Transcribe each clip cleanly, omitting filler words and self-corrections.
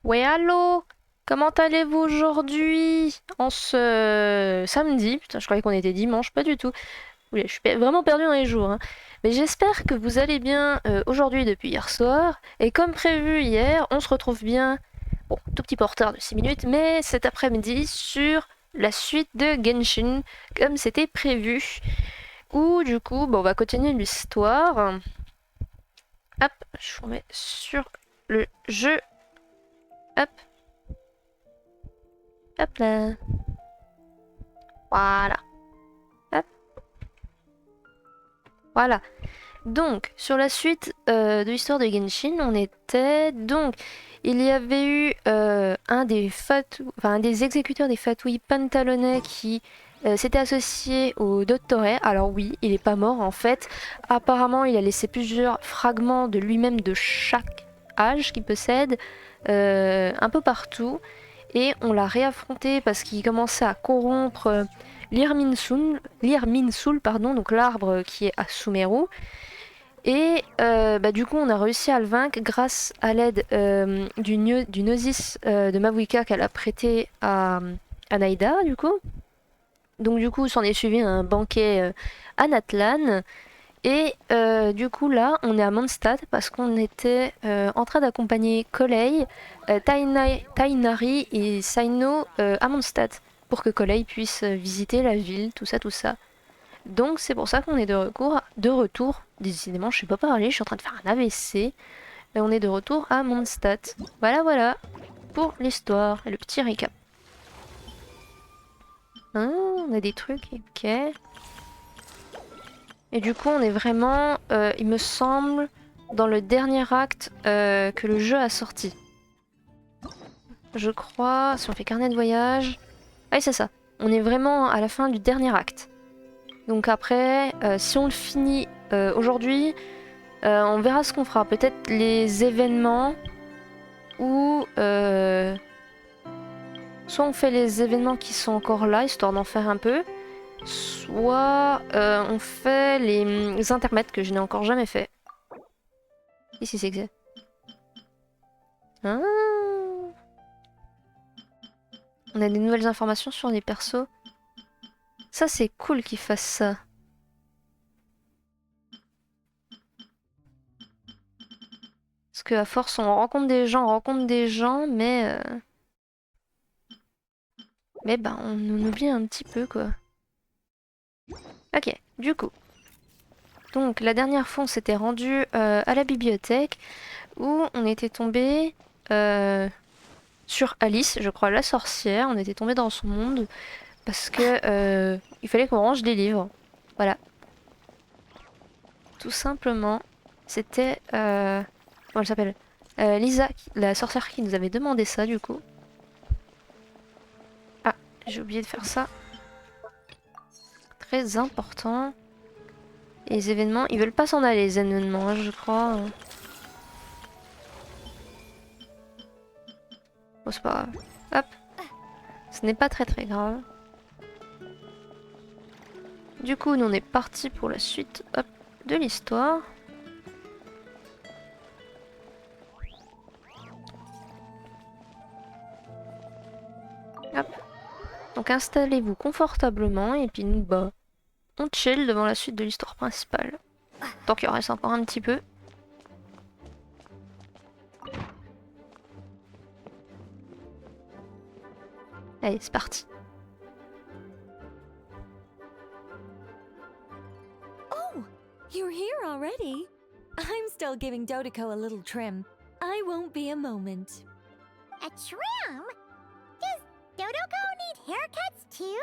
Ouais, allô? Comment allez-vous aujourd'hui? En ce samedi? Putain, je croyais qu'on était dimanche, pas du tout. Oui, je suis vraiment perdue dans les jours, hein. Mais j'espère que vous allez bien aujourd'hui depuis hier soir. Et comme prévu hier, on se retrouve bien, bon, tout petit peu en retard de 6 minutes, mais cet après-midi sur la suite de Genshin, comme c'était prévu. Où du coup, bon, on va continuer l'histoire. Hop, je vous remets sur le jeu. Hop, hop là. Voilà. Hop, voilà. Donc, sur la suite de l'histoire de Genshin, on était donc, il y avait eu un des exécuteurs des fatouilles pantalonnais qui s'était associé au Dottore. Alors oui, il est pas mort en fait. Apparemment, il a laissé plusieurs fragments de lui-même de chaque âge qu'il possède, un peu partout. Et on l'a réaffronté parce qu'il commençait à corrompre l'Irminsul, pardon, donc l'arbre qui est à Sumeru. Et du coup, on a réussi à le vaincre grâce à l'aide du Gnosis de Mavuika qu'elle a prêté à Naïda, du coup. Donc, du coup, s'en est suivi un banquet à Natlan. Et du coup, là, on est à Mondstadt parce qu'on était en train d'accompagner Kolei, Tainari et Saino à Mondstadt pour que Kolei puisse visiter la ville, tout ça, tout ça. Donc c'est pour ça qu'on est de retour. Décidément, je sais pas parler, je suis en train de faire un AVC. Et on est de retour à Mondstadt. Voilà, voilà, pour l'histoire et le petit récap. Hein, on a des trucs, ok. Et du coup, on est vraiment, il me semble, dans le dernier acte que le jeu a sorti. Je crois, si on fait carnet de voyage... Ah oui, c'est ça. On est vraiment à la fin du dernier acte. Donc après, si on le finit aujourd'hui, on verra ce qu'on fera. Peut-être les événements ou soit on fait les événements qui sont encore là, histoire d'en faire un peu, soit on fait les intermèdes que je n'ai encore jamais fait. Qu'est-ce que c'est que ça? Ah, on a des nouvelles informations sur les persos. Ça c'est cool qu'ils fassent ça. Parce qu'à force on rencontre des gens, mais ben on en oublie un petit peu quoi. Ok, du coup. Donc la dernière fois on s'était rendu à la bibliothèque où on était tombé sur Alice, je crois la sorcière, on était tombé dans son monde parce que il fallait qu'on range des livres. Voilà, tout simplement. C'était comment elle s'appelle, Lisa, la sorcière qui nous avait demandé ça du coup. Ah, j'ai oublié de faire ça. Très important. Et les événements, ils veulent pas s'en aller les événements, hein, je crois. Bon, c'est pas grave. Hop, ce n'est pas très très grave. Du coup, nous on est parti pour la suite, hop, de l'histoire. Hop. Donc installez-vous confortablement et puis nous, bah, on chill devant la suite de l'histoire principale. Tant qu'il en reste encore un petit peu. Allez, c'est parti. Oh, you're here already? I'm still giving Dodiko a little trim. I won't be a moment. A trim? Does Dodoko need haircuts too?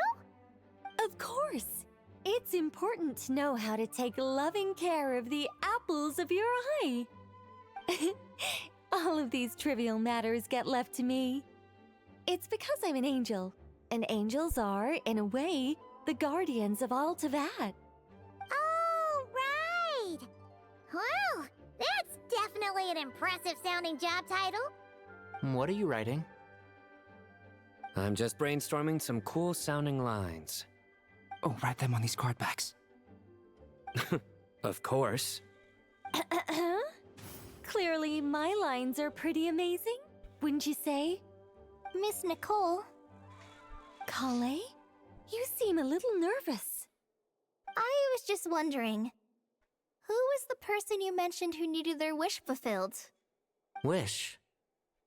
Of course! It's important to know how to take loving care of the apples of your eye. All of these trivial matters get left to me. It's because I'm an angel, and angels are, in a way, the guardians of all Teyvat. Oh, right! Well, that's definitely an impressive sounding job title. What are you writing? I'm just brainstorming some cool sounding lines. Oh, write them on these card backs. Of course. Clearly, my lines are pretty amazing. wouldn't you say? Miss Nicole, Kale? You seem a little nervous. I was just wondering, who was the person you mentioned who needed their wish fulfilled? Wish?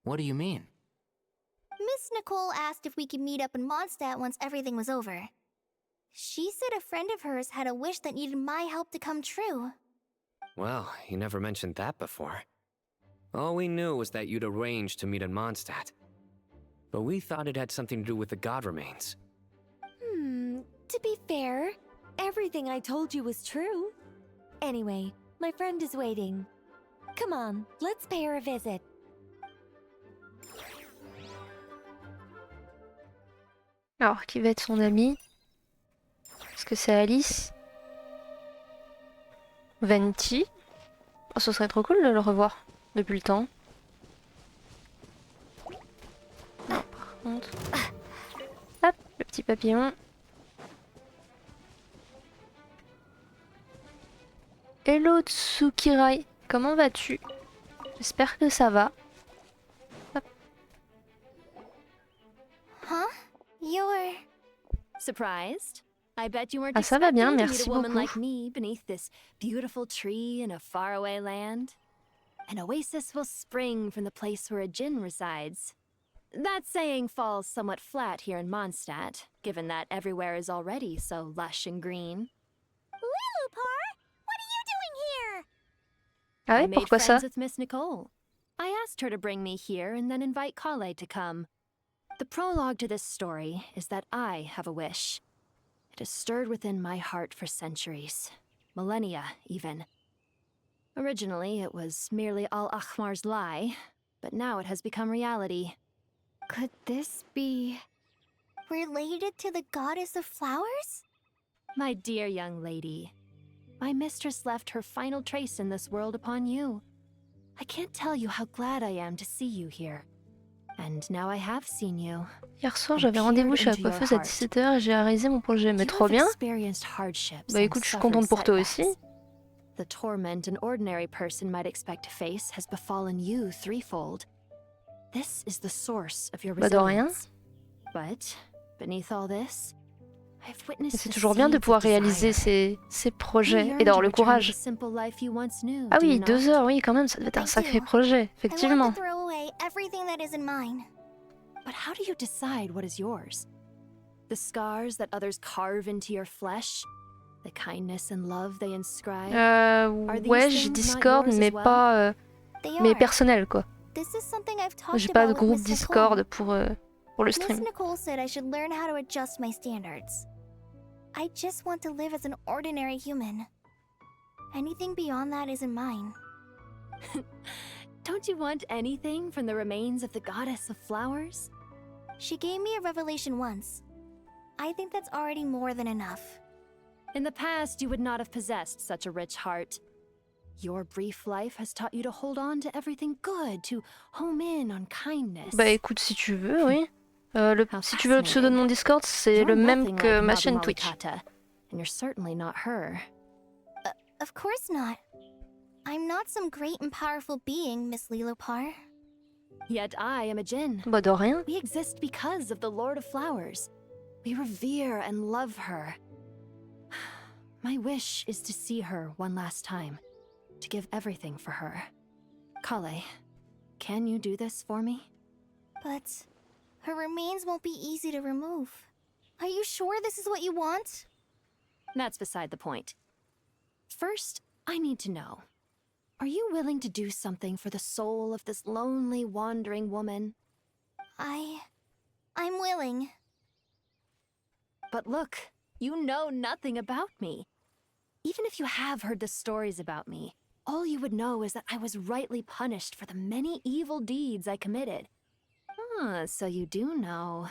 What do you mean? Miss Nicole asked if we could meet up in Mondstadt once everything was over. She said a friend of hers had a wish that needed my help to come true. Well, you never mentioned that before. All we knew was that you'd arranged to meet in Mondstadt. But we thought it had something to do with the god remains. To be fair, everything I told you was true. Anyway, my friend is waiting. Come on, let's pay her a visit. Alors, qui va être son ami? Est-ce que c'est Alice? Venti? Oh, ce serait trop cool de le revoir depuis le temps. Non, par contre... Hop, le petit papillon. Hello Tsukirai, comment vas-tu? J'espère que ça va. Hop. Huh? You're... Surprised? I bet you weren't Ah, ça va bien, expecting to merci meet a woman beaucoup. like me beneath this beautiful tree in a faraway land. An oasis will spring from the place where a djinn resides. That saying falls somewhat flat here in Mondstadt, given that everywhere is already so lush and green. Lilupar, what are you doing here? Ah I ouais, made pourquoi ça? friends with Miss Nicole. I asked her to bring me here and then invite Kale to come. The prologue to this story is that I have a wish. It has stirred within my heart for centuries, millennia even. Originally, it was merely Al-Ahmar's lie, but now it has become reality. Could this be... related to the goddess of flowers? My dear young lady, my mistress left her final trace in this world upon you. I can't tell you how glad I am to see you here. And now I have seen you. Hier soir, j'avais rendez-vous chez la coiffeuse à 17h et j'ai réalisé mon projet. Mais trop bien. Bah écoute, je suis contente pour toi aussi. The torment an ordinary person might expect to face has befallen you threefold. This is the source of your Bah de rien. resilience. But beneath all this, I've witnessed C'est the toujours bien de seeds pouvoir of réaliser desire. ses projets You et d'avoir yearn le to return to courage. the simple life you once knew, Ah do oui, you 2 not? heures, oui, quand même, ça devait être un sacré projet, I want effectivement. to throw away everything that isn't mine. But how do you decide what is yours? The scars that others carve into your flesh? The kindness and love they inscribe? these Ouais, j'ai things not Discord, yours mais as well? pas... They mais are. personnel, quoi. This is something I've talked J'ai pas de about with groupe Miss Discord Nicole. pour le Miss stream. Nicole said I should learn how to adjust my standards. I just want to live as an ordinary human. Anything beyond that isn't mine. Don't you want anything from the remains of the goddess of flowers? She gave me a revelation once. I think that's already more than enough. In the past, you would not have possessed such a rich heart. Your brief life has taught you to hold on to everything good, to home in on kindness. Bah écoute, si tu veux, oui. How Si tu veux le pseudo de mon Discord, c'est You're le même nothing que like ma Mabu chaîne Twitch. Malikata, and you're certainly not her. Of course not. I'm not some great and powerful being, Miss Lilopar. Yet I am a djinn. Bah de rien. We exist because of the Lord of Flowers. We revere and love her. My wish is to see her one last time, to give everything for her. Kale, can you do this for me? But her remains won't be easy to remove. Are you sure this is what you want? That's beside the point. First, I need to know. Are you willing to do something for the soul of this lonely, wandering woman? I'm willing. But look, you know nothing about me. Even if you have heard the stories about me, all you would know is that I was rightly punished for the many evil deeds I committed. Ah, so you do know.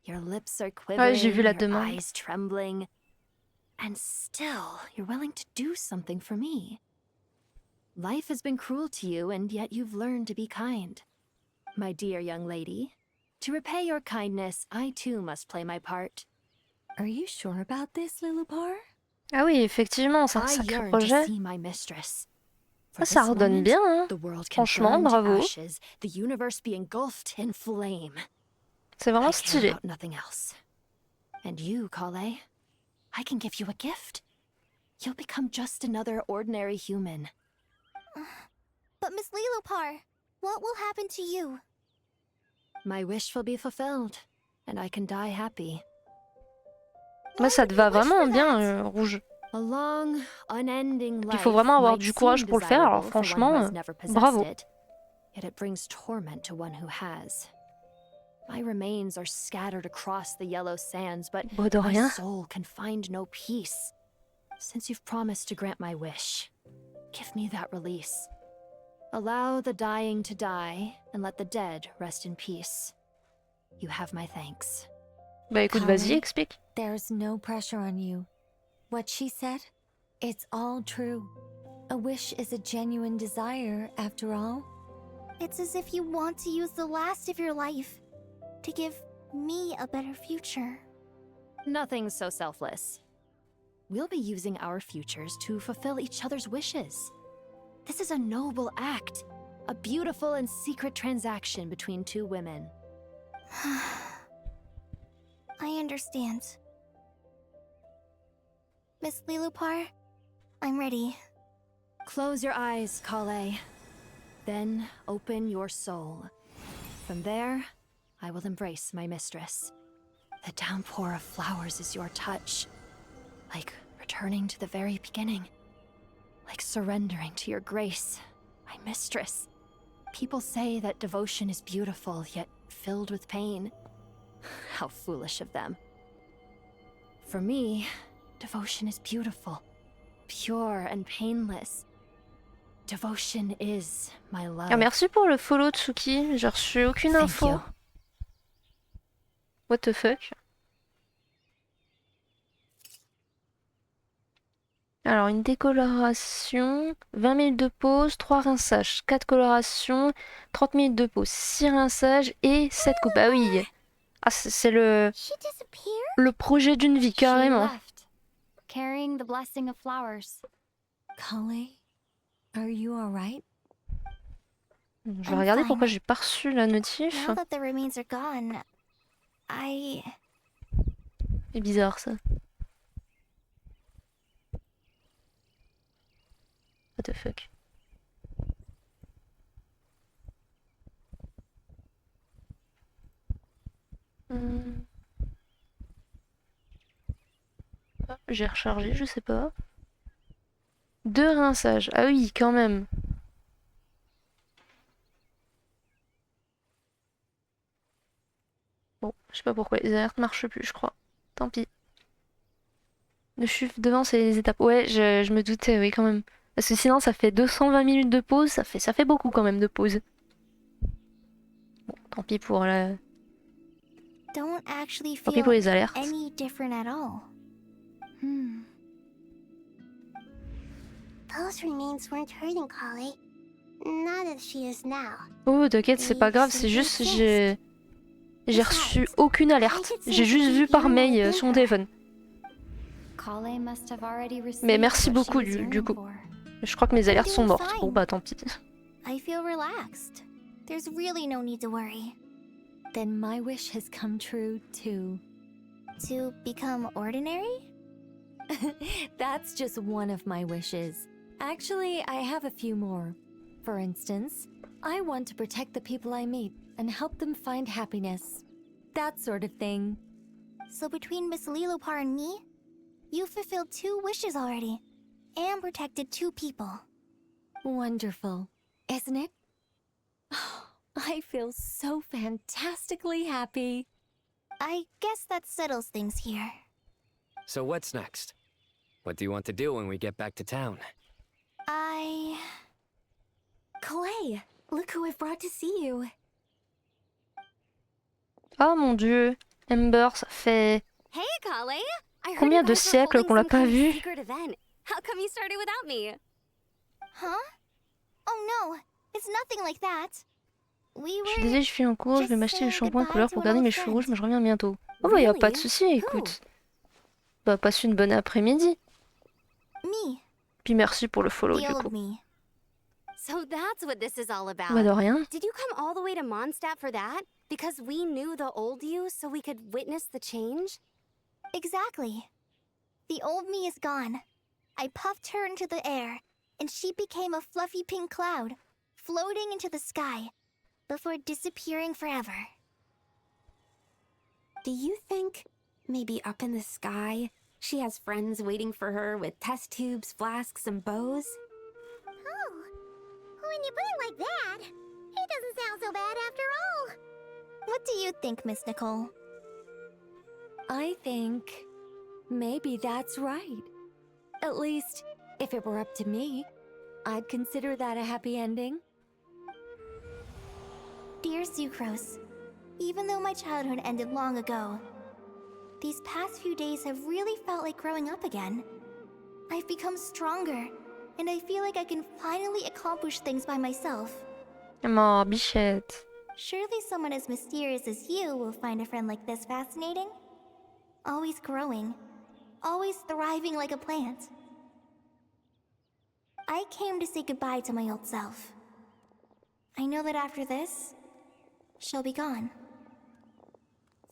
Your lips are quivering, j'ai vu la your demande. eyes trembling. And still, you're willing to do something for me. Life has been cruel to you, and yet you've learned to be kind. My dear young lady, to repay your kindness, I too must play my part. Are you sure about this, Lilupar? Ah oui, effectivement, c'est un I sacré yearn to projet. see my mistress. For Ça this redonne moment, bien, hein. the world can Franchement, burn to bravo. ashes, the universe be engulfed in flame. C'est vraiment I care stylé. about nothing else. And you, Kale, I can give you a gift. You'll become just another ordinary human. But Miss Lilopar, what will happen to you? My wish will be fulfilled, and I can die happy. Moi, Why ça would te you va wish vraiment for bien, that? Rouge. A long, unending Il life faut vraiment avoir might du courage seem pour le faire, alors desirable for one who franchement, has never possessed bravo. it, yet it brings torment to one who has. My remains are scattered across the yellow sands, but Beau de my rien. soul can find no peace. Since you've promised to grant my wish, give me that release. Allow the dying to die, and let the dead rest in peace. You have my thanks. Bah écoute, vas-y, Kale, explique. There's no pressure on you. What she said, it's all true. A wish is a genuine desire, after all. It's as if you want to use the last of your life to give me a better future. Nothing so selfless. We'll be using our futures to fulfill each other's wishes. This is a noble act, a beautiful and secret transaction between two women. I understand. Miss Lilopar, I'm ready. Close your eyes, Kale. Then open your soul. From there, I will embrace my mistress. The downpour of flowers is your touch. Like returning to the very beginning. Like surrendering to your grace, my mistress. People say that devotion is beautiful, yet filled with pain. How foolish of them. For me, devotion is beautiful, pure and painless. Devotion is my love. Ah, merci pour le follow, Tsuki. J'ai reçu aucune Thank info. you. What the fuck? Alors, une décoloration, 20 minutes de pause, 3 rinçages, 4 colorations, 30 minutes de pause, 6 rinçages et 7 coupes. Ah oui! Ah, c'est She disappeared? le projet d'une vie, carrément. She left, carrying the blessing of flowers. Kale, are you alright? Je vais I'm regarder fine. pourquoi j'ai pas reçu la notif. Now that the remains are gone, C'est bizarre, ça. What the fuck? Ah, j'ai rechargé, je sais pas. 2 rinçages. Ah oui, quand même. Bon, je sais pas pourquoi les alertes marchent plus, je crois. Tant pis. Le chiffre devant, c'est les étapes. Ouais, je me doutais, oui, quand même. Parce que sinon, ça fait 220 minutes de pause. Ça fait beaucoup, quand même, de pause. Bon, tant pis pour la... don't actually Tant pis pour feel les alertes. any different at all. Those remains weren't hurting Kale. Not as she is now. Oh, t'inquiète, c'est pas grave, c'est juste j'ai reçu aucune alerte. J'ai juste vu par mail sur mon téléphone. Kale must have already received Mais merci what she beaucoup was du yearning coup. for. Je crois que mes alertes sont doing mortes. fine. Bon bah tant pis. I feel relaxed. There's really no need to worry. Then my wish has come true, too. To become ordinary? That's just one of my wishes. Actually, I have a few more. For instance, I want to protect the people I meet and help them find happiness. That sort of thing. So between Miss Lilopar and me, you fulfilled 2 wishes already. And protected 2 people. Wonderful, isn't it? I feel so fantastically happy. I guess that settles things here. So what's next? What do you want to do when we get back to town? Clay, look who I've brought to see you. Oh mon dieu, Ember, ça fait Hey, Kale! I heard combien you de guys were siècles holding qu'on l'a some pas kind of vu? secret event. How come you started without me? Huh? Oh no, it's nothing like that. We Je suis were... désolée, je suis en cours, je vais m'acheter le shampoing de couleur pour garder mes cheveux rouges, mais je reviens bientôt. Oh bah y a pas de Really? souci, écoute. Bah passe une bonne après-midi. Me, Puis merci pour le follow the du old coup. me. So that's what this is all Bah about. de rien. Did you come all the way to Mondstadt for that? Because we knew the old you so we could witness the change? Exactly. The old me is gone. I puffed her into the air, and she became a fluffy pink cloud, floating into the sky, before disappearing forever. Do you think, maybe up in the sky, she has friends waiting for her with test tubes, flasks, and bows? Oh, when you put it like that, it doesn't sound so bad after all. What do you think, Miss Nicole? I think maybe that's right. At least, if it were up to me, I'd consider that a happy ending. Dear Sucrose, even though my childhood ended long ago, these past few days have really felt like growing up again. I've become stronger, and I feel like I can finally accomplish things by myself. Oh, bichette. Surely someone as mysterious as you will find a friend like this fascinating? Always growing, always thriving like a plant. I came to say goodbye to my old self. I know that after this, she'll be gone.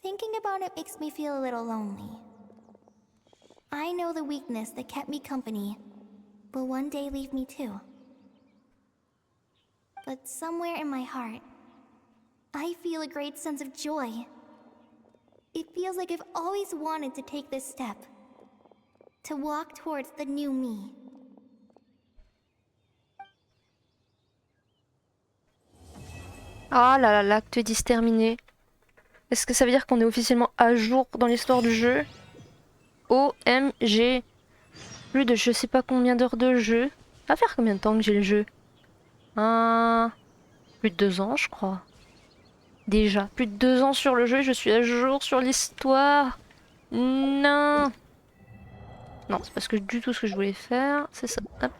Thinking about it makes me feel a little lonely. I know the weakness that kept me company will one day leave me too. But somewhere in my heart, I feel a great sense of joy. It feels like I've always wanted to take this step, to walk towards the new me. Ah là là, l'acte 10 terminé. Est-ce que ça veut dire qu'on est officiellement à jour dans l'histoire du jeu? OMG. Plus de je sais pas combien d'heures de jeu. Ça va faire combien de temps que j'ai le jeu? Plus de 2 ans, je crois. Déjà, plus de 2 ans sur le jeu, je suis à jour sur l'histoire. Non. Non, c'est parce que du tout ce que je voulais faire. C'est ça. Hop.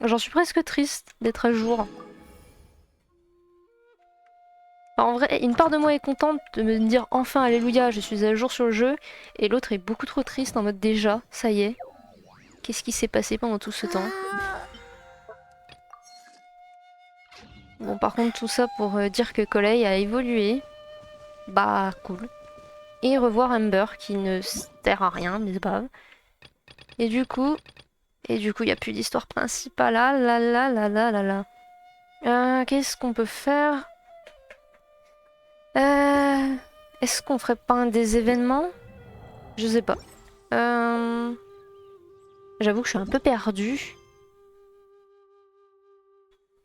J'en suis presque triste d'être à jour. En vrai, une part de moi est contente de me dire enfin alléluia, je suis à jour sur le jeu, et l'autre est beaucoup trop triste en mode déjà, ça y est. Qu'est-ce qui s'est passé pendant tout ce temps? Bon, par contre, tout ça pour dire que Collei a évolué. Bah, cool. Et revoir Amber qui ne sert à rien, mais c'est pas grave. Et du coup, il n'y a plus d'histoire principale. Ah là là là là là là. Qu'est-ce qu'on peut faire? Est-ce qu'on ferait pas un des événements? Je sais pas. J'avoue que je suis un peu perdue.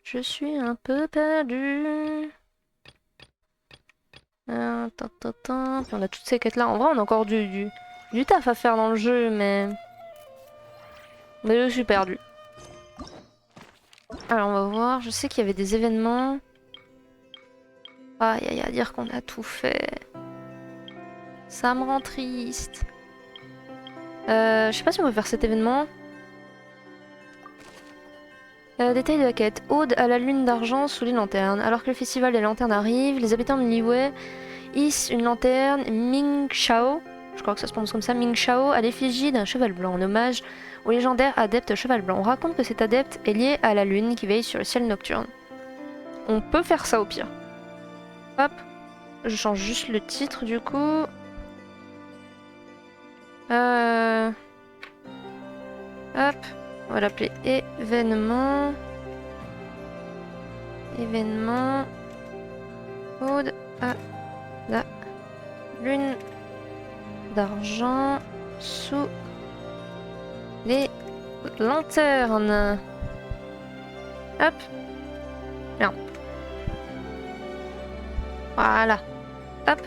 Je suis un peu perdue. Puis on a toutes ces quêtes là. En vrai, on a encore du taf à faire dans le jeu, mais je suis perdue. Alors, on va voir. Je sais qu'il y avait des événements. Aïe aïe, à dire qu'on a tout fait. Ça me rend triste. Je sais pas si on peut faire cet événement. Détail de la quête. Ode à la lune d'argent sous les lanternes. Alors que le festival des lanternes arrive, les habitants de Liyue hissent une lanterne Ming Shao, je crois que ça se prononce comme ça, Ming Shao, à l'effigie d'un cheval blanc, en hommage au légendaire adepte cheval blanc. On raconte que cet adepte est lié à la lune qui veille sur le ciel nocturne. On peut faire ça au pire. Hop, je change juste le titre du coup. Hop, on va l'appeler événement. Événement. Ode à la lune d'argent sous les lanternes. Hop. Bien. Voilà. Hop.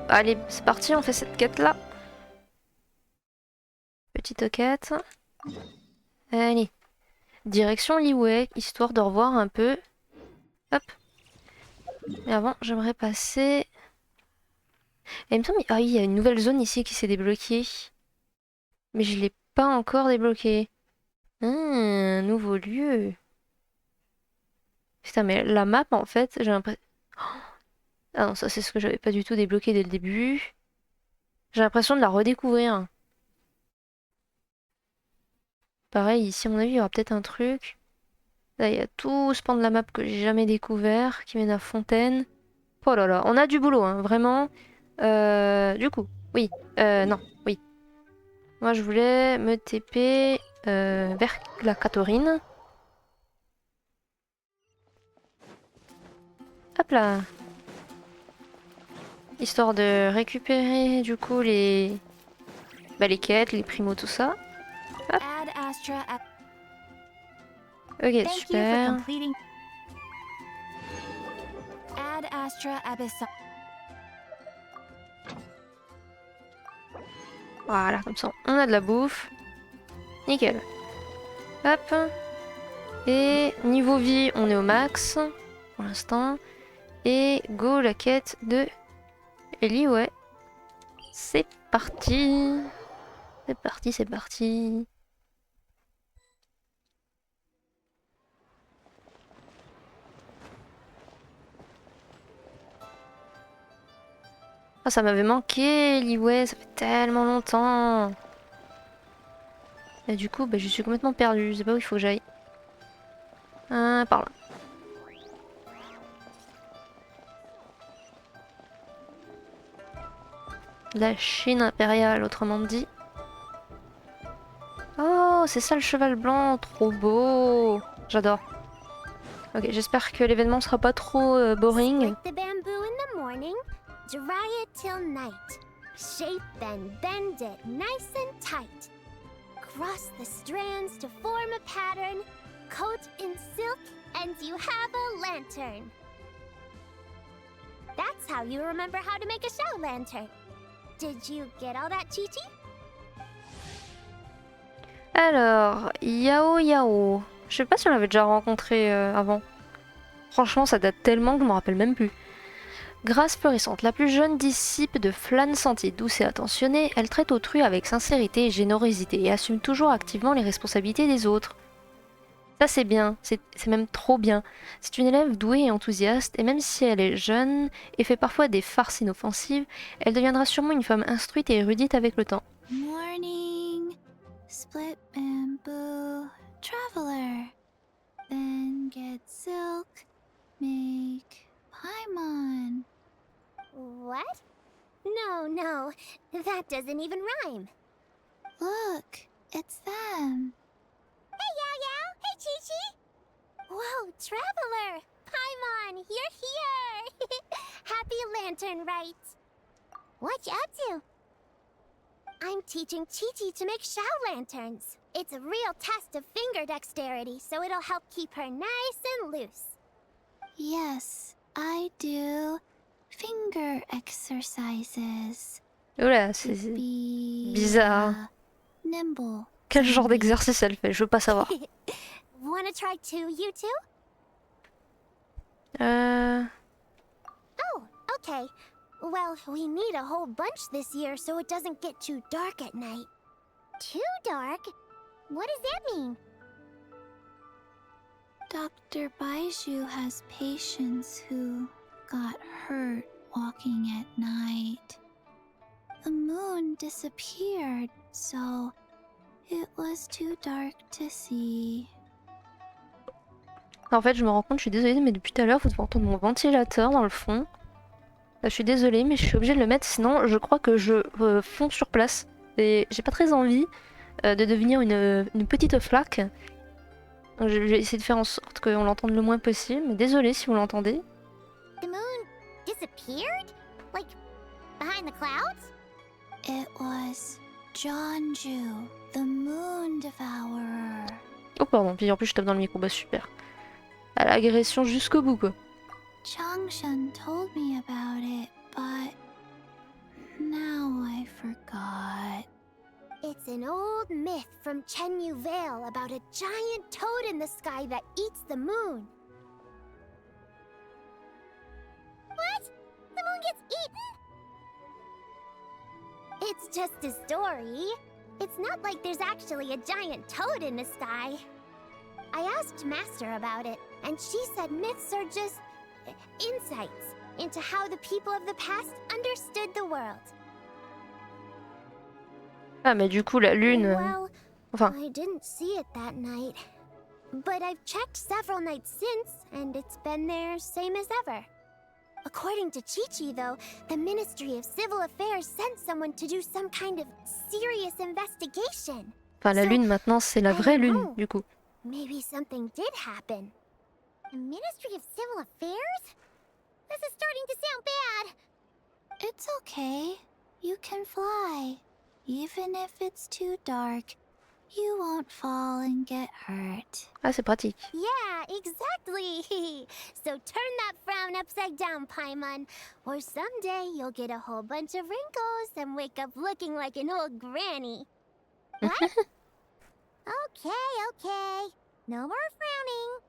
Allez, c'est parti, on fait cette quête-là. Petite quête. Allez. Direction Liyue, histoire de revoir un peu. Hop. Mais avant, j'aimerais passer... Et il me semble... Ah oui, il y a une nouvelle zone ici qui s'est débloquée. Mais je l'ai pas encore débloquée. Un nouveau lieu. Putain, mais la map, en fait, j'ai l'impression... Ah non, ça c'est ce que j'avais pas du tout débloqué dès le début. J'ai l'impression de la redécouvrir. Pareil, ici, à mon avis, il y aura peut-être un truc. Là, il y a tout ce pan de la map que j'ai jamais découvert, qui mène à Fontaine. Oh là là, on a du boulot, hein, vraiment. Du coup, oui. Non, oui. Moi, je voulais me TP vers la Catorine. Hop là. Histoire de récupérer, du coup, les quêtes, les primos, tout ça. Hop. Add Astra. Ok, Thank you for super. completing. Add Astra Abyssal. Voilà, comme ça, on a de la bouffe. Nickel. Hop. Et niveau vie, on est au max pour l'instant. Et go la quête de Liyue. C'est parti. C'est parti, c'est parti. Ah, ça m'avait manqué, Liyue, ça fait tellement longtemps. Et du coup, bah, je suis complètement perdue, je sais pas où il faut que j'aille. Par là. La Chine impériale, autrement dit. Oh, c'est ça le cheval blanc, trop beau. J'adore. Ok, j'espère que l'événement sera pas trop boring. Split the bamboo in the morning, dry it till night. Shape then bend it nice and tight. Cross the strands to form a pattern. Coat in silk and you have a lantern. That's how you remember how to make a shell lantern. Did you get all that, Chi-Chi? Alors, Yao Yao. Je sais pas si on l'avait déjà rencontré avant. Franchement, ça date tellement que je me rappelle même plus. Grâce florissante, la plus jeune disciple de Flâne Sentier, douce et attentionnée, elle traite autrui avec sincérité et générosité et assume toujours activement les responsabilités des autres. Ça c'est bien, c'est même trop bien. C'est une élève douée et enthousiaste, et même si elle est jeune et fait parfois des farces inoffensives, elle deviendra sûrement une femme instruite et érudite avec le temps. Morning, split bamboo, traveler. Then get silk, make paimon. What? No, that doesn't even rhyme. Look, it's them. Hey, Yao! Hey, Chi-Chi! Whoa, Traveler! Paimon, you're here! Happy Lantern Rites! What you up to? I'm teaching Chi-Chi to make shell lanterns. It's a real test of finger dexterity, so it'll help keep her nice and loose. Yes, I do finger exercises. Oula, c'est bizarre. Nimble. Quel genre d'exercice elle fait? Je veux pas savoir. Wanna try too, you two? Oh, okay. Well, we need a whole bunch this year so it doesn't get too dark at night. Too dark? What does that mean? Dr. Baiju has patients who got hurt walking at night. The moon disappeared, so it was too dark to see. En fait, je me rends compte, je suis désolée, mais depuis tout à l'heure, vous devez entendre mon ventilateur dans le fond. Là, je suis désolée, mais je suis obligée de le mettre, sinon je crois que je fonds sur place. Et j'ai pas très envie de devenir une petite flaque. Donc, je vais essayer de faire en sorte qu'on l'entende le moins possible, mais désolée si vous l'entendez. The moon disappeared? Like, behind the clouds? It was Jonju, the moon devourer. Oh pardon, puis en plus je tape dans le micro, bah super. À l'agression jusqu'au bout quoi. Changshan told me about it, but now I forgot. It's an old myth from Chenyu Vale about a giant toad in the sky that eats the moon. What? The moon gets eaten? It's just a story. It's not like there's actually a giant toad in the sky. I asked Master about it, and she said myths are just insights into how the people of the past understood the world. Ah mais du coup la lune... Well, Enfin... I didn't see it that night. But I've checked several nights since, and it's been there same as ever. According to Chi-Chi, though, the Ministry of Civil Affairs sent someone to do some kind of serious investigation. Enfin, la lune maintenant, c'est la vraie lune, du coup. Maybe something did happen. The Ministry of Civil Affairs? This is starting to sound bad. It's okay. You can fly. Even if it's too dark, you won't fall and get hurt. Ah, c'est pratique. Yeah, exactly. So turn that frown upside down, Paimon. Or someday you'll get a whole bunch of wrinkles and wake up looking like an old granny. What? Okay. No more frowning.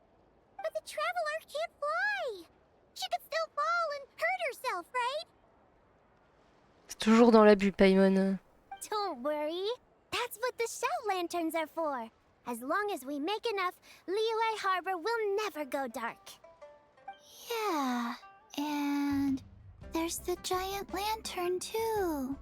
But the traveler can't fly. She could still fall and hurt herself, right? C'est toujours dans l'abus, Paimon. Don't worry. That's what the shout lanterns are for. As long as we make enough, Liyue Harbor will never go dark. Yeah, and there's the giant lantern too.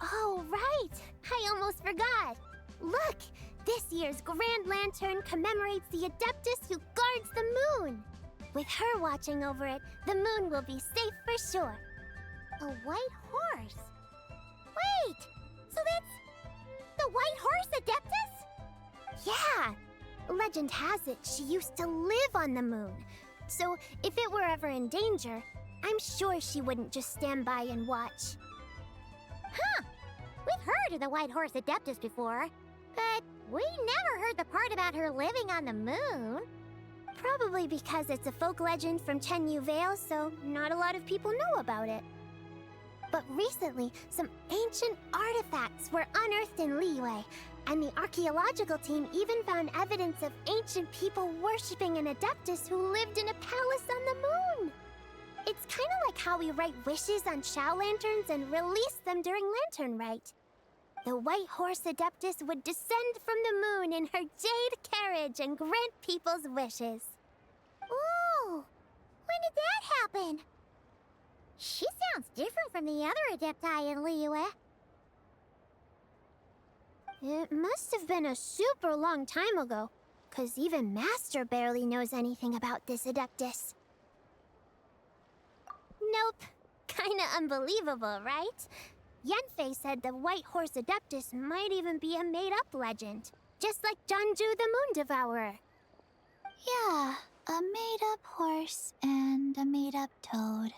Oh, right! I almost forgot. Look! This year's Grand Lantern commemorates the Adeptus who guards the moon. With her watching over it, the moon will be safe for sure. A white horse? Wait! So that's the White Horse Adeptus? Yeah! Legend has it she used to live on the moon. So if it were ever in danger, I'm sure she wouldn't just stand by and watch. Huh! We've heard of the White Horse Adeptus before, but we never heard the part about her living on the moon. Probably because it's a folk legend from Chenyu Vale, so not a lot of people know about it. But recently, some ancient artifacts were unearthed in Liyue, and the archaeological team even found evidence of ancient people worshipping an Adeptus who lived in a palace on the moon. It's kind of like how we write wishes on Shao lanterns and release them during Lantern Rite. The White Horse Adeptus would descend from the moon in her jade carriage and grant people's wishes. Ooh! When did that happen? She sounds different from the other Adepti in Liyue. It must have been a super long time ago, 'cause even Master barely knows anything about this Adeptus. Nope. Kinda unbelievable, right? Yanfei said the White Horse Adeptus might even be a made-up legend, just like Janju the Moon Devourer. Yeah, a made-up horse and a made-up toad.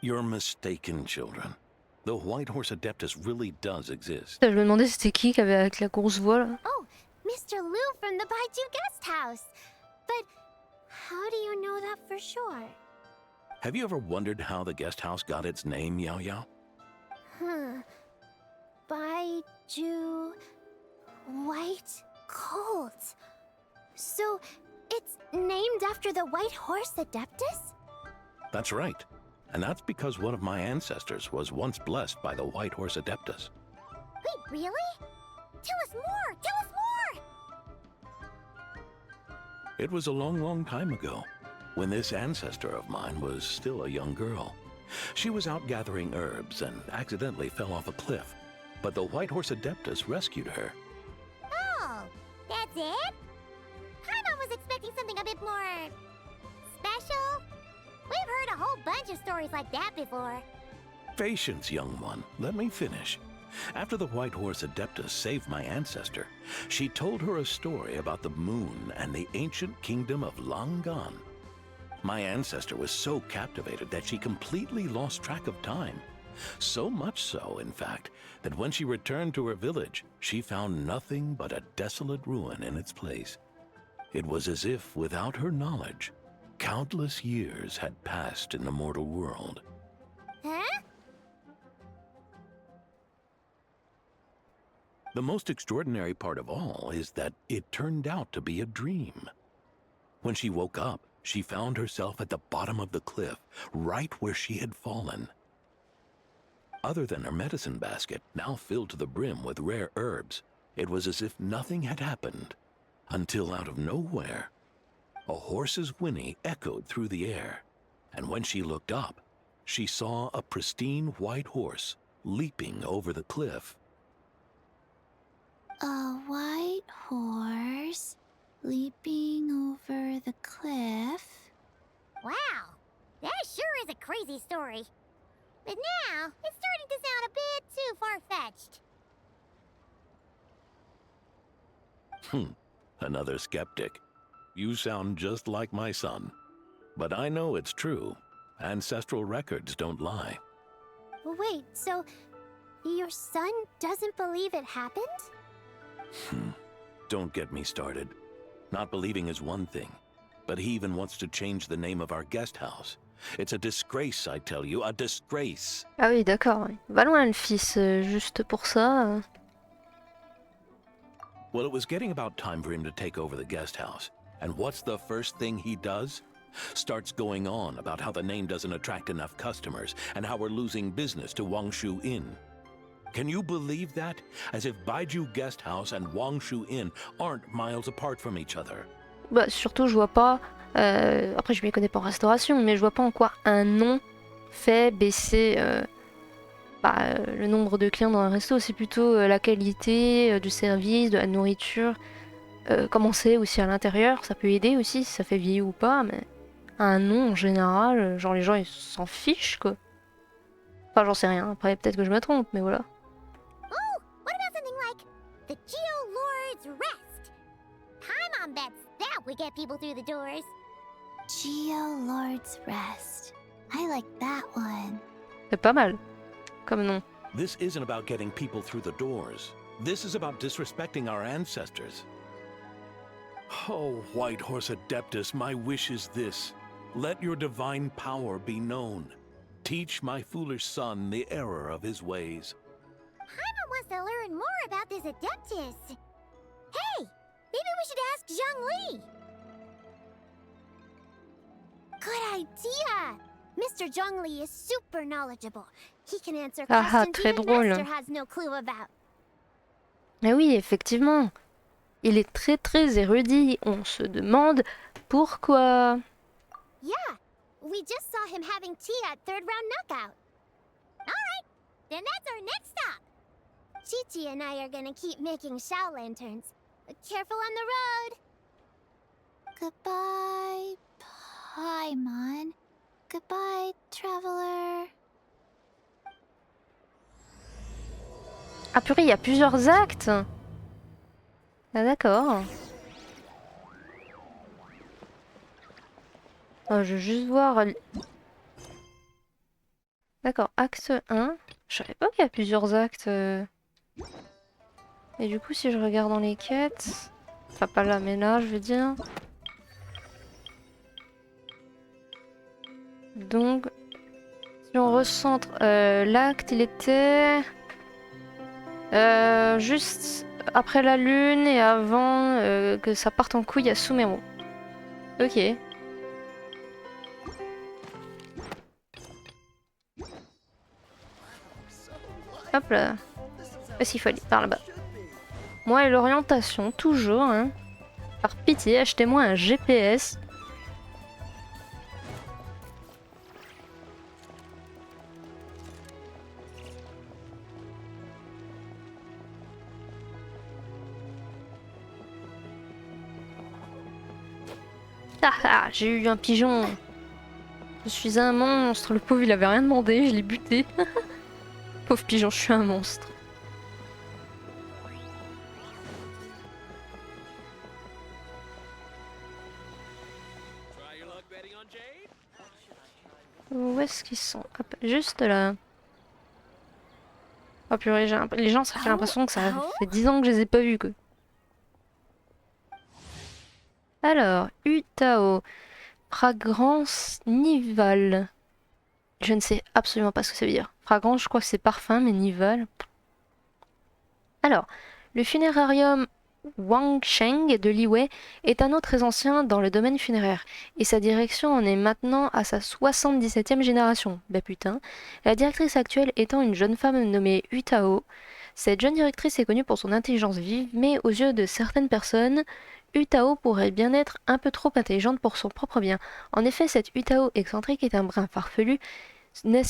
You're mistaken, children. The White Horse Adeptus really does exist. Je me demandais c'était qui avait avec la grosse voix là. Oh, Mr. Lu from the Baiju Guest House. But how do you know that for sure? Have you ever wondered how the guest house got its name, Yao Yao? Baiju... White Colt. So, it's named after the White Horse Adeptus? That's right. And that's because one of my ancestors was once blessed by the White Horse Adeptus. Wait, really? Tell us more! Tell us more! It was a long, long time ago, when this ancestor of mine was still a young girl. She was out gathering herbs and accidentally fell off a cliff, but the White Horse Adeptus rescued her. Oh, that's it? Paimon was expecting something a bit more... special? We've heard a whole bunch of stories like that before. Patience, young one. Let me finish. After the White Horse Adeptus saved my ancestor, she told her a story about the moon and the ancient kingdom of Langan. My ancestor was so captivated that she completely lost track of time. So much so, in fact, that when she returned to her village, she found nothing but a desolate ruin in its place. It was as if, without her knowledge, countless years had passed in the mortal world. Huh? The most extraordinary part of all is that it turned out to be a dream. When she woke up, she found herself at the bottom of the cliff, right where she had fallen. Other than her medicine basket, now filled to the brim with rare herbs, it was as if nothing had happened, until out of nowhere, a horse's whinny echoed through the air, and when she looked up, she saw a pristine white horse leaping over the cliff. A white horse Leaping over the cliff. Wow, that sure is a crazy story. But now, it's starting to sound a bit too far-fetched. Another skeptic. You sound just like my son. But I know it's true. Ancestral records don't lie. Wait, so your son doesn't believe it happened? Don't get me started. Not believing is one thing, but he even wants to change the name of our guest house. It's a disgrace, I tell you, a disgrace. Ah oui, d'accord. Va loin le fils, juste pour ça. Well, it was getting about time for him to take over the guest house. And what's the first thing he does? Starts going on about how the name doesn't attract enough customers and how we're losing business to Wangshu Inn. Can you believe that? As if Baiju Guest House and Wangshu Inn aren't miles apart from each other. Bah, surtout, je vois pas. Après, je m'y connais pas en restauration, mais je vois pas en quoi un nom fait baisser le nombre de clients dans un resto. C'est plutôt la qualité du service, de la nourriture, comment c'est aussi à l'intérieur. Ça peut aider aussi si ça fait vieillir ou pas, mais un nom en général, genre les gens ils s'en fichent quoi. Enfin, j'en sais rien. Après, peut-être que je me trompe, mais voilà. Oh, what about something like the Geo-Lord's Rest? Paimon bets that would get people through the doors. Geo-Lord's Rest. I like that one. C'est pas mal comme nom. This isn't about getting people through the doors. This is about disrespecting our ancestors. Oh, White Horse Adeptus, my wish is this. Let your divine power be known. Teach my foolish son the error of his ways. Paimon wants to learn more about this Adeptus. Hey, maybe we should ask Zonghli. Good idea! Mr. Zonghli is super knowledgeable. He can answer questions très even drôle. Master has no clue about. Mais oui, effectivement. Il est très très érudit. On se demande pourquoi. Yeah, we just saw him having tea at third round knockout. Alright, then that's our next stop. Chi-Chi and I are gonna keep making Shao lanterns. Careful on the road. Goodbye, Paimon. Goodbye, traveler. Ah purée, il y a plusieurs actes. Ah d'accord. Oh, je veux juste voir. D'accord, acte 1. Je savais pas qu'il y a plusieurs actes. Et du coup, si je regarde dans les quêtes. Enfin, pas là, mais là, je veux dire. Donc, si on recentre, l'acte, il était. Juste après la lune et avant que ça parte en couille à Sumeru. Ok. Hop là. Est-ce qu'il faut aller par là-bas? Moi et l'orientation, toujours. Hein. Par pitié, achetez-moi un GPS. Ah ah, j'ai eu un pigeon. Je suis un monstre. Le pauvre, il avait rien demandé, je l'ai buté. Pauvre pigeon, je suis un monstre. Où est-ce qu'ils sont? Hop, juste là. Oh purée, les gens, ça fait l'impression que ça fait 10 ans que je les ai pas vus, quoi. Alors, Utao. Fragrance Nival. Je ne sais absolument pas ce que ça veut dire. Fragrance, je crois que c'est parfum, mais Nival. Alors, le funérarium Wangsheng de Liyue est un nom très ancien dans le domaine funéraire, et sa direction en est maintenant à sa 77e génération. Bah putain. La directrice actuelle étant une jeune femme nommée Utao. Cette jeune directrice est connue pour son intelligence vive, mais aux yeux de certaines personnes, Utao pourrait bien être un peu trop intelligente pour son propre bien. En effet, cette Utao excentrique est un brin farfelu, n'est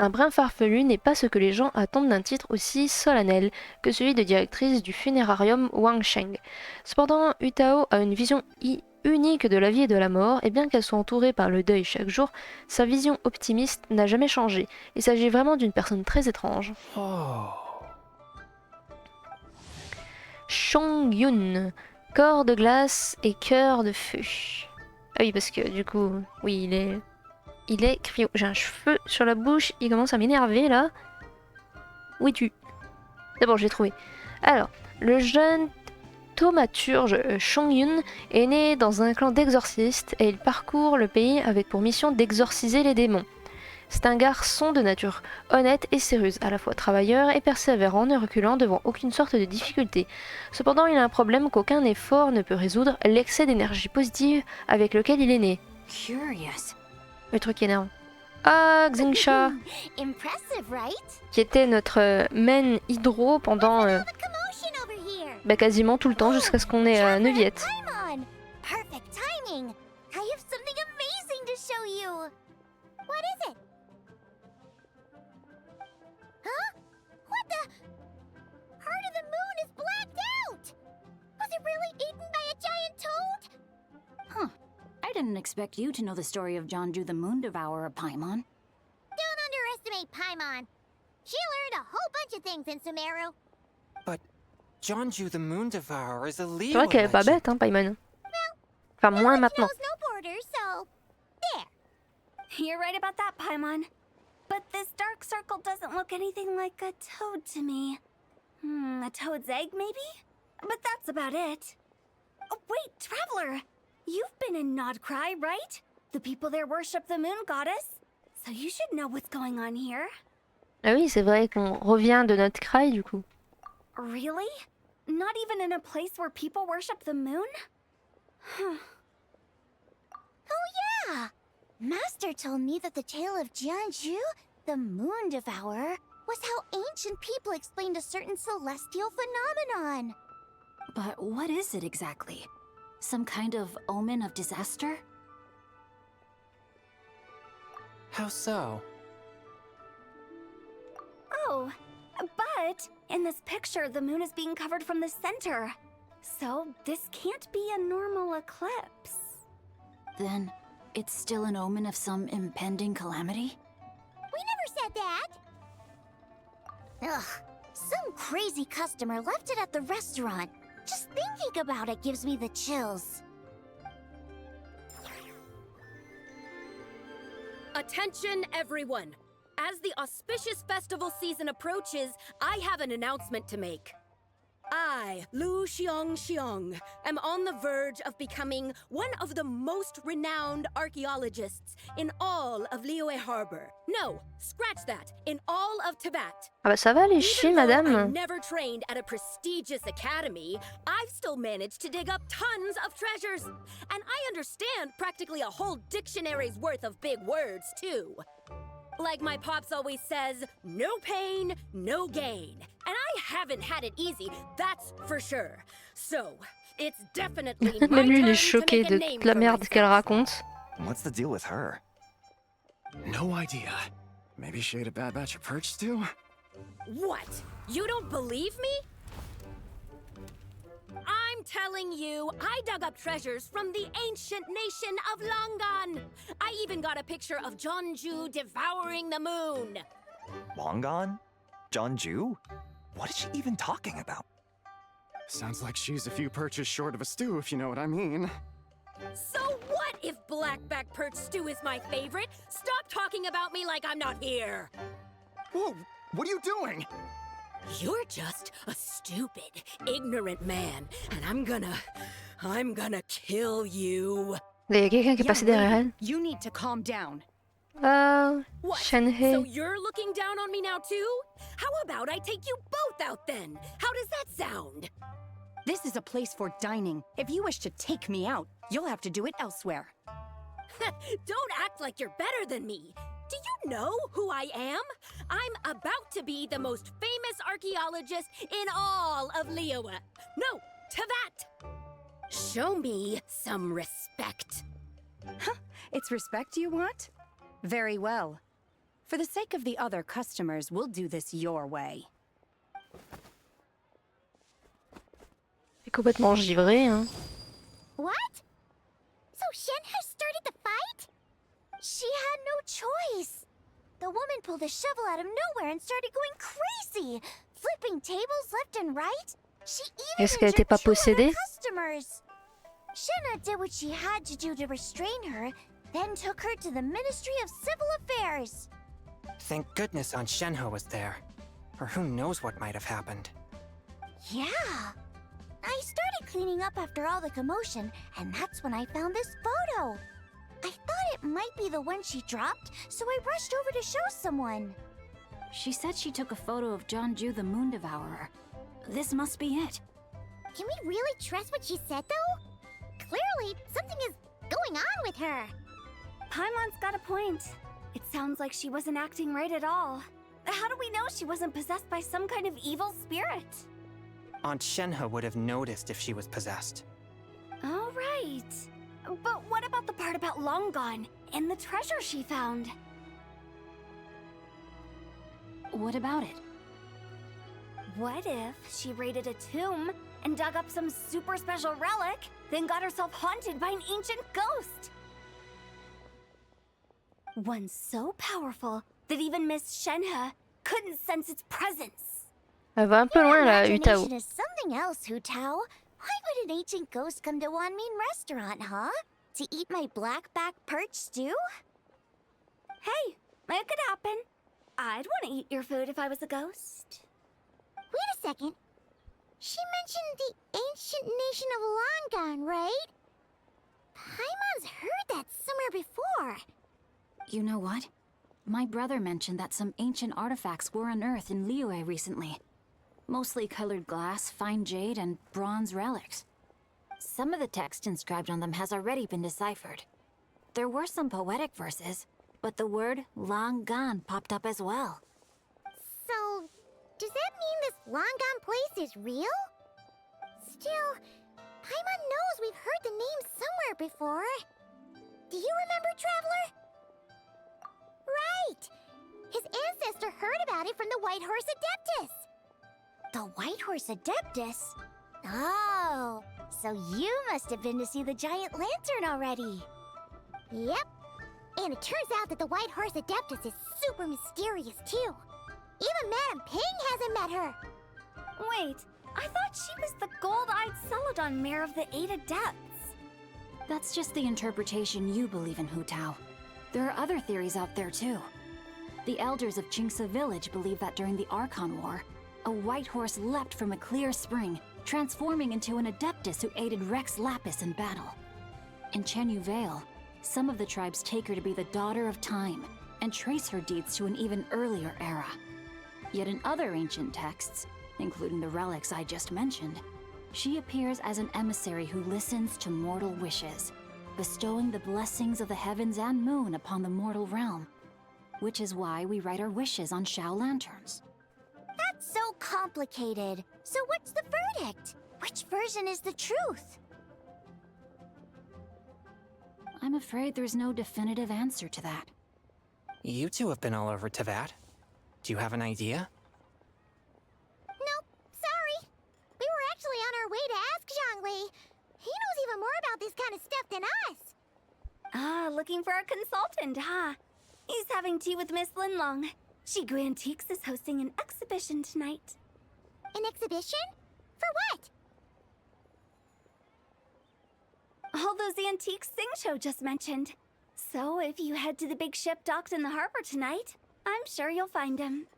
Un brin farfelu n'est pas ce que les gens attendent d'un titre aussi solennel que celui de directrice du funérarium Wangsheng. Cependant, Utao a une vision unique de la vie et de la mort, et bien qu'elle soit entourée par le deuil chaque jour, sa vision optimiste n'a jamais changé. Il s'agit vraiment d'une personne très étrange. Chongyun, corps de glace et cœur de feu. Ah oui, parce que du coup, oui, il est cryo. J'ai un cheveu sur la bouche, il commence à m'énerver là. Où es-tu? D'abord, je l'ai trouvé. Alors, le jeune thaumaturge Chongyun est né dans un clan d'exorcistes et il parcourt le pays avec pour mission d'exorciser les démons. C'est un garçon de nature honnête et sérieuse, à la fois travailleur et persévérant, ne reculant devant aucune sorte de difficulté. Cependant, il a un problème qu'aucun effort ne peut résoudre, l'excès d'énergie positive avec lequel il est né. Curious. Le truc énervant. Ah, Xingsha, Impressive, right? qui était notre main hydro pendant quasiment tout le temps jusqu'à ce qu'on ait 9e. Paimon! Perfect timing! I have something amazing to show you! What is it? Huh? What the? Heart of the moon is blacked out! Was it really eaten by a giant toad? Huh. I didn't expect you to know the story of Jonju the Moon Devourer, Paimon. Don't underestimate Paimon. She learned a whole bunch of things in Sumeru. But Jonju the Moon Devourer is a Liyue C'est vrai qu'elle est pas bête, hein, Paimon. Enfin, moins maintenant. No borders, so there. You're right about that, Paimon. But this dark circle doesn't look anything like a toad to me. A toad's egg, maybe? But that's about it. Oh, wait, Traveler! You've been in Nodcry, right? The people there worship the moon goddess. So you should know what's going on here. Ah oui, c'est vrai qu'on revient de notre cry, du coup. Really? Not even in a place where people worship the moon? Oh yeah! Master told me that the tale of Jianzhu, the Moon Devourer, was how ancient people explained a certain celestial phenomenon. But what is it exactly? Some kind of omen of disaster? How so? Oh, but in this picture, the moon is being covered from the center. So this can't be a normal eclipse. Then it's still an omen of some impending calamity? We never said that! Ugh, some crazy customer left it at the restaurant. Just thinking about it gives me the chills. Attention, everyone! As the auspicious festival season approaches, I have an announcement to make. I, Lu Xiong, am on the verge of becoming one of the most renowned archaeologists in all of Liyue Harbor. No, scratch that, in all of Tibet. Ah bah ça va les chiens, I madame. never trained at a prestigious academy, I've still managed to dig up tons of treasures. And I understand practically a whole dictionary's worth of big words, too. Like my pops always says, no pain, no gain. And I haven't had it easy, that's for sure. So, it's definitely my Même lui, il time est to choqué make a de name toute la for merde qu'elle myself. raconte. What's the deal with her? No idea. Maybe she ate a bad batch of perch stew? What? You don't believe me? I'm telling you, I dug up treasures from the ancient nation of Longan. I even got a picture of Jonju devouring the moon. Longan? Jonju? What is she even talking about? Sounds like she's a few perches short of a stew, if you know what I mean. So what if blackback perch stew is my favorite? Stop talking about me like I'm not here. Whoa, what are you doing? You're just a stupid, ignorant man, and I'm gonna kill you. Il y a quelqu'un qui est passé derrière elle. You need to calm down. What? Shenhe. So you're looking down on me now too? How about I take you both out then? How does that sound? This is a place for dining. If you wish to take me out, you'll have to do it elsewhere. Don't act like you're better than me. Do you know who I am? I'm about to be the most famous archaeologist in all of Liyue. No, Tibet. Show me some respect. Huh? It's respect you want? Very well. For the sake of the other customers, we'll do this your way. C'est complètement givré, hein. What? So Shen has started the fight? She had no choice. The woman pulled a shovel out of nowhere and started going crazy, flipping tables left and right. She even Est-ce qu'elle était injured pas 2 possédée? other customers. Shenna did what she had to do to restrain her, then took her to the Ministry of Civil Affairs. Thank goodness Aunt Shenhe was there. Or who knows what might have happened. Yeah. I started cleaning up after all the commotion, and that's when I found this photo. I thought it might be the one she dropped, so I rushed over to show someone. She said she took a photo of Jonju the Moon Devourer. This must be it. Can we really trust what she said, though? Clearly, something is going on with her. Paimon's got a point. It sounds like she wasn't acting right at all. How do we know she wasn't possessed by some kind of evil spirit? Aunt Shenhe would have noticed if she was possessed. All right. But what about the part about Long Gone and the treasure she found? What about it? What if she raided a tomb and dug up some super special relic, then got herself haunted by an ancient ghost? One so powerful that even Miss Shenhe couldn't sense its presence. Elle va un peu loin là, Utao. Imagination is something else, Hutao. Why would an ancient ghost come to Wanmin restaurant, huh? To eat my blackback perch stew? Hey, it could happen. I'd want to eat your food if I was a ghost. Wait a second. She mentioned the ancient nation of Longon, right? Paimon's heard that somewhere before. You know what? My brother mentioned that some ancient artifacts were unearthed in Liyue recently. Mostly colored glass, fine jade, and bronze relics. Some of the text inscribed on them has already been deciphered. There were some poetic verses, but the word long gone popped up as well. So, does that mean this Longon place is real? Still, Paimon knows we've heard the name somewhere before. Do you remember, Traveler? Right! His ancestor heard about it from the White Horse Adeptus. The White Horse Adeptus? Oh, so you must have been to see the giant lantern already. Yep. And it turns out that the White Horse Adeptus is super mysterious, too. Even Madame Ping hasn't met her. Wait, I thought she was the gold-eyed Celadon mare of the 8 Adepts. That's just the interpretation you believe in, Hutao. There are other theories out there, too. The elders of Qingce Village believe that during the Archon War, a white horse leapt from a clear spring, transforming into an Adeptus who aided Rex Lapis in battle. In Chenyu Vale, some of the tribes take her to be the daughter of time and trace her deeds to an even earlier era. Yet in other ancient texts, including the relics I just mentioned, she appears as an emissary who listens to mortal wishes, bestowing the blessings of the heavens and moon upon the mortal realm, which is why we write our wishes on Shao lanterns. That's so complicated. So what's the verdict? Which version is the truth? I'm afraid there's no definitive answer to that. You two have been all over Tevat. Do you have an idea? Nope, sorry. We were actually on our way to ask Zhongli. He knows even more about this kind of stuff than us. Ah, looking for a consultant, huh? He's having tea with Miss Linlong. Shigu Antiques is hosting an exhibition tonight. An exhibition? For what? All those antiques Sing Show just mentioned. So if you head to the big ship docked in the harbor tonight, I'm sure you'll find him.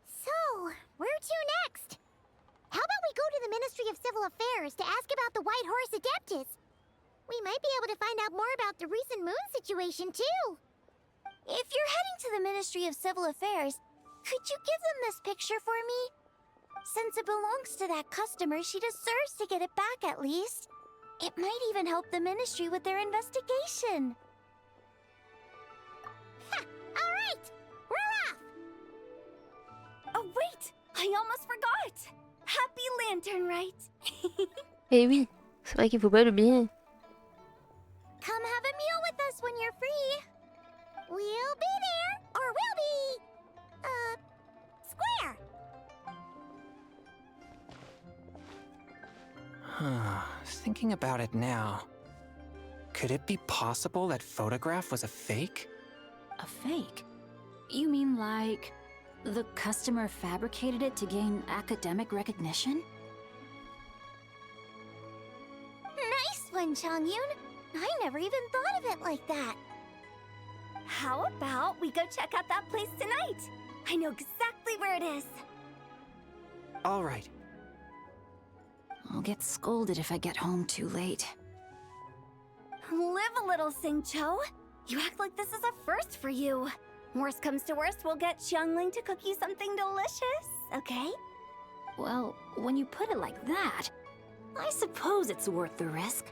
So, where to next? How about we go to the Ministry of Civil Affairs to ask about the White Horse Adeptus? We might be able to find out more about the recent moon situation, too. If you're heading to the Ministry of Civil Affairs, could you give them this picture for me? Since it belongs to that customer, she deserves to get it back at least. It might even help the Ministry with their investigation. Ha! Alright! We're off! Oh wait! I almost forgot! Happy Lantern Rite! Eh oui, c'est vrai qu'il faut pas l'oublier. Come have a meal with us when you're free. Thinking about it now, could it be possible that photograph was a fake? A fake? You mean like the customer fabricated it to gain academic recognition? Nice one, Chongyun. I never even thought of it like that. How about we go check out that place tonight? I know exactly where it is. All right. I'll get scolded if I get home too late. Live a little, Singcho. You act like this is a first for you. Worst comes to worst, we'll get Xiangling to cook you something delicious, okay? Well, when you put it like that, I suppose it's worth the risk.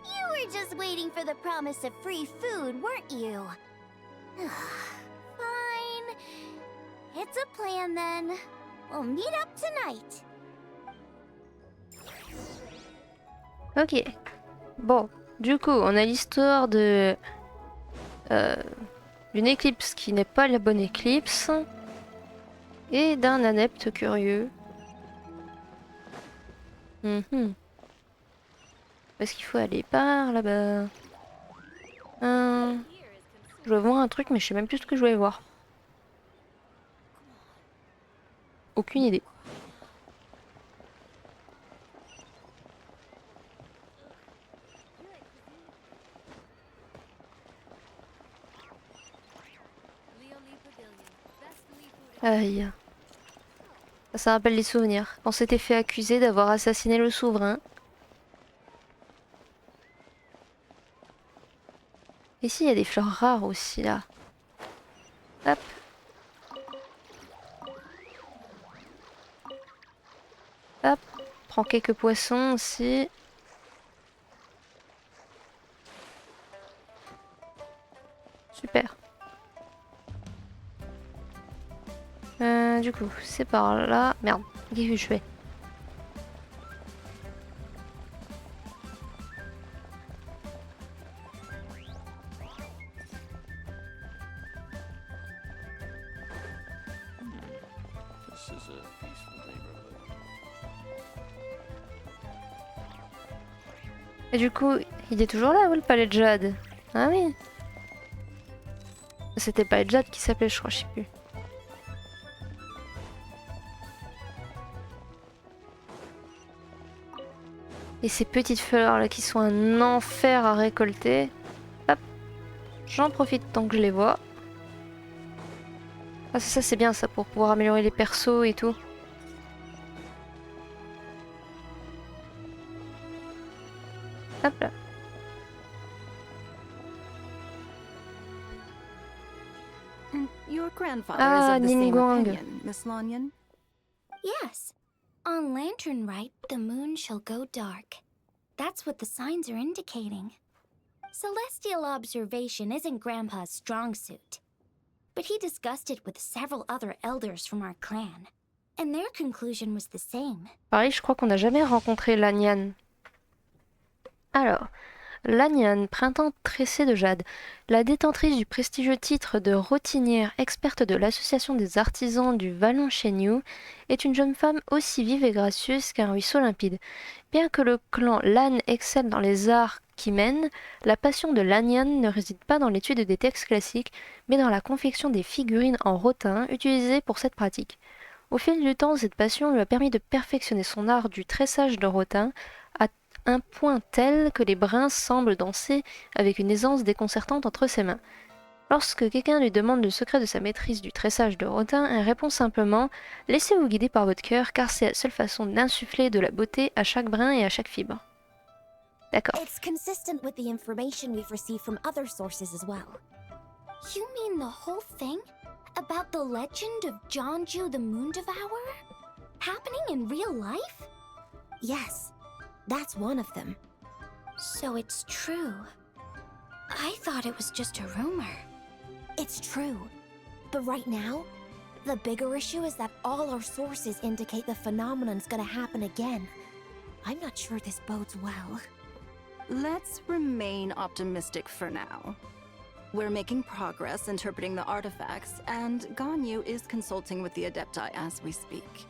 You were just waiting for the promise of free food, weren't you? Fine. It's a plan then. We'll meet up tonight. Ok. Bon, du coup, on a l'histoire de d'une éclipse qui n'est pas la bonne éclipse et d'un adepte curieux. Parce qu'il faut aller par là-bas. Je voulais voir un truc, mais je sais même plus ce que je voulais voir. Aucune idée. Aïe. Ça rappelle les souvenirs. On s'était fait accuser d'avoir assassiné le souverain. Ici, il y a des fleurs rares aussi, là. Hop. Hop. Prends quelques poissons aussi. Super. Du coup, c'est par là. Merde, qu'est-ce que je fais? Et du coup, il est toujours là, le palais de Jade? Ah oui. C'était le palais de Jade qui s'appelait, je crois, je sais plus. Et ces petites fleurs là qui sont un enfer à récolter. Hop. J'en profite tant que je les vois. Ah ça c'est bien ça pour pouvoir améliorer les persos et tout. Hop là. Your grandfather is of the same Ningguang. opinion, Miss Lanyan. Yes. On Lantern Rite, the moon shall go dark. That's what the signs are indicating. Celestial observation isn't Grandpa's strong suit. But he discussed it with several other elders from our clan. And their conclusion was the same. Pareil, je crois qu'on n'a jamais rencontré Lanyan. Alors, Lanyan, printemps tressé de jade, la détentrice du prestigieux titre de rotinière experte de l'association des artisans du Vallon Shenyu, est une jeune femme aussi vive et gracieuse qu'un ruisseau limpide. Bien que le clan Lan excelle dans les arts qui mènent, la passion de Lanyan ne réside pas dans l'étude des textes classiques, mais dans la confection des figurines en rotin utilisées pour cette pratique. Au fil du temps, cette passion lui a permis de perfectionner son art du tressage de rotin à un point tel que les brins semblent danser avec une aisance déconcertante entre ses mains. Lorsque quelqu'un lui demande le secret de sa maîtrise du tressage de rotin, elle répond simplement « Laissez-vous guider par votre cœur car c'est la seule façon d'insuffler de la beauté à chaque brin et à chaque fibre. » D'accord. It's consistent with the information we've received from other sources as well. You mean the whole thing? About the legend of Jonju the Moon Devourer? Happening in real life? Yes, that's one of them. So it's true. I thought it was just a rumor. It's true. But right now, the bigger issue is that all our sources indicate the phenomenon's gonna happen again. I'm not sure this bodes well. Let's remain optimistic for now. We're making progress interpreting the artifacts, and Ganyu is consulting with the Adepti as we speak.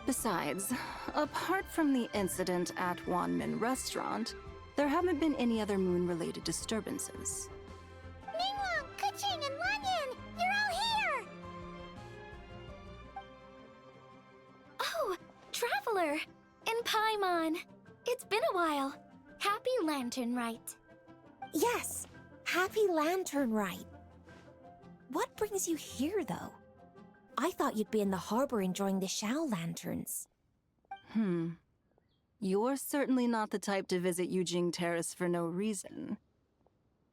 Besides, apart from the incident at Wanmin Restaurant, there haven't been any other moon-related disturbances. Ningguang, Keqing, and Lanyan! You're all here! Oh, Traveler! And Paimon! It's been a while. Happy Lantern Rite. Yes, happy Lantern Rite. What brings you here, though? I thought you'd be in the harbor enjoying the Shao lanterns. You're certainly not the type to visit Yujing Terrace for no reason.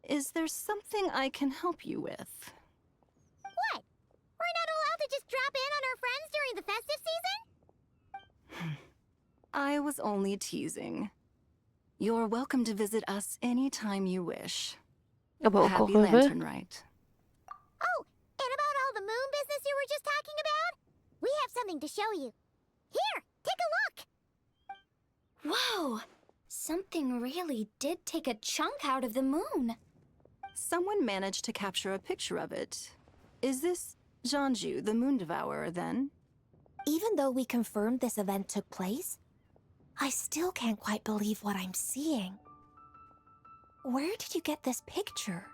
Is there something I can help you with? What? We're not allowed to just drop in on our friends during the festive season? I was only teasing. You're welcome to visit us anytime you wish. Ah bah, encore Happy heureux. Lantern Rite. Oh, and about all the moon business you were just talking about? We have something to show you. Here, take a look! Whoa! Something really did take a chunk out of the moon. Someone managed to capture a picture of it. Is this Zhangju, the Moon Devourer, then? Even though we confirmed this event took place, I still can't quite believe what I'm seeing. Where did you get this picture?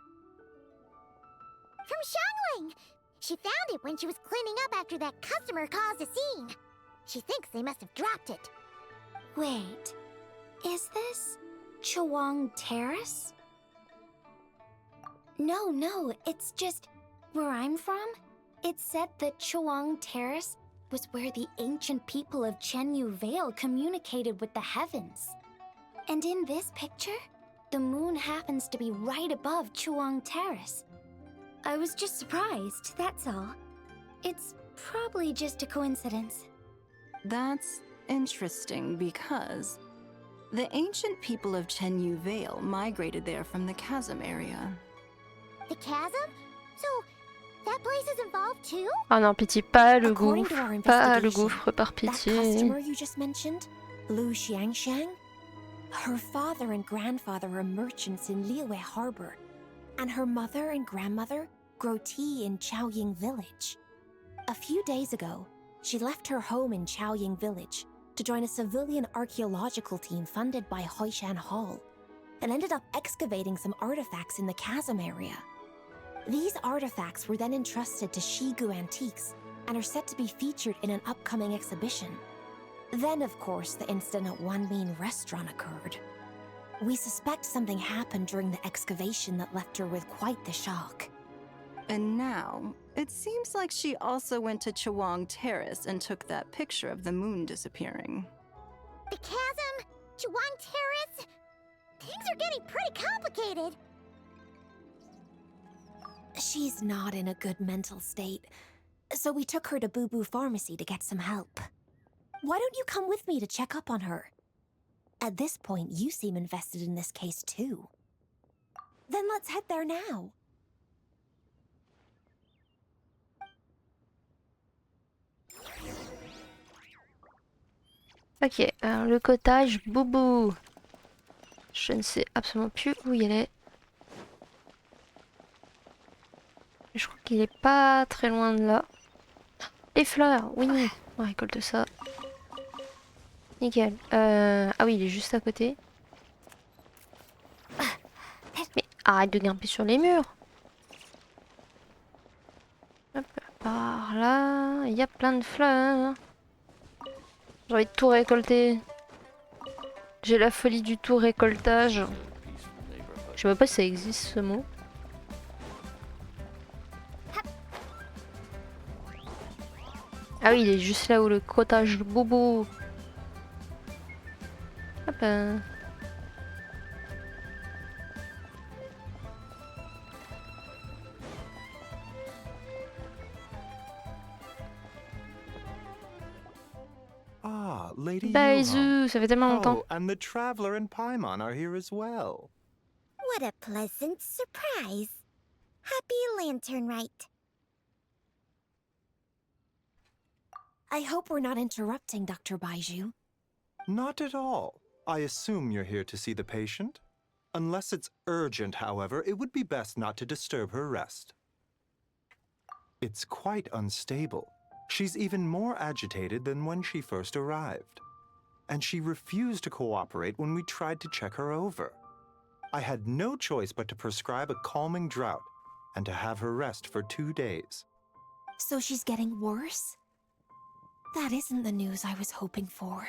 From Xiangling! She found it when she was cleaning up after that customer caused a scene. She thinks they must have dropped it. Wait, is this Chuang Terrace? No, it's just where I'm from. It said that Chuang Terrace was where the ancient people of Chenyu Vale communicated with the heavens. And in this picture, the moon happens to be right above Chuang Terrace. I was just surprised, that's all. It's probably just a coincidence. That's interesting because the ancient people of Chenyu Vale migrated there from the chasm area. The chasm? So, that place is involved too? Ah non, pitié, pas le According to our gouffre. Pas le investigation, gouffre, par that pitié. customer you just mentioned, Lu Xiangxiang, her father and grandfather are merchants in Liyue Harbor, and her mother and grandmother grow tea in Chaoying Village. A few days ago, she left her home in Chaoying Village to join a civilian archaeological team funded by Hoishan Hall, and ended up excavating some artifacts in the chasm area. These artifacts were then entrusted to Shigu Antiques and are set to be featured in an upcoming exhibition. Then, of course, the incident at Wanmin Restaurant occurred. We suspect something happened during the excavation that left her with quite the shock. And now, it seems like she also went to Chuang Terrace and took that picture of the moon disappearing. The chasm? Chuang Terrace? Things are getting pretty complicated. She's not in a good mental state, so we took her to Boo Boo Pharmacy to get some help. Why don't you come with me to check up on her? At this point, you seem invested in this case too. Then let's head there now. Ok, alors le cottage Boubou. Je ne sais absolument plus où il est. Je crois qu'il est pas très loin de là. Les fleurs, oui, on récolte ça. Nickel. Ah oui, il est juste à côté. Mais arrête de grimper sur les murs. Hop, par là, il y a plein de fleurs. J'ai envie de tout récolter. J'ai la folie du tout récoltage. Je sais même pas si ça existe ce mot. Ah oui, il est juste là où le cottage de Bobo. Hop là. Ah, Lady Bisous, Yuha. ça fait tellement longtemps. Oh, and the Traveler and Paimon are here as well. What a pleasant surprise. Happy Lantern Rite. I hope we're not interrupting, Dr. Baiju. Not at all. I assume you're here to see the patient? Unless it's urgent, however, it would be best not to disturb her rest. It's quite unstable. She's even more agitated than when she first arrived. And she refused to cooperate when we tried to check her over. I had no choice but to prescribe a calming draught and to have her rest for 2 days. So she's getting worse? That isn't the news I was hoping for.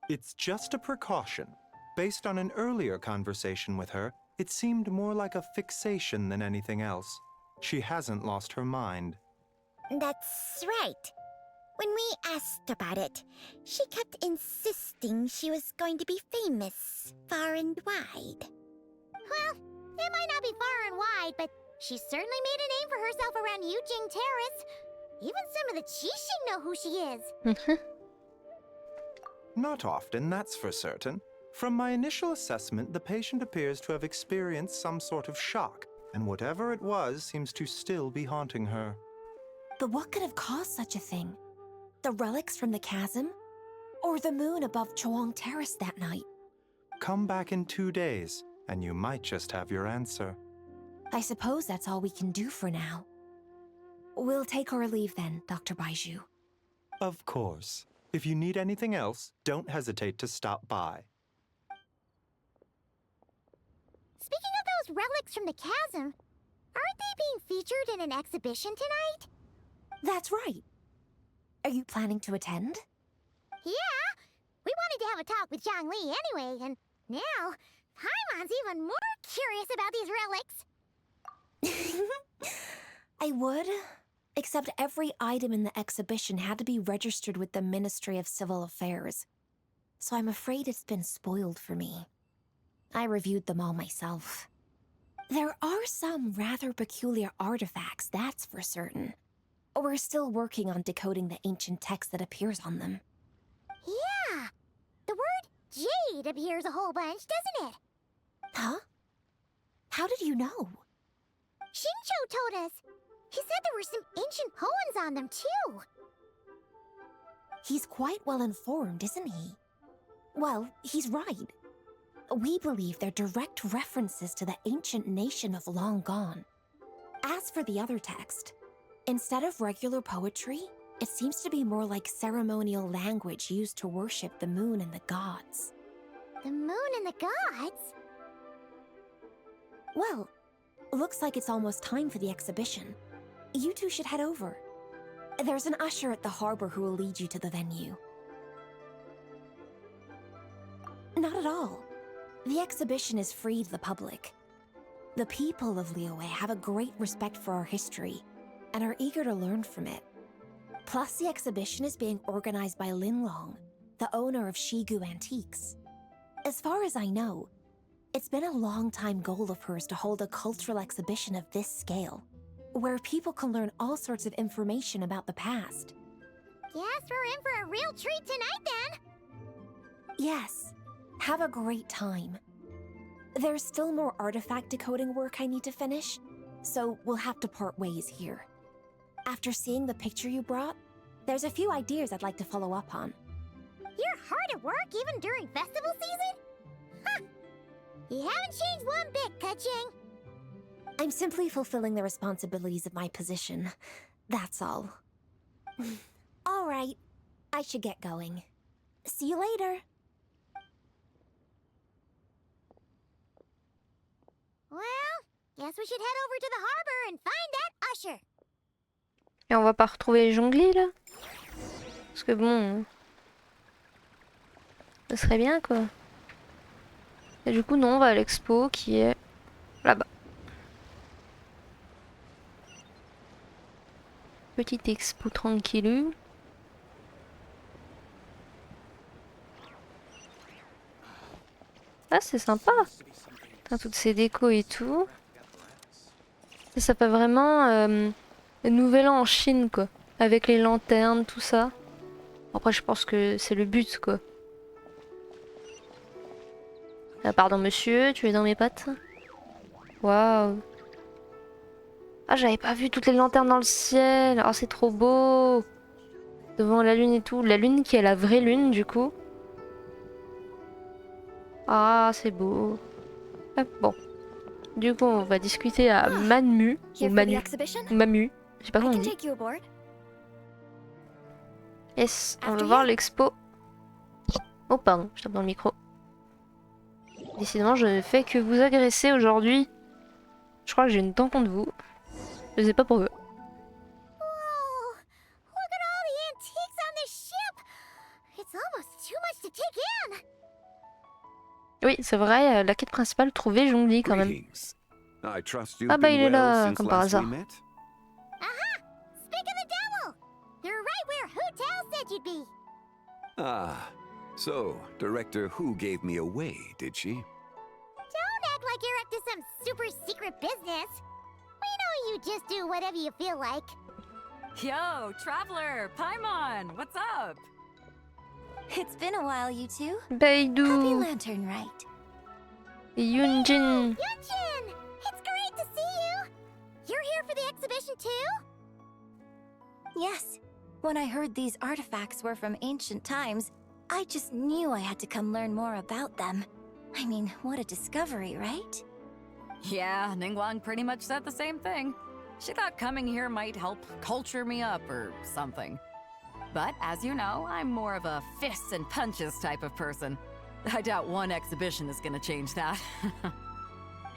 It's just a precaution. Based on an earlier conversation with her, it seemed more like a fixation than anything else. She hasn't lost her mind. That's right. When we asked about it, she kept insisting she was going to be famous far and wide. Well, it might not be far and wide, but she certainly made a name for herself around Yujing Terrace. Even some of the Qixing know who she is. Not often, that's for certain. From my initial assessment, the patient appears to have experienced some sort of shock, and whatever it was seems to still be haunting her. But what could have caused such a thing? The relics from the chasm? Or the moon above Chuang Terrace that night? Come back in 2 days, and you might just have your answer. I suppose that's all we can do for now. We'll take our leave then, Dr. Baizhu. Of course. If you need anything else, don't hesitate to stop by. Speaking of those relics from the chasm, aren't they being featured in an exhibition tonight? That's right. Are you planning to attend? Yeah! We wanted to have a talk with Zonghli anyway, and now Paimon's even more curious about these relics. I would, except every item in the exhibition had to be registered with the Ministry of Civil Affairs. So I'm afraid it's been spoiled for me. I reviewed them all myself. There are some rather peculiar artifacts, that's for certain. We're still working on decoding the ancient text that appears on them. Yeah! The word jade appears a whole bunch, doesn't it? Huh? How did you know? Shincho told us. He said there were some ancient poems on them, too. He's quite well informed, isn't he? Well, he's right. We believe they're direct references to the ancient nation of long gone. As for the other text, instead of regular poetry, it seems to be more like ceremonial language used to worship the moon and the gods. The moon and the gods? Well, looks like it's almost time for the exhibition. You two should head over. There's an usher at the harbor who will lead you to the venue. Not at all. The exhibition is free to the public. The people of Liyue have a great respect for our history and are eager to learn from it. Plus, the exhibition is being organized by Linlong, the owner of Shigu Antiques. As far as I know, it's been a long-time goal of hers to hold a cultural exhibition of this scale, where people can learn all sorts of information about the past. Guess we're in for a real treat tonight, then! Yes, have a great time. There's still more artifact decoding work I need to finish, so we'll have to part ways here. After seeing the picture you brought, there's a few ideas I'd like to follow up on. You're hard at work even during festival season? Huh! You haven't changed one bit, Keqing. I'm simply fulfilling the responsibilities of my position. That's all. All right, I should get going. See you later. Well, guess we should head over to the harbor and find that usher. Et on va pas retrouver Zonghli là? Parce que bon... Ça serait bien quoi. Et du coup non, on va à l'expo qui est là-bas. Petite expo tranquille. Ah c'est sympa. Putain, toutes ces décos et tout. Ça fait vraiment le nouvel an en Chine quoi. Avec les lanternes, tout ça. Après je pense que c'est le but quoi. Ah, pardon monsieur, tu es dans mes pattes. Waouh. Ah j'avais pas vu toutes les lanternes dans le ciel. Oh c'est trop beau. Devant la lune et tout. La lune qui est la vraie lune du coup. Ah c'est beau. Ah, bon. Du coup on va discuter à Manmu. Ou Manu. Mamu. Je sais pas comment on dit. Yes, on va voir l'expo. Oh pardon, je tape dans le micro. Décidément, je ne fais que vous agresser aujourd'hui. Je crois que j'ai une dent contre vous. Je sais pas pour eux. Oui, c'est vrai, la quête principale, trouver Zonghli quand même. Ah bah il est là, comme par hasard. Ah, so Director Who gave me away, did she? Don't act like you're up to some super secret business. We know you just do whatever you feel like. Yo, Traveler, Paimon, what's up? It's been a while, you two. Beidou. Happy Lantern Rite. Yunjin. Yunjin! It's great to see you! You're here for the exhibition too? Yes. When I heard these artifacts were from ancient times, I just knew I had to come learn more about them. I mean, what a discovery, right? Yeah, Ningguang pretty much said the same thing. She thought coming here might help culture me up or something. But as you know, I'm more of a fists and punches type of person. I doubt one exhibition is gonna change that.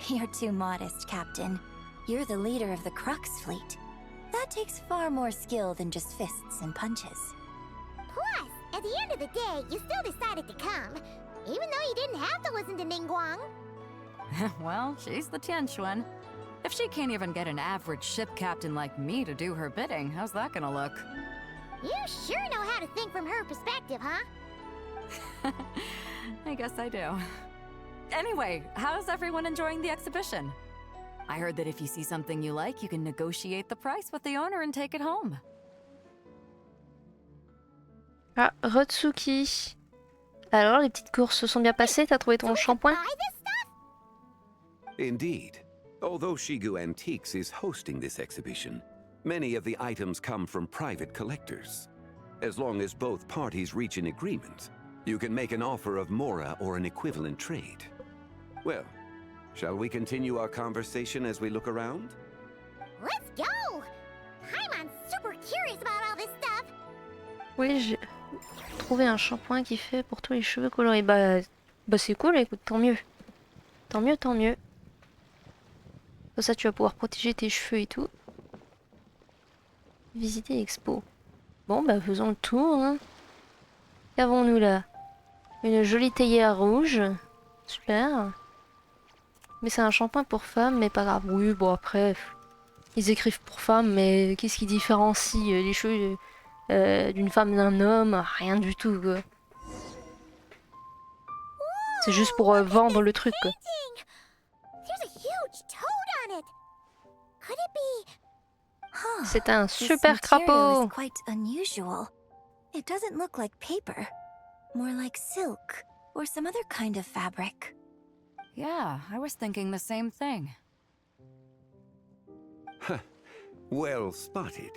You're too modest, Captain. You're the leader of the Crux fleet. That takes far more skill than just fists and punches. Plus, at the end of the day, you still decided to come, even though you didn't have to listen to Ningguang. Well, she's the Tianquan. If she can't even get an average ship captain like me to do her bidding, how's that gonna look? You sure know how to think from her perspective, huh? I guess I do. Anyway, how's everyone enjoying the exhibition? I heard that if you see something you like, you can negotiate the price with the owner and take it home. Ah, Rotsuki. Alors, les petites courses se sont bien passées? T'as trouvé ton shampoing? Indeed. Although Shigu Antiques is hosting this exhibition, many of the items come from private collectors. As long as both parties reach an agreement, you can make an offer of mora or an equivalent trade. Well, shall we continue our conversation as we look around? Let's go! Paimon's super curious about all this stuff. Oui, j'ai trouvé un shampoing qui fait pour tous les cheveux colorés. Bah c'est cool, écoute, tant mieux. Tant mieux, tant mieux. Comme ça, tu vas pouvoir protéger tes cheveux et tout. Visiter l'expo. Bon, bah faisons le tour. Hein. Qu'avons-nous là? Une jolie théière rouge. Super. Mais c'est un shampoing pour femmes, mais pas grave. Oui, bon après, ils écrivent pour femmes, mais qu'est-ce qui différencie les cheveux d'une femme d'un homme? Rien du tout, quoi. C'est juste pour vendre le truc, quoi. C'est un super crapaud. Quite unusual. It doesn't look like paper, more like silk or some other kind of fabric. Yeah, I was thinking the same thing. Well spotted.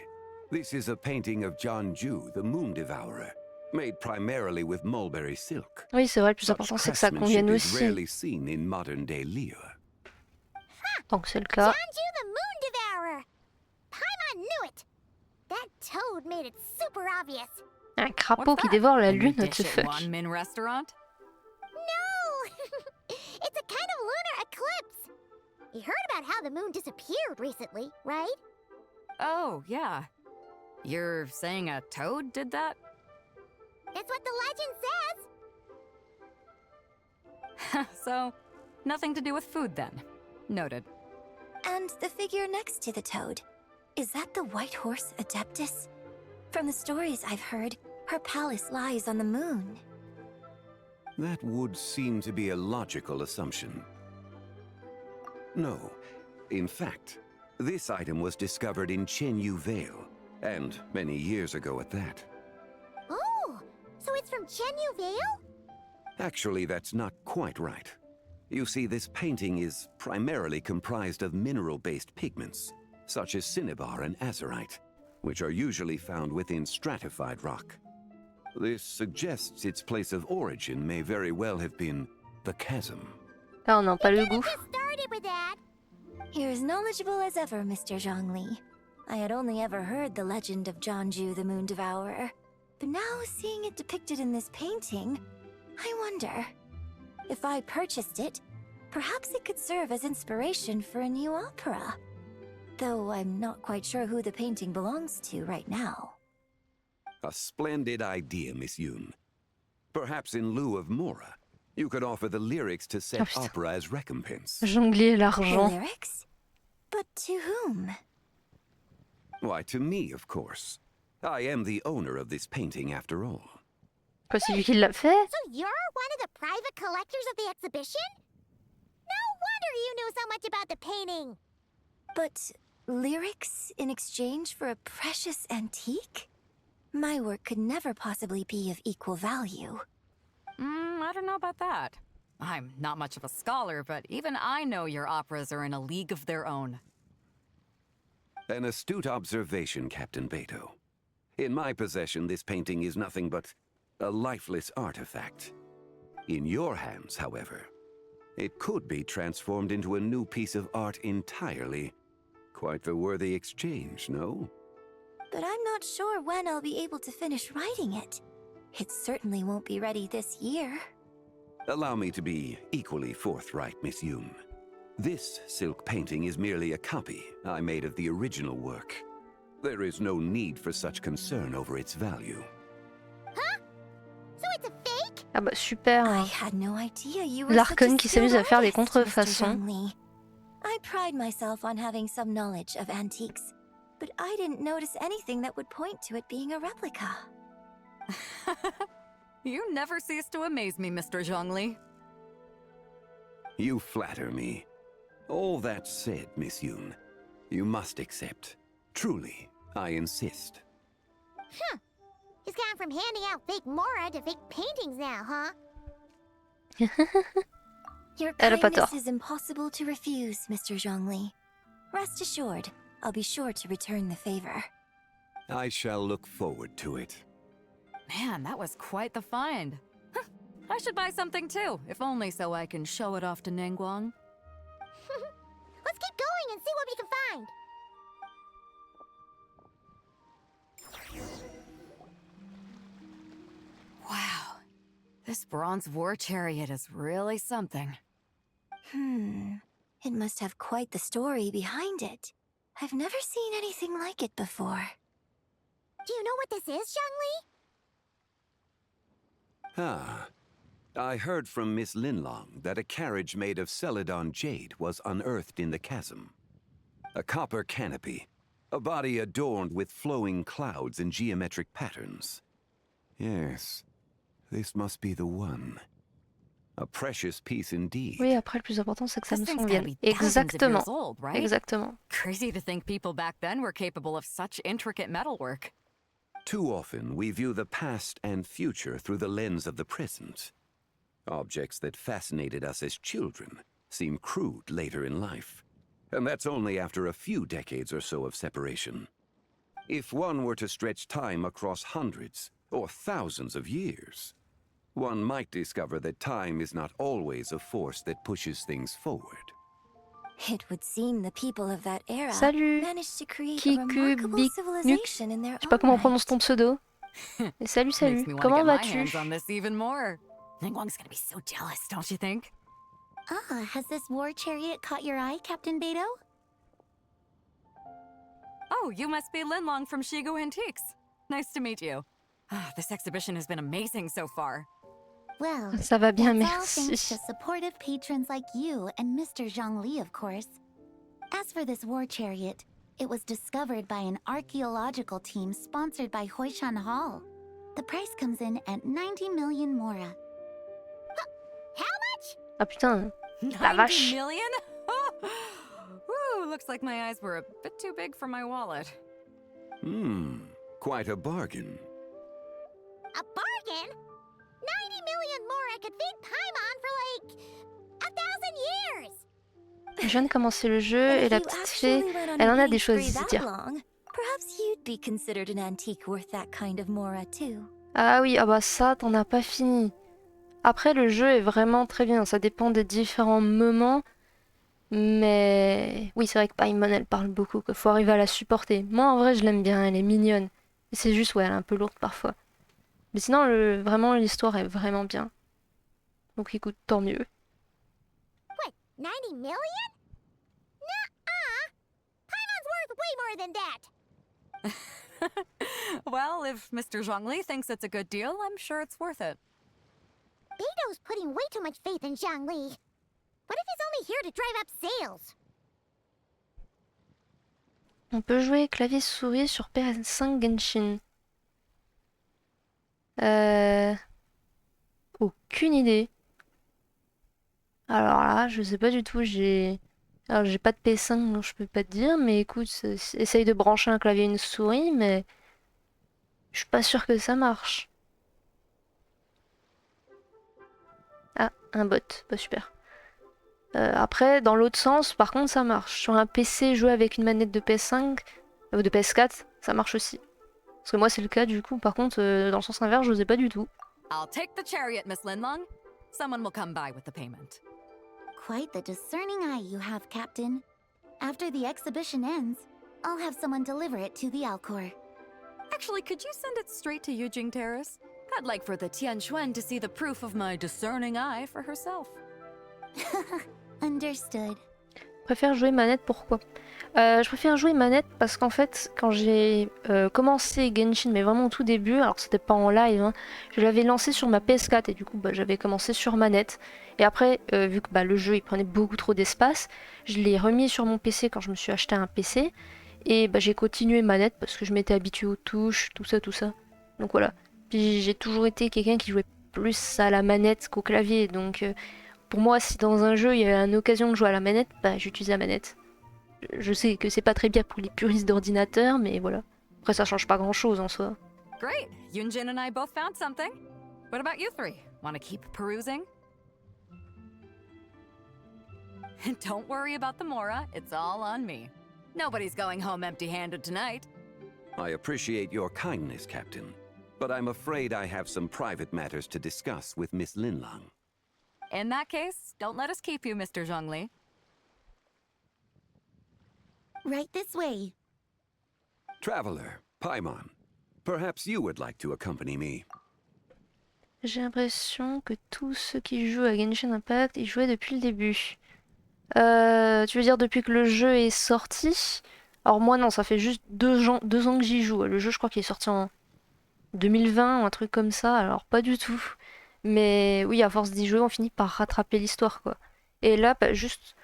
This is a painting of Jianju, the Moon Devourer, made primarily with mulberry silk. Oui, c'est vrai, le plus important c'est que ça convienne aussi. Rarely seen in modern day Liyue. Donc c'est le cas. Jianju the Moon Devourer. Paimon knew it. That toad made it super obvious. Un crapaud qui dévore la lune, what the fuck? Wanmin restaurant? No! It's a kind of lunar eclipse. You heard about how the moon disappeared recently, right? Oh, yeah. You're saying a toad did that? That's what the legend says. So, nothing to do with food then. Noted. And the figure next to the toad, is that the white horse Adeptus? From the stories I've heard, her palace lies on the moon. That would seem to be a logical assumption. No. In fact, this item was discovered in Chenyu Vale, and many years ago at that. Oh, so it's from Chenyu Vale? Actually, that's not quite right. You see, this painting is primarily comprised of mineral-based pigments, such as cinnabar and azurite, which are usually found within stratified rock. This suggests its place of origin may very well have been the chasm. Ah, on n'a pas le goût. You're as knowledgeable as ever, Mr. Zonghli. I had only ever heard the legend of Jianju the Moon Devourer. But now seeing it depicted in this painting, I wonder, if I purchased it, perhaps it could serve as inspiration for a new opera. Though I'm not quite sure who the painting belongs to right now. A splendid idea, Miss Yun. Perhaps in lieu of Mora, you could offer the lyrics to said opera as recompense. Jonglier l'argent. Lyrics? But to whom? Why, to me, of course. I am the owner of this painting, after all. Quoi, c'est lui qui l'a fait? So you're one of the private collectors of the exhibition? No wonder you knew so much about the painting. But lyrics in exchange for a precious antique? My work could never possibly be of equal value. I don't know about that. I'm not much of a scholar, but even I know your operas are in a league of their own. An astute observation, Captain Beto. In my possession, this painting is nothing but a lifeless artifact. In your hands, however, it could be transformed into a new piece of art entirely. Quite the worthy exchange, no? But I'm not sure when I'll be able to finish writing it. It certainly won't be ready this year. Allow me to be equally forthright, Miss Yun. This silk painting is merely a copy I made of the original work. There is no need for such concern over its value. Huh? So it's a fake? Ah bah super. I had no idea you were L'Archon qui s'amuse à faire des contrefaçons. I pride myself on having some knowledge of antiques, but I didn't notice anything that would point to it being a replica. You never cease to amaze me, Mr. Zonghli. You flatter me. All that said, Miss Yun, you must accept. Truly, I insist. Huh. He's gone from handing out fake Mora to fake paintings now, huh? Your kindness is impossible to refuse, Mr. Zonghli. Rest assured, I'll be sure to return the favor. I shall look forward to it. Man, that was quite the find. I should buy something too, if only so I can show it off to Ningguang. Let's keep going and see what we can find. Wow, this bronze war chariot is really something. It must have quite the story behind it. I've never seen anything like it before. Do you know what this is, Zhongli? Ah. I heard from Miss Linlong that a carriage made of Celadon jade was unearthed in the chasm. A copper canopy, a body adorned with flowing clouds and geometric patterns. Yes, this must be the one. A precious piece indeed. Oui, après le plus important c'est que ça me convienne. Exactement. Old, right? Exactement. Crazy to think people back then were capable of such intricate metalwork. Too often we view the past and future through the lens of the present. Objects that fascinated us as children seem crude later in life. And that's only after a few decades or so of separation. If one were to stretch time across hundreds or thousands of years, one might discover that time is not always a force that pushes things forward. It would seem the people of that era managed to create a Kiku remarkable civilization in their Je sais pas comment on prononce ton pseudo. Et salut, Makes me wanna comment get my vas-tu? hands on this even more. Ningguang's gonna be so jealous, don't you think? Ah, has this war chariot caught your eye, Captain Beto? Oh, you must be Linlong from Shigo Antiques. Nice to meet you. This exhibition has been amazing so far. Well, Ça va bien, that's all merci. thanks to supportive patrons like you and Mr. Zhongli, of course. As for this war chariot, it was discovered by an archaeological team sponsored by Hoishan Hall. The price comes in at 90 million Mora. How much? Ah putain, la 90 vache. million? Woo, looks like my eyes were a bit too big for my wallet. Quite a bargain. A bargain? 90 million Mora could feed Paimon for like 1,000 years. Je viens de commencer le jeu et la petite fée, elle en a des choses à dire. Perhaps you'd be considered an antique worth that kind of Mora too. Ah oui, ah bah ça, t'en as pas fini. Après, le jeu est vraiment très bien, ça dépend des différents moments. Mais oui, c'est vrai que Paimon, elle parle beaucoup, qu'il faut arriver à la supporter. Moi, en vrai, je l'aime bien, elle est mignonne. Mais c'est juste, ouais, elle est un peu lourde parfois. Mais sinon, vraiment, l'histoire est vraiment bien. Donc écoute, tant mieux. What, 90 million? Nuh-uh! Paimon's worth way more than that! Well, if Mr. Zonghli thinks it's a good deal, I'm sure it's worth it. Beto's putting way too much faith in Zhongli. What if he's only here to drive up sales? On peut jouer clavier-souris sur PS5 Genshin. Aucune idée. Alors là, je sais pas du tout. Alors j'ai pas de PS5 donc je peux pas te dire. Mais écoute, essaye de brancher un clavier et une souris, mais je suis pas sûre que ça marche. Ah, un bot, pas super. Après, dans l'autre sens, par contre, ça marche. Sur un PC, jouer avec une manette de PS5 ou de PS4, ça marche aussi. Parce que moi, c'est le cas du coup. Par contre, dans le sens inverse, je n'osais pas du tout. I'll take the chariot, Miss Linlong. Someone will come by with the payment. Quite the discerning eye you have, Captain. After the exhibition ends, I'll have someone deliver it to the Alcor. Actually, could you send it straight to Yujing Terrace? I'd like for the Tianquan to see the proof of my discerning eye for herself. Understood. Je préfère jouer manette, pourquoi? Je préfère jouer manette parce qu'en fait, quand j'ai commencé Genshin, mais vraiment au tout début, alors c'était pas en live, hein, je l'avais lancé sur ma PS4 et du coup j'avais commencé sur manette. Et après, vu que le jeu il prenait beaucoup trop d'espace, je l'ai remis sur mon PC quand je me suis acheté un PC. Et j'ai continué manette parce que je m'étais habituée aux touches, tout ça, tout ça. Donc voilà. Puis j'ai toujours été quelqu'un qui jouait plus à la manette qu'au clavier, donc... Pour moi, si dans un jeu il y a une occasion de jouer à la manette, j'utilise la manette. Je sais que c'est pas très bien pour les puristes d'ordinateur, mais voilà. Après, ça change pas grand chose en soi. Great! Yunjin and I both found something. What about you three? Want to keep perusing? And don't worry about the Mora, it's all on me. Nobody's going home empty-handed tonight. I appreciate your kindness, Captain, but I'm afraid I have some private matters to discuss with Miss Linlong. In that case, don't let us keep you, Mr. Zonghli. Right this way. Traveler, Paimon, perhaps you would like to accompany me. J'ai l'impression que tous ceux qui jouent à Genshin Impact, ils jouaient depuis le début. Tu veux dire depuis que le jeu est sorti? Alors moi non, ça fait juste 2 ans que j'y joue. Le jeu, je crois qu'il est sorti en 2020 ou un truc comme ça, alors pas du tout. Mais oui, à force d'y jouer, on finit par rattraper l'histoire, quoi. Et là, juste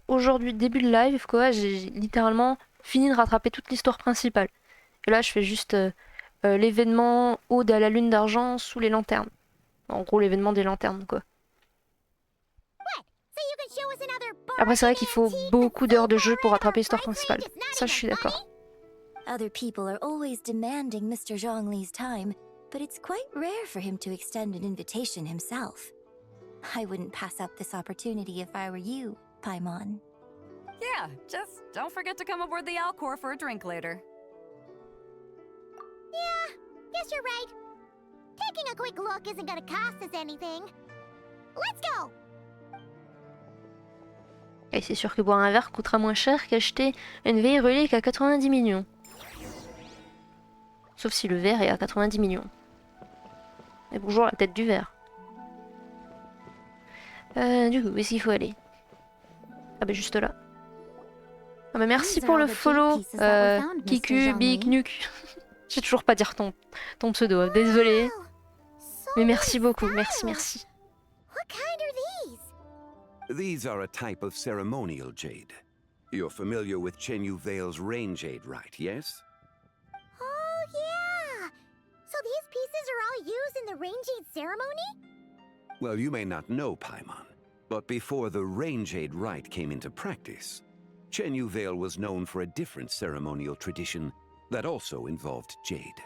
aujourd'hui, début de live, quoi, j'ai littéralement fini de rattraper toute l'histoire principale. Et là, je fais juste l'événement Ode à la lune d'argent sous les lanternes. En gros, l'événement des lanternes, quoi. Après, c'est vrai qu'il faut beaucoup d'heures de jeu pour rattraper l'histoire principale. Ça, je suis d'accord. Other people are always demanding Mr. Zhongli's time, but it's quite rare for him to extend an invitation himself. I wouldn't pass up this opportunity if I were you, Paimon. Yeah, just don't forget to come aboard the Alcor for a drink later. Yeah, guess you're right. Taking a quick look isn't gonna cost us anything. Let's go! Et c'est sûr que boire un verre coûtera moins cher qu'acheter une vieille relique à 90 millions. Sauf si le verre est à 90 millions. Et bonjour la tête du verre. Du coup, où est-ce qu'il faut aller? Ah bah juste là. Ah bah merci pour le follow, Kiku, Big Nuke. Je sais toujours pas dire ton pseudo, désolé. Mais merci beaucoup, merci. What kind are these? These are a type of ceremonial jade. You're familiar with Chenyu Vale's rain jade, right, yes? Oh, yeah! So these pieces are all used in the rain jade ceremony? Well, you may not know, Paimon, but before the rain jade rite came into practice, Chenyu Vale was known for a different ceremonial tradition that also involved jade.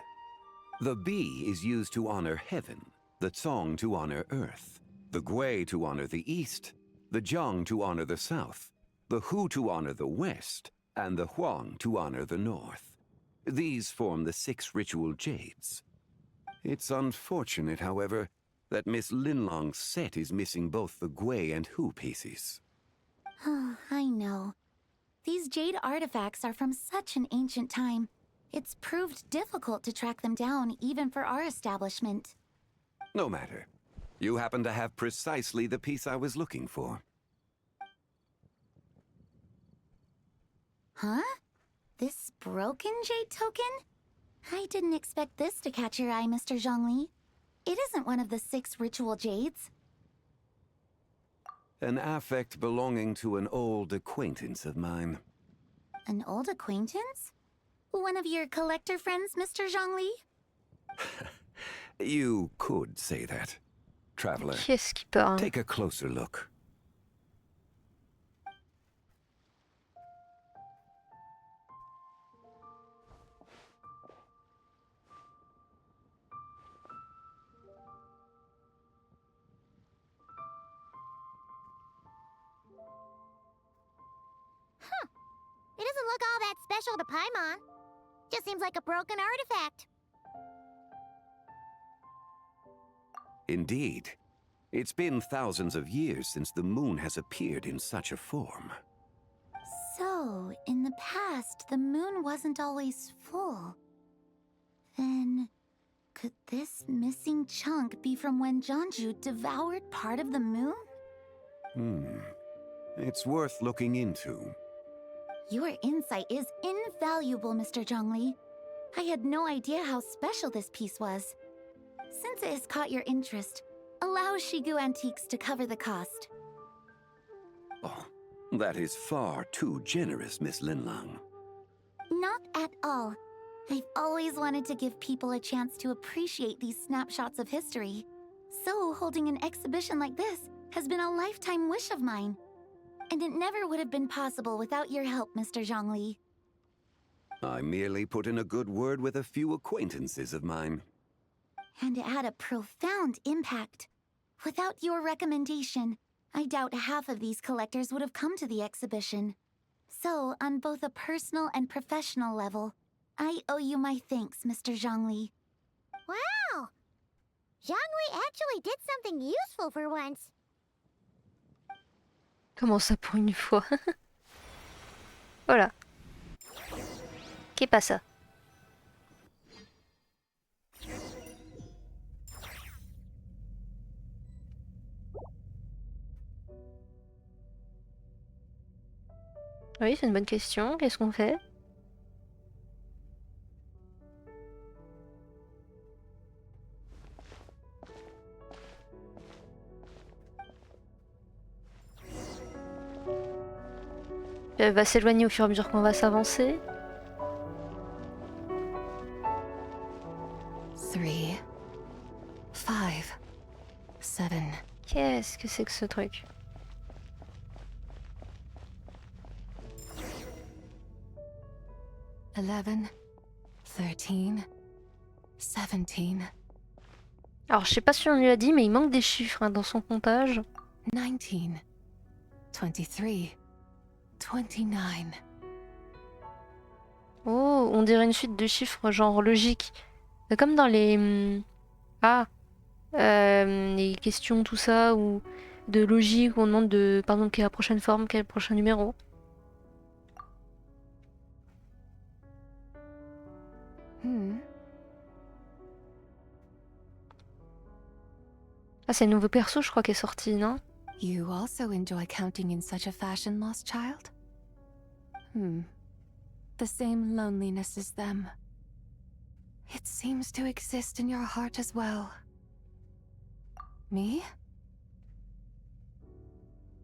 The bee is used to honor heaven, the Tsong to honor earth, the Gui to honor the east, the Jiang to honor the south, the Hu to honor the west, and the Huang to honor the north. These form the 6 ritual jades. It's unfortunate, however, that Miss Linlong's set is missing both the Gui and Hu pieces. Oh, I know. These jade artifacts are from such an ancient time. It's proved difficult to track them down, even for our establishment. No matter. You happen to have precisely the piece I was looking for. Huh? This broken jade token? I didn't expect this to catch your eye, Mr. Zonghli. It isn't one of the 6 ritual jades. An affect belonging to an old acquaintance of mine. An old acquaintance? One of your collector friends, Mr. Zonghli? You could say that. Traveler, Qui est-ce qui parle? take a closer look. It doesn't look all that special to Paimon. Just seems like a broken artifact. Indeed. It's been thousands of years since the moon has appeared in such a form. So, in the past, the moon wasn't always full. Then, could this missing chunk be from when Jeonju devoured part of the moon? It's worth looking into. Your insight is invaluable, Mr. Zonghli. I had no idea how special this piece was. Since it has caught your interest, allow Shigu Antiques to cover the cost. Oh, that is far too generous, Miss Linlang. Not at all. I've always wanted to give people a chance to appreciate these snapshots of history. So, holding an exhibition like this has been a lifetime wish of mine. And it never would have been possible without your help, Mr. Zonghli. I merely put in a good word with a few acquaintances of mine. And it had a profound impact. Without your recommendation, I doubt half of these collectors would have come to the exhibition. So, on both a personal and professional level, I owe you my thanks, Mr. Zonghli. Wow! Zhongli actually did something useful for once. Comment ça pour une fois? Voilà. Qu'est pas ça? Oui, c'est une bonne question. Qu'est-ce qu'on fait? Elle va s'éloigner au fur et à mesure qu'on va s'avancer. 3, 5, 7. Qu'est-ce que c'est que ce truc? Eleven, 13, 17. Alors, je sais pas si on lui a dit, mais il manque des chiffres hein, dans son comptage. 19, 23, 29. Oh, on dirait une suite de chiffres genre logique. Comme dans les... les questions, tout ça, ou de logique, où on demande de, par exemple, quelle est la prochaine forme, quel est le prochain numéro. Ah, c'est le nouveau perso, je crois, qui est sorti, non? You also enjoy counting in such a fashion, lost child? The same loneliness as them. It seems to exist in your heart as well. Me?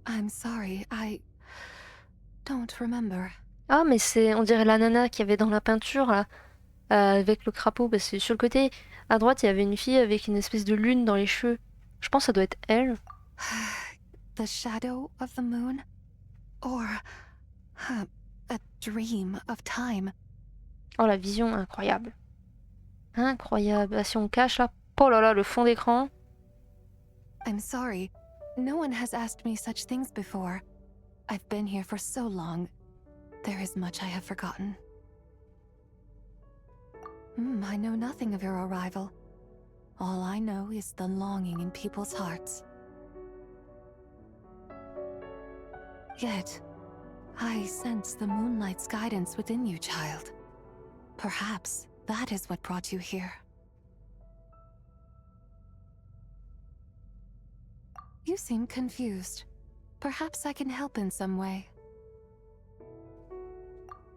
I'm sorry, I don't remember. Ah, mais c'est, on dirait la nana qu'il y avait dans la peinture, là, avec le crapaud, parce que sur le côté, à droite, il y avait une fille avec une espèce de lune dans les cheveux. Je pense que ça doit être elle. The shadow of the moon? Or a dream of time? Oh, la vision, incroyable. Incroyable. Ah, si on cache, là, oh là là, le fond d'écran. I'm sorry. No one has asked me such things before. I've been here for so long. There is much I have forgotten. I know nothing of your arrival. All I know is the longing in people's hearts. Yet, I sense the moonlight's guidance within you, child. Perhaps that is what brought you here. You seem confused. Perhaps I can help in some way.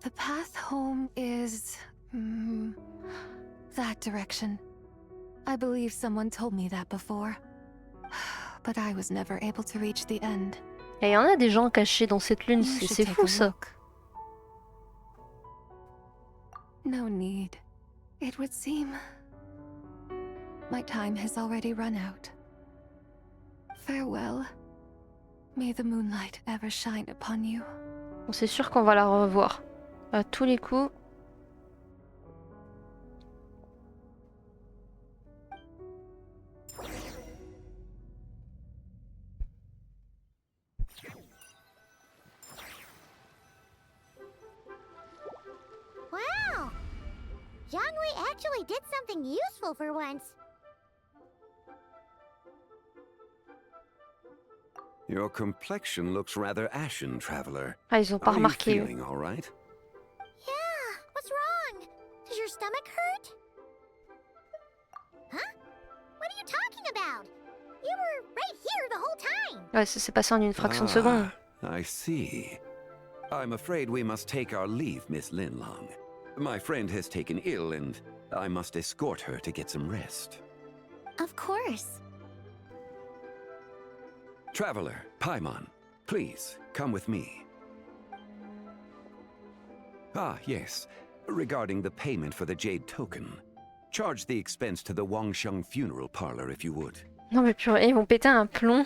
The path home is... that direction. I believe someone told me that before. But I was never able to reach the end. Et il y en a des gens cachés dans cette lune, You should c'est take fou a ça. look. No need. It would seem... my time has already run out. Farewell. May the moonlight ever shine upon you. Bon, c'est sûr qu'on va la revoir. À tous les coups. Wow! Zonghli actually did something useful for once. Your complexion looks rather ashen, traveler. Ah, ils ont pas Are you remarqué. feeling all right? Yeah, what's wrong? Does your stomach hurt? Huh? What are you talking about? You were right here the whole time. Ouais, ça s'est passé en une fraction de seconde. I see. I'm afraid we must take our leave, Miss Linlong. My friend has taken ill, and I must escort her to get some rest. Of course. Traveler, Paimon, please, come with me. Ah, yes. Regarding the payment for the Jade token. Charge the expense to the Wangsheng funeral parlor if you would. Non mais purée, ils vont péter un plomb.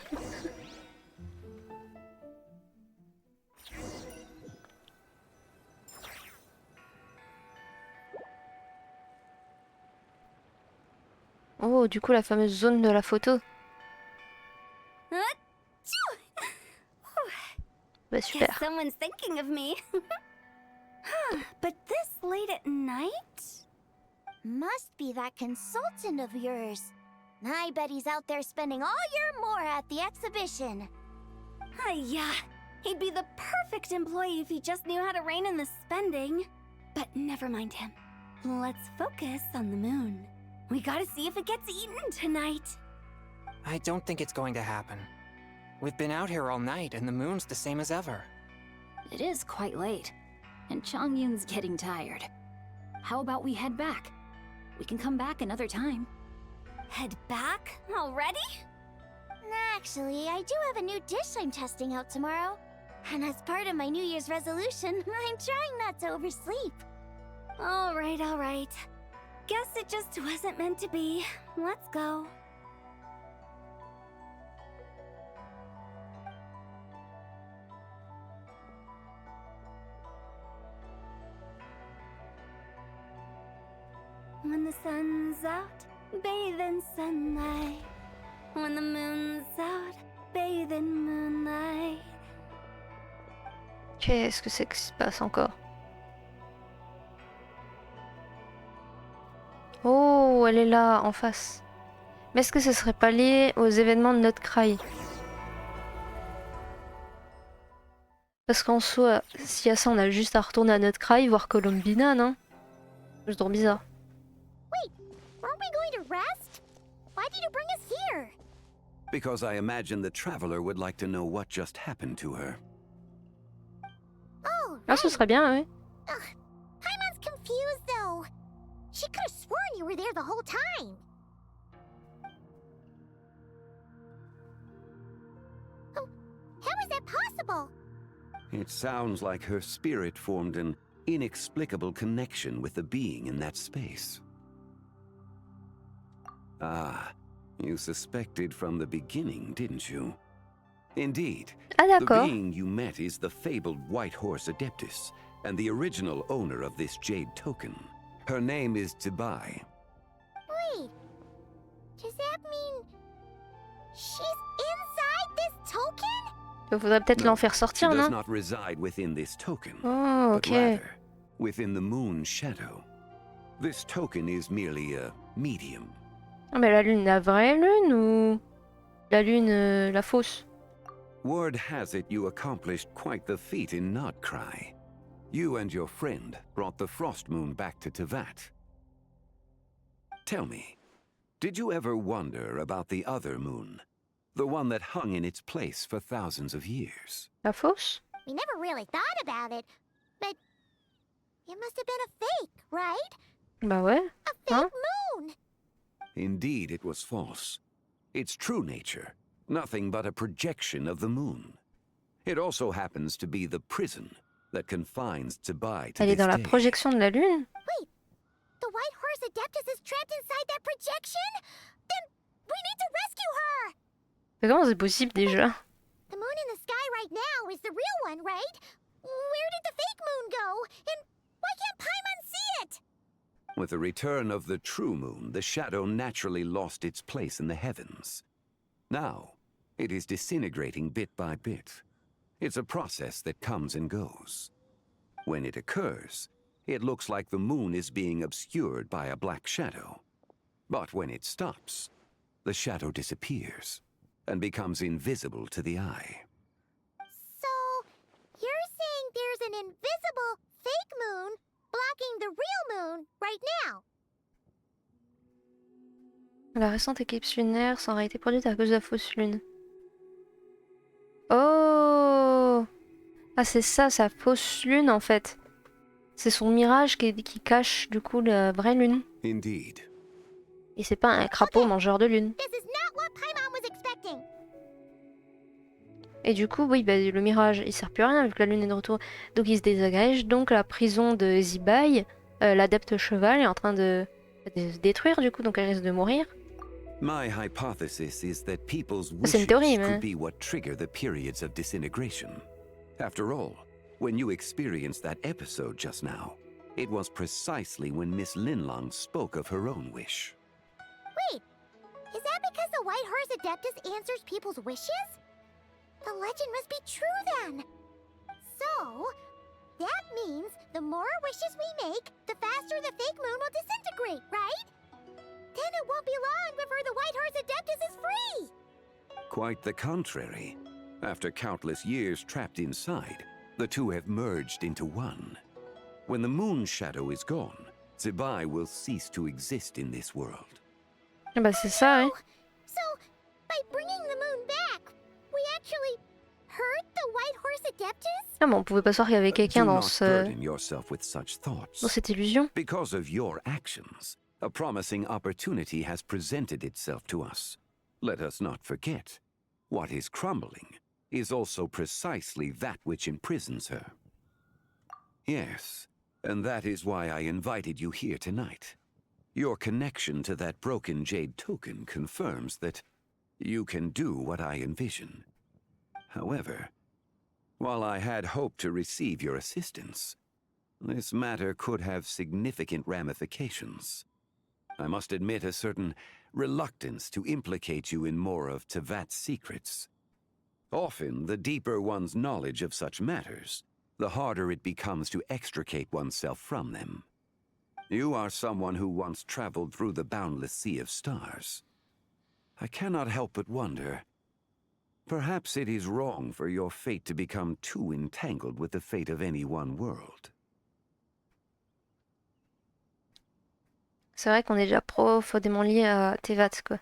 Oh, du coup la fameuse zone de la photo. Bah super. Guess someone's thinking of me. Huh, but this late at night? Must be that consultant of yours. I bet he's out there spending all year more at the exhibition. Yeah, he'd be the perfect employee if he just knew how to rein in the spending. But never mind him. Let's focus on the moon. We gotta see if it gets eaten tonight. I don't think it's going to happen. We've been out here all night, and the moon's the same as ever. It is quite late, and Chongyun's getting tired. How about we head back? We can come back another time. Head back? Already? Actually, I do have a new dish I'm testing out tomorrow. And as part of my New Year's resolution, I'm trying not to oversleep. Alright, alright. Guess it just wasn't meant to be. Let's go. When the sun's out, bathe in sunlight. When the moon's out, bathe in moonlight. Qu'est-ce que c'est qui se passe encore? Oh, elle est là, en face. Mais est-ce que ce serait pas lié aux événements de notre Cry? Parce qu'en soi, s'il y a ça, on a juste à retourner à notre Cry, voir Colombina, non? C'est trop bizarre. Wait, weren't we going to rest? Why did you bring us here? Because I imagine the traveler would like to know what just happened to her. Oh, Ah, ce serait bien, oui. ugh. Paimon's confused though. She could have sworn you were there the whole time. Oh, how is that possible? It sounds like her spirit formed an inexplicable connection with the being in that space. Ah, you suspected from the beginning, didn't you? Indeed, Ah, the d'accord. being you met is the fabled White Horse Adeptus, and the original owner of this Jade token. Her name is Zibai. Wait, does that mean she's inside this token? Il faudrait peut-être l'en faire She sortir, does non? not reside within this token, Oh, but ok. rather within the moon's shadow. This token is merely a medium. Ah, mais la lune, la vraie lune ou la lune, la fausse? Word has it you accomplished quite the feat in Not Cry. You and your friend brought the Frost Moon back to Teyvat. Tell me, did you ever wonder about the other moon? The one that hung in its place for thousands of years? La fausse? We never really thought about it, but it must have been a fake, right? Bah ouais. A fake moon! Indeed, it was false. Its true nature, nothing but a projection of the moon. It also happens to be the prison that confines Zibai to Elle est this dans la day. projection de la lune? Wait, the White Horse Adeptus is trapped inside that projection? Then we need to rescue her! Mais comment c'est possible déjà? The moon in the sky right now is the real one, right? Where did the fake moon go? And why can't Paimon see it? With the return of the true moon, the shadow naturally lost its place in the heavens. Now, it is disintegrating bit by bit. It's a process that comes and goes. When it occurs, it looks like the moon is being obscured by a black shadow. But when it stops, the shadow disappears and becomes invisible to the eye. So, you're saying there's an invisible fake moon blocking the real moon right now? La récente éclipse lunaire s'en aurait été produite à cause de la fausse lune. Oh! Ah, c'est ça, sa fausse lune en fait. C'est son mirage qui cache du coup la vraie lune. Indeed. Et c'est pas un crapaud mangeur de lune. This is not what Paimon was expecting. Et du coup, oui, bah, le mirage, il sert plus à rien vu que la lune est de retour. Donc il se désagrège. Donc la prison de Zibai, l'adepte cheval, est en train de se détruire du coup, donc elle risque de mourir. My hypothesis is that people's C'est une wishes théorie, mais... could be what trigger the periods of disintegration. After all, when you experienced that episode just now, it was precisely when Miss Linlong spoke of her own wish. Wait, is that because the White Horse Adeptus answers people's wishes? The legend must be true then. So, that means the more wishes we make, the faster the fake moon will disintegrate, right? Then it won't be long before the White Horse Adeptus is free! Quite the contrary. After countless years trapped inside, the two have merged into one. When the moon shadow is gone, Zibai will cease to exist in this world. Ah bah c'est ça, hein. So, by bringing the moon back, we actually hurt the White Horse Adeptus? Ah mais on pouvait pas savoir qu'il y avait quelqu'un Do dans not ce... burden yourself with such thoughts. dans cette illusion. Because of your actions, a promising opportunity has presented itself to us. Let us not forget, what is crumbling is also precisely that which imprisons her. Yes, and that is why I invited you here tonight. Your connection to that broken jade token confirms that you can do what I envision. However, while I had hoped to receive your assistance, this matter could have significant ramifications. I must admit a certain reluctance to implicate you in more of Teyvat's secrets. Often, the deeper one's knowledge of such matters, the harder it becomes to extricate oneself from them. You are someone who once traveled through the boundless sea of stars. I cannot help but wonder, perhaps it is wrong for your fate to become too entangled with the fate of any one world. C'est vrai qu'on est déjà profondément lié à Teyvat, quoi.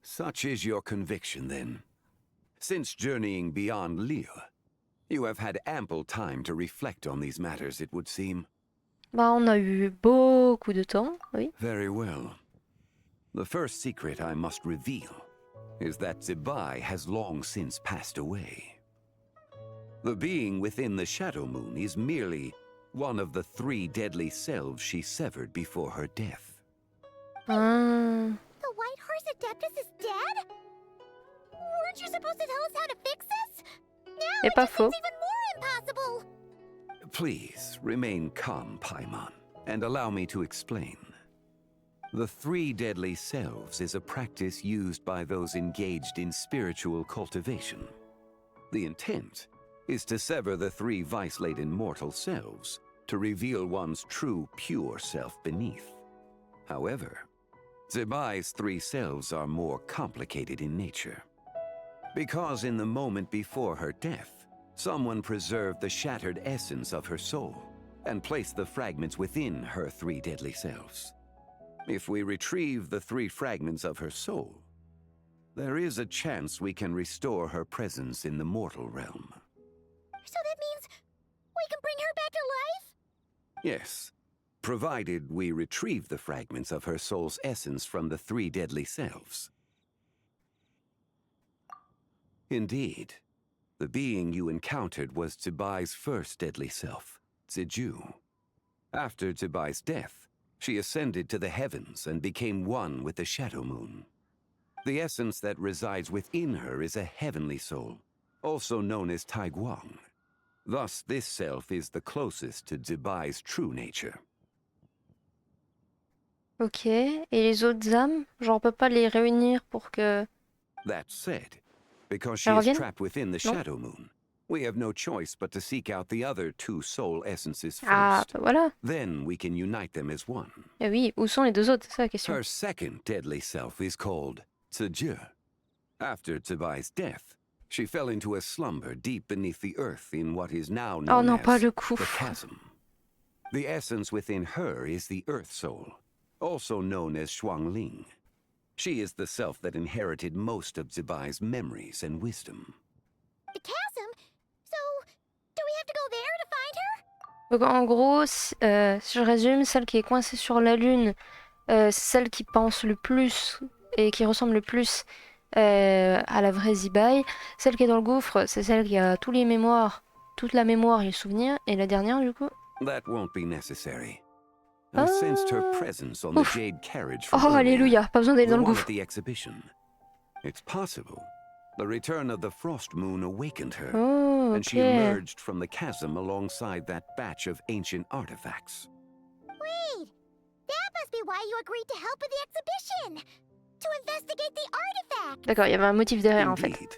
Such is your conviction, then. Since journeying beyond Liyue, you have had ample time to reflect on these matters, it would seem. Bah, on a eu beaucoup de temps, oui. Very well. The first secret I must reveal is that Zibai has long since passed away. The being within the Shadow Moon is merely one of the 3 deadly selves she severed before her death. The White Horse Adeptus is dead? Weren't you supposed to tell us how to fix this? Now C'est pas faux. it's even more impossible! Please, remain calm, Paimon, and allow me to explain. The 3 deadly selves is a practice used by those engaged in spiritual cultivation. The intent is to sever the 3 vice-laden mortal selves to reveal one's true, pure self beneath. However, Zibai's 3 selves are more complicated in nature. Because in the moment before her death, Someone preserved the shattered essence of her soul and placed the fragments within her 3 deadly selves. If we retrieve the 3 fragments of her soul, there is a chance we can restore her presence in the mortal realm. So that means we can bring her back to life? Yes, provided we retrieve the fragments of her soul's essence from the 3 deadly selves. Indeed, the being you encountered was Zibai's first deadly self, Ziju. After Zibai's death, she ascended to the heavens and became one with the Shadow Moon. The essence that resides within her is a heavenly soul, also known as Taiguang. Thus, this self is the closest to Zibai's true nature. Ok, et les autres âmes, genre on peut pas les réunir pour que... That said, because she Elles is reviennent? trapped within the Non? Shadow Moon, we have no choice but to seek out the other 2 soul essences first. Ah, bah voilà. Then we can unite them as one. Eh oui, où sont les 2 autres? C'est ça la question. Her second deadly self is called Ziju. After Zibai's death, she fell into a slumber deep beneath the earth in what is now Oh known non, pas as le coup. the chasm. The essence within her is the Earth Soul, also known as Shuangling. She is the self that inherited most of Zibai's memories and wisdom. The chasm? So, do we have to go there to find her? Donc en gros, si je résume, celle qui est coincée sur la Lune, c'est celle qui pense le plus et qui ressemble le plus à la vraie Zibai. Celle qui est dans le gouffre, c'est celle qui a tous les mémoires, toute la mémoire et les souvenirs. Et la dernière, du coup... That won't be necessary. I sensed her presence on the jade carriage from Oh, earlier, alléluia, pas besoin d'aller the dans le one gouffre. at the exhibition. It's possible the return of the frost moon awakened her, Oh, and she ok. emerged from the chasm alongside that batch of ancient artifacts. Wait! That must be why you agreed to help with the exhibition! To investigate the artifact! D'accord, il y avait un motif derrière en fait. Indeed.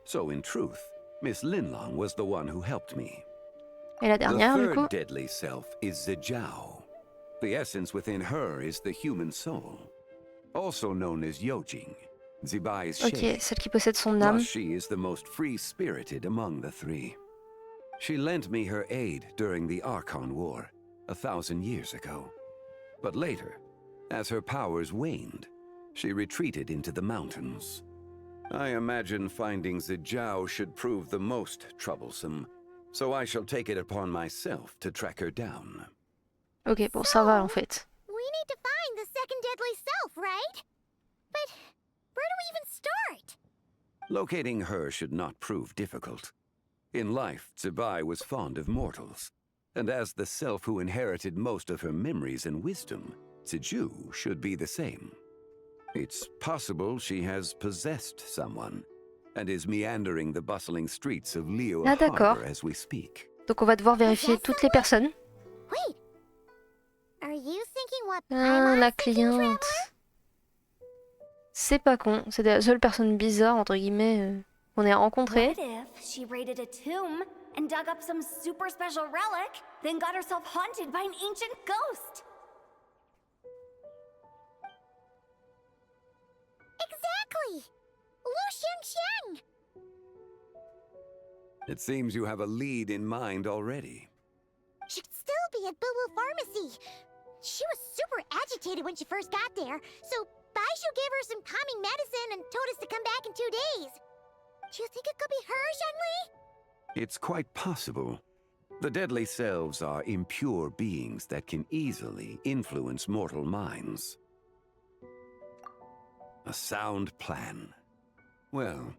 So in truth, Miss Linlong was the one who helped me. Et la dernière, The du coup... third deadly self is Zijiao. The essence within her is the human soul, also known as Yojing, Zibai's Ok, shade. celle qui possède son âme. Thus she is the most free-spirited among the 3. She lent me her aid during the Archon War, 1,000 years ago. But later, as her powers waned, she retreated into the mountains. I imagine finding Zijiao should prove the most troublesome, so I shall take it upon myself to track her down. Ok, bon, ça va en fait. We need to find the second deadly self, right? But where do we even start? Locating her should not prove difficult. In life, Zibai was fond of mortals, and as the self who inherited most of her memories and wisdom, Ziju should be the same. It's possible she has possessed someone, and is meandering the bustling streets of Liyue Ah, d'accord. Harbor as we speak. Donc on va devoir vérifier toutes les personnes. Wait! Are you thinking what Ah, Paimon la is thinking, cliente. Traveler? C'est pas con, c'est la seule personne bizarre, entre guillemets, qu'on ait rencontrée. What if she raided a tomb and dug up some super special relic, then got herself haunted by an ancient ghost? Exactly! Lu Xiangxiang! It seems you have a lead in mind already. She'd still be at Boo Boo Pharmacy. She was super agitated when she first got there, so Baishu gave her some calming medicine and told us to come back in 2 days. Do you think it could be her, Zhongli? It's quite possible. The deadly selves are impure beings that can easily influence mortal minds. A sound plan. Well,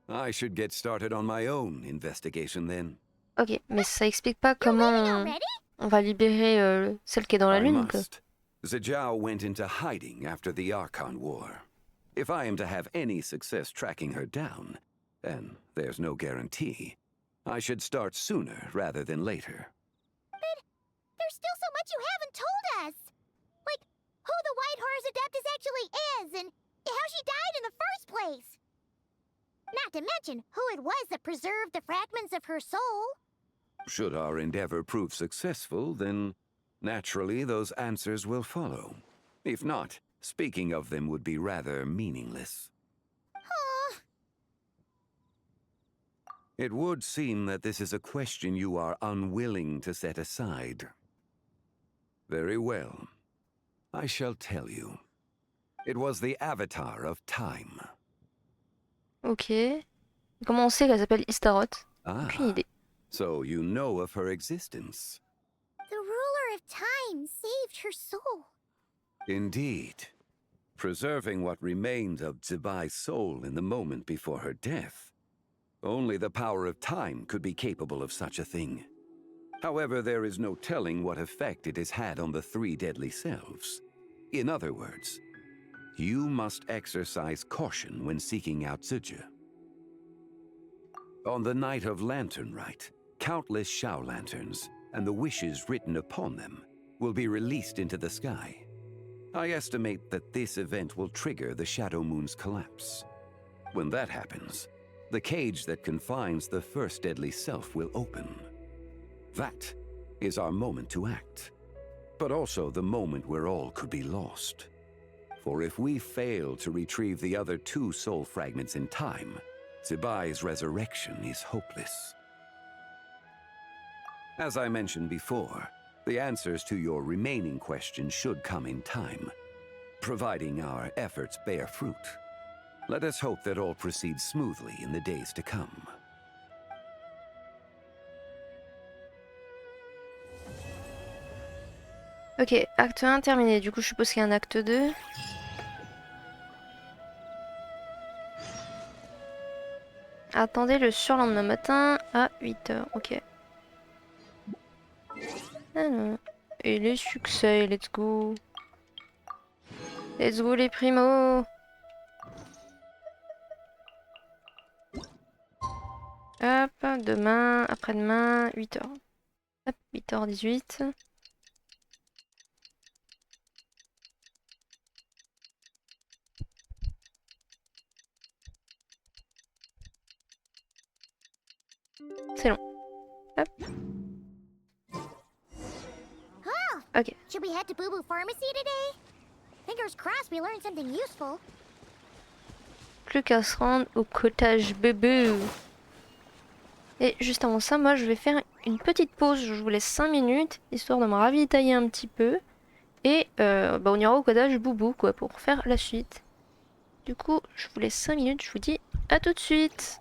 I should get started on my own investigation then. Ok, mais ça explique pas comment on va libérer celle qui est dans la I lune, quoi. must. Zijiao went into hiding after the Archon War. If I am to have any success tracking her down, and there's no guarantee, I should start sooner rather than later. But there's still so much you haven't told us. Like, who the White Horse Adeptus actually is, and how she died in the first place. Not to mention who it was that preserved the fragments of her soul. Should our endeavor prove successful, then naturally those answers will follow. If not, speaking of them would be rather meaningless. It would seem that this is a question you are unwilling to set aside. Very well. I shall tell you. It was the Avatar of Time. Ok. Comment on sait qu'elle s'appelle Istaroth? Aucune idée. So you know of her existence. The ruler of time saved her soul. Indeed. Preserving what remained of Zibai's soul in the moment before her death. Only the power of time could be capable of such a thing. However, there is no telling what effect it has had on the three deadly selves. In other words, you must exercise caution when seeking out Zije. On the night of Lantern Rite, countless Shao lanterns, and the wishes written upon them, will be released into the sky. I estimate that this event will trigger the Shadow Moon's collapse. When that happens, the cage that confines the first deadly self will open. That is our moment to act, but also the moment where all could be lost. For if we fail to retrieve the other two soul fragments in time, Zibai's resurrection is hopeless. As I mentioned before, the answers to your remaining questions should come in time, providing our efforts bear fruit. Let us hope that all proceeds smoothly in the days to come. Ok, acte 1 terminé. Du coup, je suppose qu'il y a un acte 2. Attendez le surlendemain matin à 8h. Ok. Alors. Et les succès, let's go. Let's go les primos. Hop, demain, après-demain, 8h. Hop, 8h18. C'est long. Hop. Oh, ok. Should we head to Boo Boo Pharmacy today? Fingers crossed we learned something useful. Plus qu'à se rendre au cottage bébé. Et juste avant ça, moi je vais faire une petite pause. Je vous laisse 5 minutes, histoire de me ravitailler un petit peu. Et on ira au cottage Boubou quoi, pour faire la suite. Du coup, je vous laisse 5 minutes, je vous dis à tout de suite.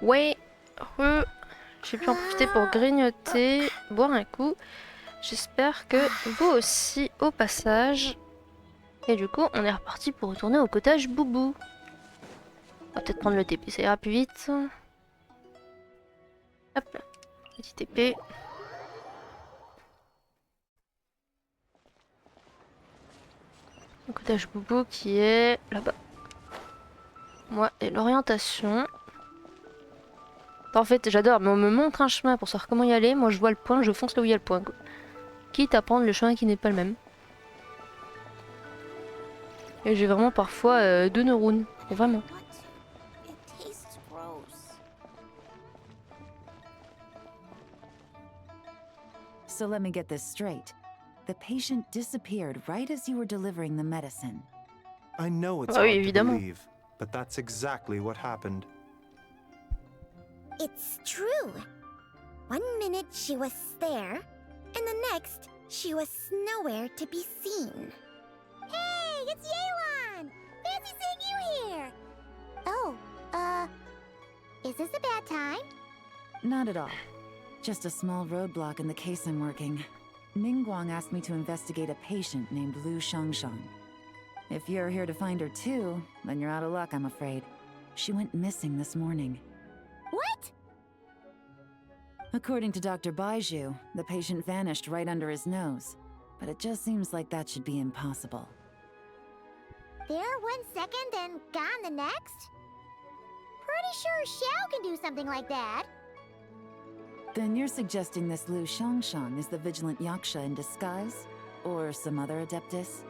Ouais, j'ai pu en profiter pour grignoter, boire un coup. J'espère que vous aussi au passage. Et du coup, on est reparti pour retourner au cottage Boubou. On va peut-être prendre le TP, ça ira plus vite. Hop là, petit TP. Le cottage Boubou qui est là-bas. Moi et l'orientation. En fait, j'adore, mais on me montre un chemin pour savoir comment y aller. Moi, je vois le point, je fonce là où il y a le point, quoi. Quitte à prendre le chemin qui n'est pas le même. Et j'ai vraiment parfois 2 neurones. Et vraiment. So let me get this straight. The patient disappeared right as you were delivering the medicine. I know it's Ah oui, hard to évidemment. believe, but that's exactly what happened. It's true. 1 minute she was there, and the next she was nowhere to be seen. Hey, it's Yelan! Fancy seeing you here! Oh, is this a bad time? Not at all. Just a small roadblock in the case I'm working. Ningguang asked me to investigate a patient named Lu Shangshang. If you're here to find her too, then you're out of luck, I'm afraid. She went missing this morning. What? According to Dr. Baiju, the patient vanished right under his nose. But it just seems like that should be impossible. There 1 second and gone the next? Pretty sure Xiao can do something like that. Then you're suggesting this Lu Shangshang is the vigilant Yaksha in disguise? Or some other adeptus?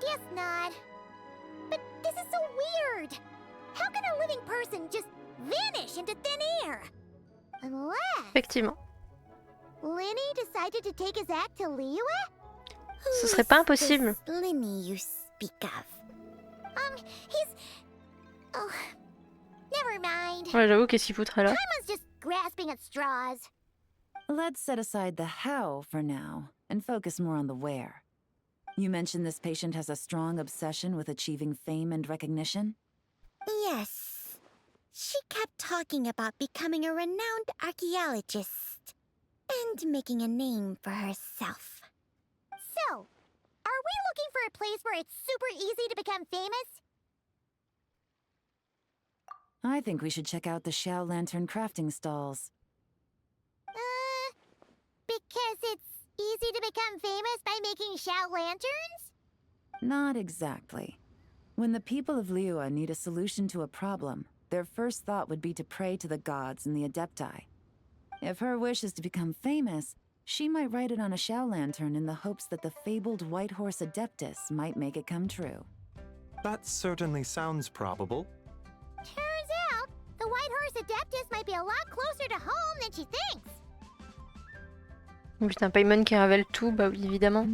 Guess not. But this is so weird. How can a living person just vanish into thin air? Unless Effectivement. Linny decided to take his act to Liyue? Ce serait pas impossible. Linny you speak of. He's... Oh, never mind. Ouais, j'avoue, qu'est-ce qu'il foutrait là? Paimon's just grasping at straws. Let's set aside the how for now, and focus more on the where. You mentioned this patient has a strong obsession with achieving fame and recognition? Yes. She kept talking about becoming a renowned archaeologist and making a name for herself. So, are we looking for a place where it's super easy to become famous? I think we should check out the Xiao Lantern crafting stalls. Because it's easy to become famous by making Xiao lanterns? Not exactly. When the people of Liyue need a solution to a problem, their first thought would be to pray to the gods and the Adepti. If her wish is to become famous, she might write it on a Xiao lantern in the hopes that the fabled White Horse Adeptus might make it come true. That certainly sounds probable. Turns out, the White Horse Adeptus might be a lot closer to home than she thinks. Putain, Paimon qui révèle tout, bah oui, évidemment.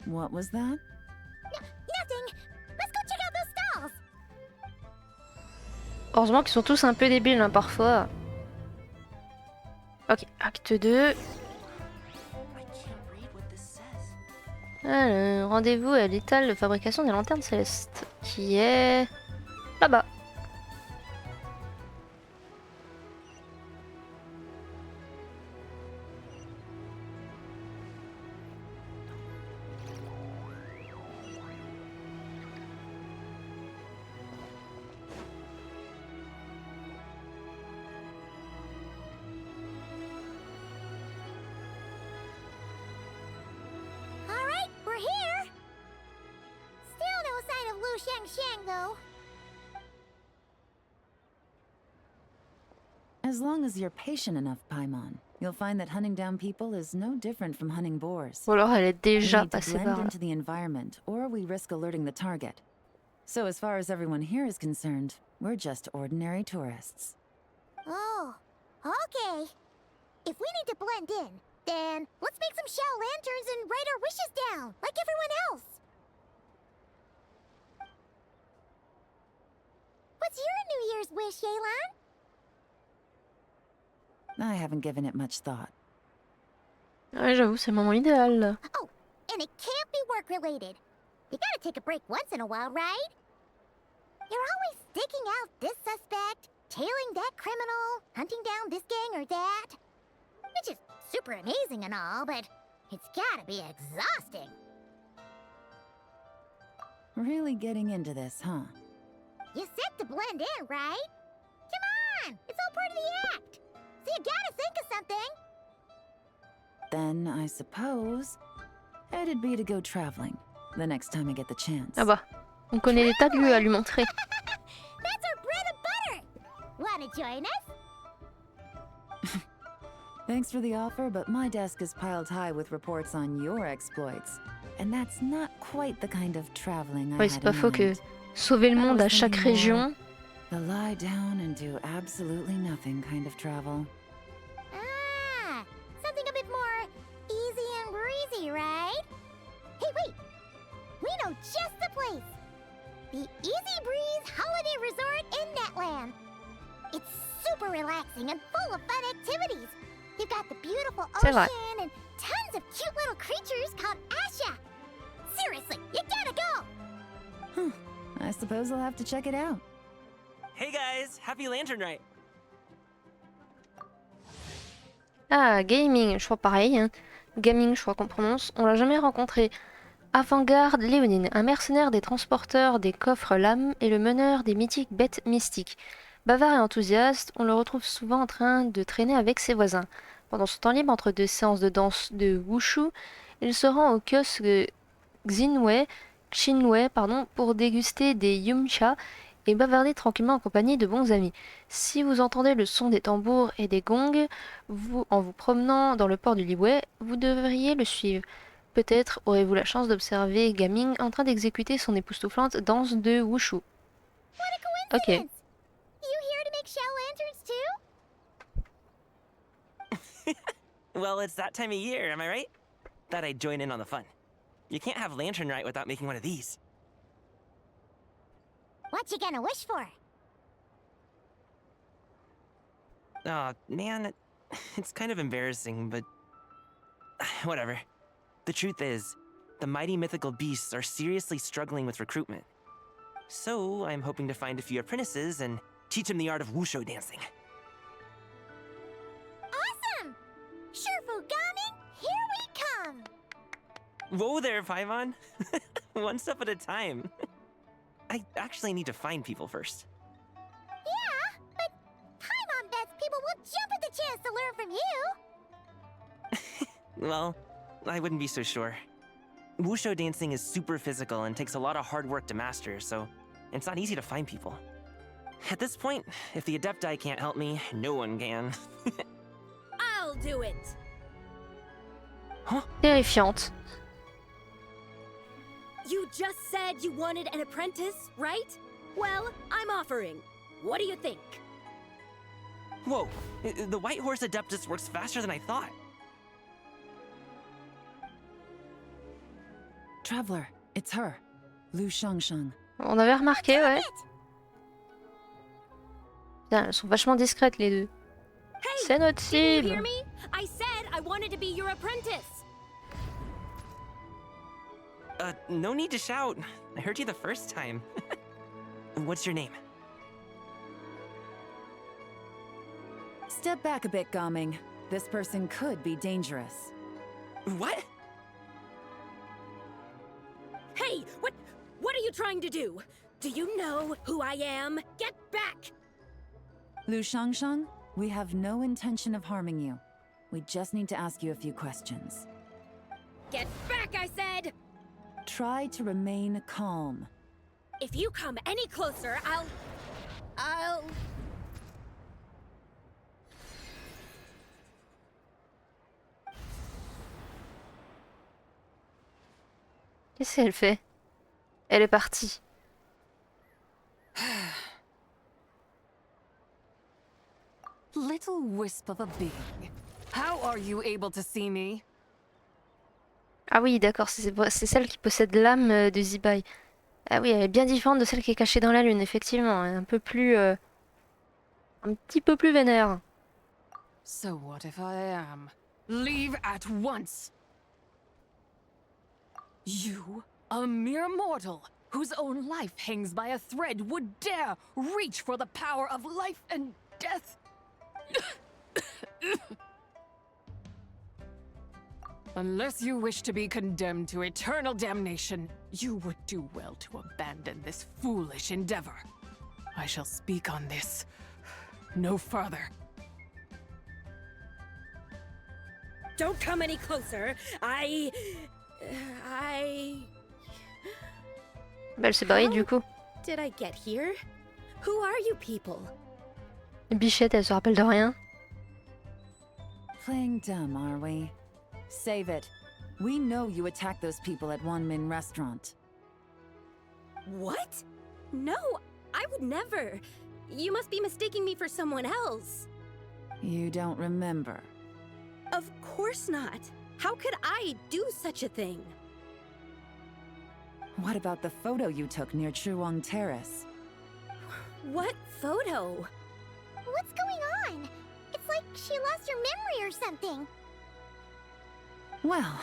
What was that? Nothing. Let's go check out those stalls. Heureusement qu'ils sont tous un peu débiles, hein, parfois. Ok, acte 2. Alors, rendez-vous à l'étal de fabrication des lanternes célestes, qui est là-bas. Alright, we're here. Still no sign of Lu Shangshang, though. As long as you're patient enough, Paimon, you'll find that hunting down people is no different from hunting boars. Ou alors elle est déjà We need to passée blend par là. into the environment, or we risk alerting the target. So as far as everyone here is concerned, we're just ordinary tourists. Oh, okay. If we need to blend in, then let's make some Xiao lanterns and write our wishes down, like everyone else. What's your New Year's wish, Yelan? I haven't given it much thought. Ouais, j'avoue, c'est le moment idéal là. Oh, and it can't be work-related. You gotta take a break once in a while, right? You're always sticking out this suspect, tailing that criminal, hunting down this gang or that. Which is super amazing and all, but it's gotta be exhausting. Really getting into this, huh? You set to blend in, right? Come on! It's all part of the act! So you gotta think of something! Then I suppose it'd be to go traveling the next time I get the chance. Ah bah, on connaît des tas de lieux à lui montrer. That's our bread and butter! Wanna join us? Thanks for the offer, but my desk is piled high with reports on your exploits. And that's not quite the kind of traveling I Oui, had c'est pas in faux que mind. sauver le monde à chaque région. The lie down and do absolutely nothing kind of travel. Ah! Something a bit more easy and breezy, right? Hey, wait! We know just the place! The Easy Breeze Holiday Resort in Netland! It's super relaxing and full of fun activities! You've got the beautiful C'est vrai. ocean and tons of cute little creatures called Asha! Seriously, you gotta go! I suppose I'll have to check it out. Hey guys, happy Lantern Night! Ah, Gaming, je crois pareil. Hein. Gaming, je crois qu'on prononce. On l'a jamais rencontré. Avant-garde Léonine, un mercenaire des transporteurs des coffres lames et le meneur des mythiques bêtes mystiques. Bavard et enthousiaste, on le retrouve souvent en train de traîner avec ses voisins. Pendant son temps libre entre deux séances de danse de wushu, il se rend au kiosque Xinwei, pour déguster des yumcha et bavarder tranquillement en compagnie de bons amis. Si vous entendez le son des tambours et des gongs en vous promenant dans le port du Liyue, vous devriez le suivre. Peut-être aurez-vous la chance d'observer Gaming en train d'exécuter son époustouflante danse de wushu. Ok. You here to make shell lanterns too? Well, it's that time of year, am I right? Thought I'd join in on the fun. You can't have Lantern Night without making one of these. What you gonna wish for? Aw, man, it's kind of embarrassing, but whatever. The truth is, the mighty mythical beasts are seriously struggling with recruitment. So, I'm hoping to find a few apprentices and teach them the art of wushu dancing. Awesome! Shurfugami, here we come! Whoa there, Paimon! One step at a time. I actually need to find people first. Yeah, but Paimon bets people will jump at the chance to learn from you! Well, I wouldn't be so sure. Wushu dancing is super physical and takes a lot of hard work to master, so it's not easy to find people. At this point, if the Adepti can't help me, no one can. I'll do it! Terrifiante. You just said you wanted an apprentice, right? Well, I'm offering. What do you think? Whoa, the White Horse Adeptus works faster than I thought. Traveler, it's her. Lu Shangshang. On avait remarqué, ouais. Putain, elles sont vachement discrètes les deux. C'est notre Did you cible. hear me? I said I wanted to be your apprentice. No need to shout. I heard you the first time. What's your name? Step back a bit, Gaming. This person could be dangerous. What? Hey, what are you trying to do? Do you know who I am? Get back! Lu Shangshang, we have no intention of harming you. We just need to ask you a few questions. Get back, I said! Try to remain calm. If you come any closer, I'll... Qu'est-ce qu'elle fait? Elle est partie. Little wisp of a being. How are you able to see me? Ah oui, d'accord, c'est celle qui possède l'âme de Zibai. Ah oui, elle est bien différente de celle qui est cachée dans la lune, effectivement. Elle est un peu plus... un petit peu plus vénère. So what if I am? Leave at once! You, a mere mortal, whose own life hangs by a thread, would dare reach for the power of life and death? Unless you wish to be condemned to eternal damnation, you would do well to abandon this foolish endeavor. I shall speak on this no further. Don't come any closer. Bah, elle s'est barrée du coup. Did I get here? Who are you people? Bichette, elle se rappelle de rien. Playing dumb, are we? Save it. We know you attacked those people at Wanmin Restaurant. What? No, I would never. You must be mistaking me for someone else. You don't remember. Of course not. How could I do such a thing? What about the photo you took near Chuang Terrace? What photo? What's going on? It's like she lost her memory or something. Well,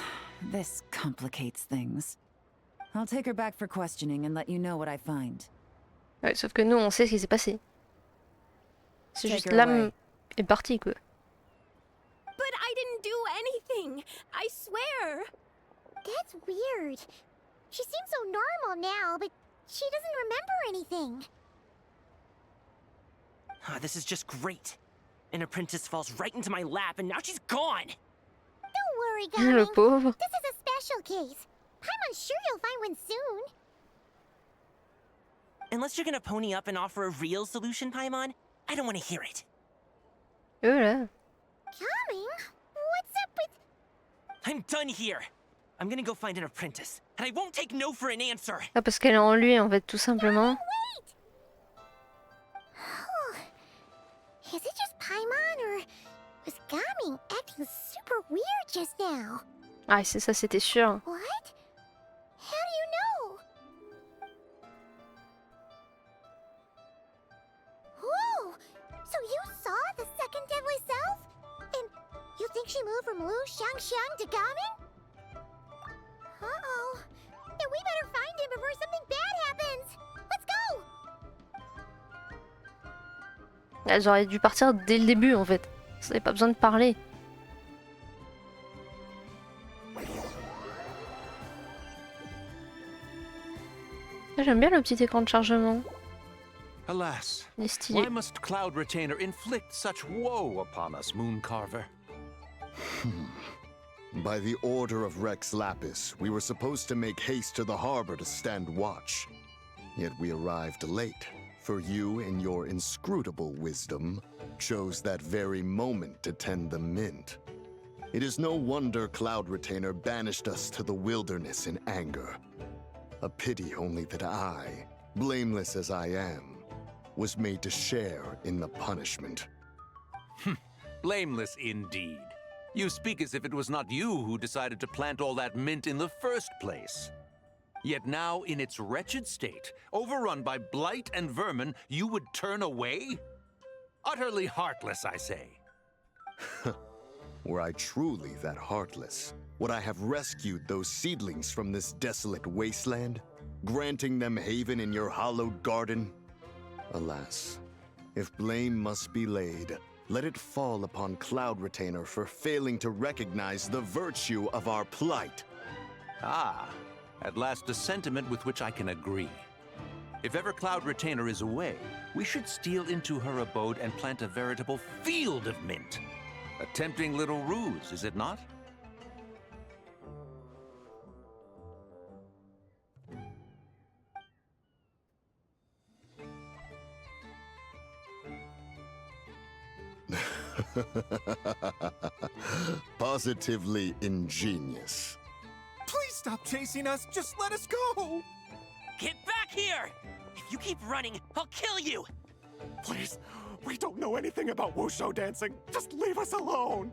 this complicates things. I'll take her back for questioning and let you know what I find. Ouais, sauf que nous, on sait ce qui s'est passé. C'est Take juste her l'âme away. est partie, quoi. But I didn't do anything. I swear. That's weird. She seems so normal now, but she doesn't remember anything. This is just great. An apprentice falls right into my lap, and now she's gone. Don't worry, Le Gaming. pauvre. This is a special case. Paimon's sure you'll find one soon. Unless you're gonna pony up and offer a real solution, Paimon, I don't want to hear it. Voilà. Gaming? What's up with... I'm done here. I'm gonna go find an apprentice, and I won't take no for an answer. Ah, parce qu'elle est en lui, en fait, tout simplement. Is it just Paimon, or was Gaming acting super weird just now? Ah, c'est ça, c'était sûr. What? How do you know? Whoa! So you saw the second deadly self? And you think she moved from Lu Xiangxiang to Gaming? Uh-oh. Then we better find him before something bad happens! Let's go! Elles auraient dû partir dès le début, en fait. Ça n'avait pas besoin de parler. Ah, j'aime bien le petit écran de chargement. Alas, Il est stylé. why must Cloud Retainer inflict such woe upon us, Mooncarver? By the order of Rex Lapis, we were supposed to make haste to the harbor to stand watch. Yet we arrived late, for you, in your inscrutable wisdom, chose that very moment to tend the mint. It is no wonder Cloud Retainer banished us to the wilderness in anger. A pity only that I, blameless as I am, was made to share in the punishment. Blameless indeed. You speak as if it was not you who decided to plant all that mint in the first place. Yet now, in its wretched state, overrun by blight and vermin, you would turn away? Utterly heartless, I say. Were I truly that heartless, would I have rescued those seedlings from this desolate wasteland, granting them haven in your hallowed garden? Alas, if blame must be laid, let it fall upon Cloud Retainer for failing to recognize the virtue of our plight. Ah, at last a sentiment with which I can agree. If ever Cloud Retainer is away, we should steal into her abode and plant a veritable field of mint. A tempting little ruse, is it not? Positively ingenious. Please stop chasing us. Just let us go. Get back here! If you keep running, I'll kill you! Please, we don't know anything about wushu dancing. Just leave us alone.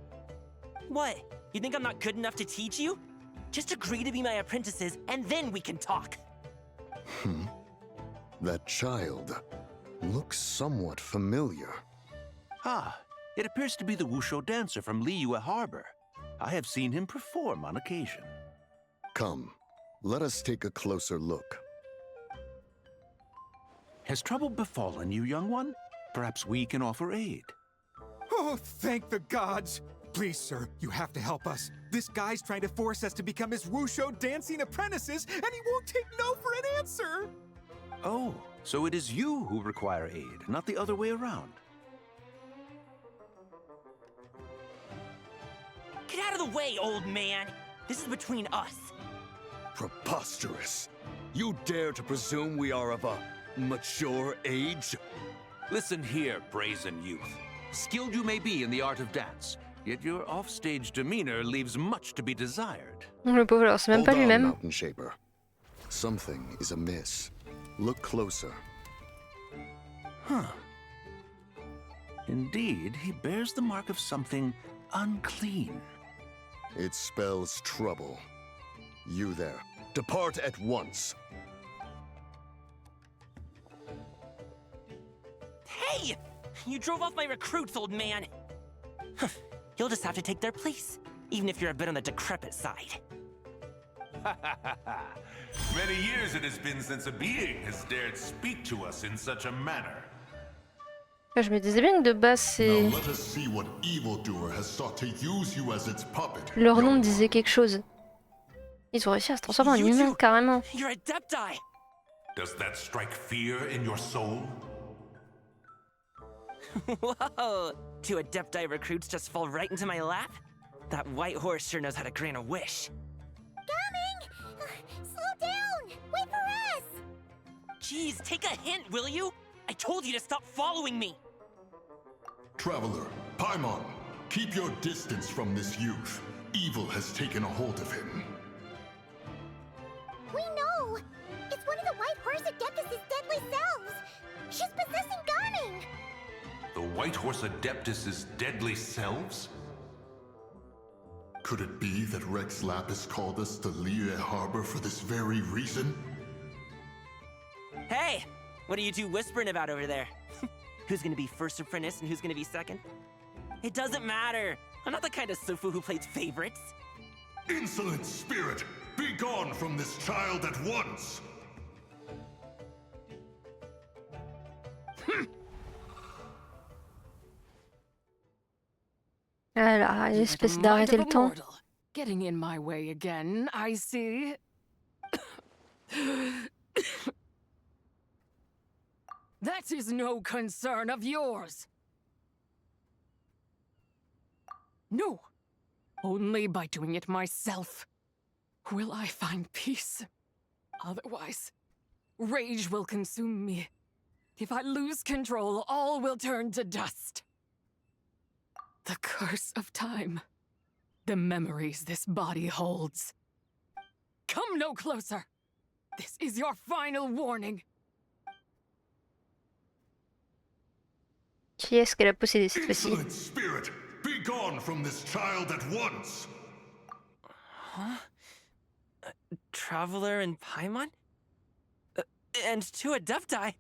What? You think I'm not good enough to teach you? Just agree to be my apprentices, and then we can talk. That child looks somewhat familiar. Ah, it appears to be the wushu dancer from Liyue Harbor. I have seen him perform on occasion. Come, let us take a closer look. Has trouble befallen you, young one? Perhaps we can offer aid. Oh, thank the gods! Please, sir, you have to help us. This guy's trying to force us to become his Wushu dancing apprentices, and he won't take no for an answer! Oh, so it is you who require aid, not the other way around. Get out of the way, old man! This is between us. Preposterous. You dare to presume we are of a mature age? Listen here, brazen youth. Skilled you may be in the art of dance, yet your offstage demeanor leaves much to be desired. Le pauvre, alors c'est même pas Hold on, lui-même. Mountain Shaper. Something is amiss. Look closer. Huh. Indeed, he bears the mark of something unclean. It spells trouble. You there. Depart at once. Hey! You drove off my recruits, old man! You'll just have to take their place, even if you're a bit on the decrepit side. Many years it has been since a being has dared speak to us in such a manner. Je me disais bien que de base c'est... Now let us see what evildoer has sought to use you as its puppet. Leur nom me disait quelque chose. Ils ont réussi à se transformer en humain carrément. You're a Adepti! Does that strike fear in your soul? Whoa! 2 Adepti recruits just fall right into my lap? That white horse sure knows how to grant a wish. Coming! Slow down! Wait for us! Jeez, take a hint, will you? I told you to stop following me! Traveler, Paimon, keep your distance from this youth. Evil has taken a hold of him. We know! It's one of the White Horse Adeptus' deadly selves! She's possessing Gaming! The White Horse Adeptus' deadly selves? Could it be that Rex Lapis called us to Liyue Harbor for this very reason? Hey! What are you two whispering about over there? Who's gonna be first apprentice and who's gonna be second? It doesn't matter! I'm not the kind of Sufu who plays favorites. Insolent spirit! Be gone from this child at once! Voilà, espèce d'arrêter le temps. Getting in my way again, I see. That is no concern of yours. No, only by doing it myself will I find peace. Otherwise, rage will consume me. If I lose control, all will turn to dust. The curse of time. The memories this body holds. Come no closer. This is your final warning. Qui est-ce qu'elle a possédé cette fois-ci? Insolent spirit! Be gone from this child at once! Huh? Traveler and Paimon? And 2 Adepti?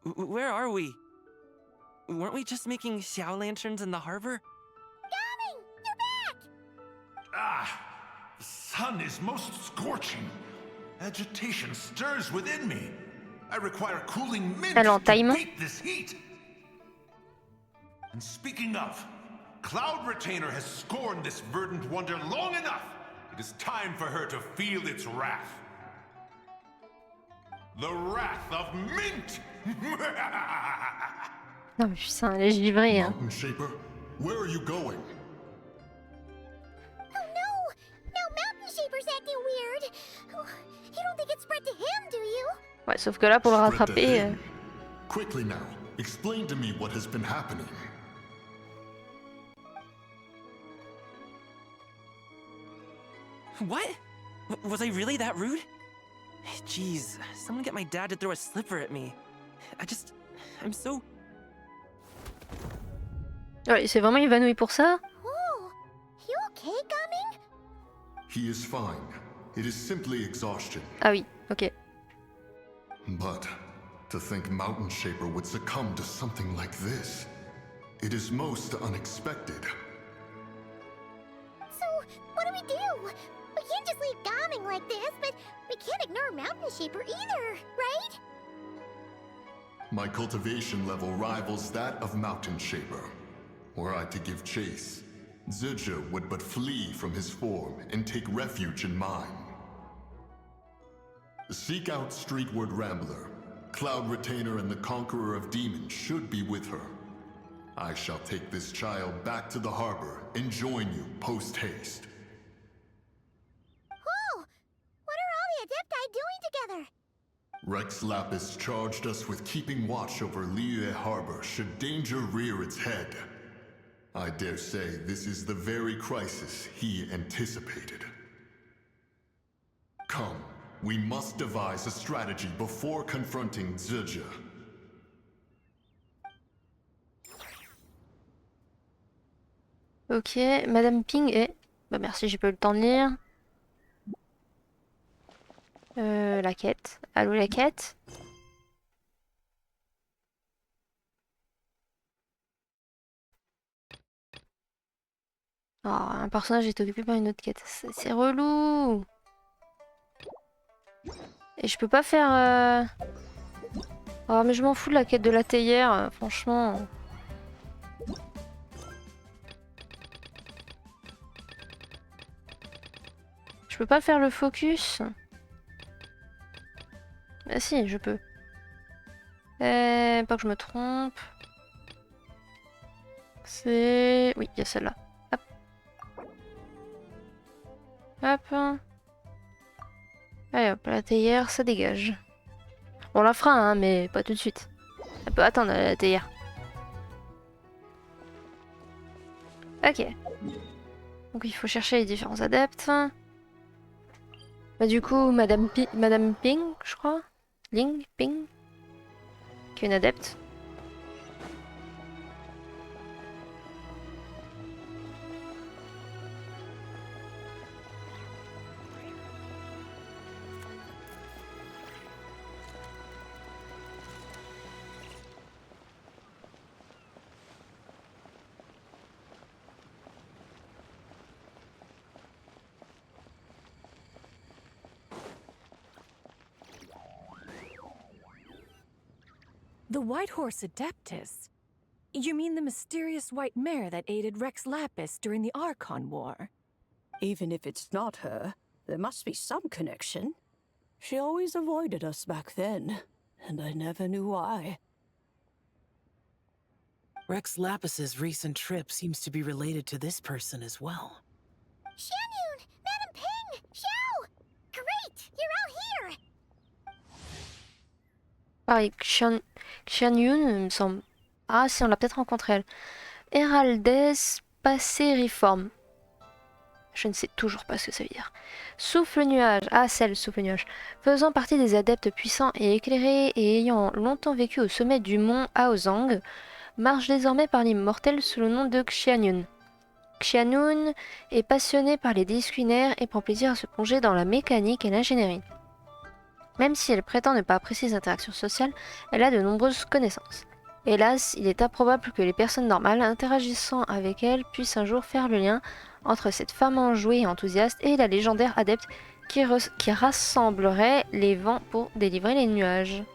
Where are we? Weren't we just making Xiao lanterns in the harbor? Gaming! You're back! Ah! The sun is most scorching. Agitation stirs within me. I require cooling mint to beat this heat. And speaking of, Cloud Retainer has scorned this verdant wonder long enough. It is time for her to feel its wrath. The wrath of mint! Non mais putain, elle est givrée hein. Mountain Shaper, where are you going? Oh no! Now Mountain Shaper's acting weird! Oh, you don't think it spread to him, do you? Ouais, sauf que là pour le rattraper... Quickly now, explain to me what has been happening. What? Was I really that rude? Jeez, someone get my dad to throw a slipper at me. I'm so... Ouais, il s'est vraiment évanoui pour ça? Oh, you okay, Gaming? He is fine. It is simply exhaustion. Ah oui, ok. But to think Mountain Shaper would succumb to something like this, it is most unexpected. So, what do? We can't just leave Gaming like this, but we can't ignore poor Mountain Shaper either, right? My cultivation level rivals that of Mountain Shaper. Were I to give chase, Zibai would but flee from his form and take refuge in mine. Seek out Streetward Rambler. Cloud Retainer and the Conqueror of Demons should be with her. I shall take this child back to the harbor and join you post-haste. Whoa! What are all the Adepti doing together? Rex Lapis charged us with keeping watch over Liyue Harbor should danger rear its head. I dare say this is the very crisis he anticipated. Come, we must devise a strategy before confronting Zibai. Ok, Madame Ping est... Bah merci, j'ai pas eu le temps de lire. La quête. Allô, la quête? Oh, un personnage est occupé par une autre quête. C'est relou! Et je peux pas faire... Oh, mais je m'en fous de la quête de la théière, franchement. Je peux pas faire le focus. Ah si, je peux. Pas que je me trompe. C'est... Oui, il y a celle-là. Hop. Hop. Allez hop, la théière, ça dégage. On la fera, hein, mais pas tout de suite. Elle peut attendre la théière. Ok. Donc il faut chercher les différents adeptes. Bah du coup, Madame Ping, je crois. Ping, qui est une adepte. The White Horse Adeptus? You mean the mysterious white mare that aided Rex Lapis during the Archon War? Even if it's not her, there must be some connection. She always avoided us back then, and I never knew why. Rex Lapis's recent trip seems to be related to this person as well. Xianyun! Madam Ping! Xiao! Great! You're all here! Pareil, Xianyun, il me semble. Ah si, on l'a peut-être rencontrée elle. Héraldès Passeriforme. Je ne sais toujours pas ce que ça veut dire. Souffle nuage. Ah, celle, souffle nuage. Faisant partie des adeptes puissants et éclairés et ayant longtemps vécu au sommet du mont Aozang, marche désormais par l'immortel sous le nom de Xianyun. Xianyun est passionnée par les disciplinaires et prend plaisir à se plonger dans la mécanique et l'ingénierie. Même si elle prétend ne pas apprécier les interactions sociales, elle a de nombreuses connaissances. Hélas, il est improbable que les personnes normales interagissant avec elle puissent un jour faire le lien entre cette femme enjouée et enthousiaste et la légendaire adepte qui rassemblerait les vents pour délivrer les nuages.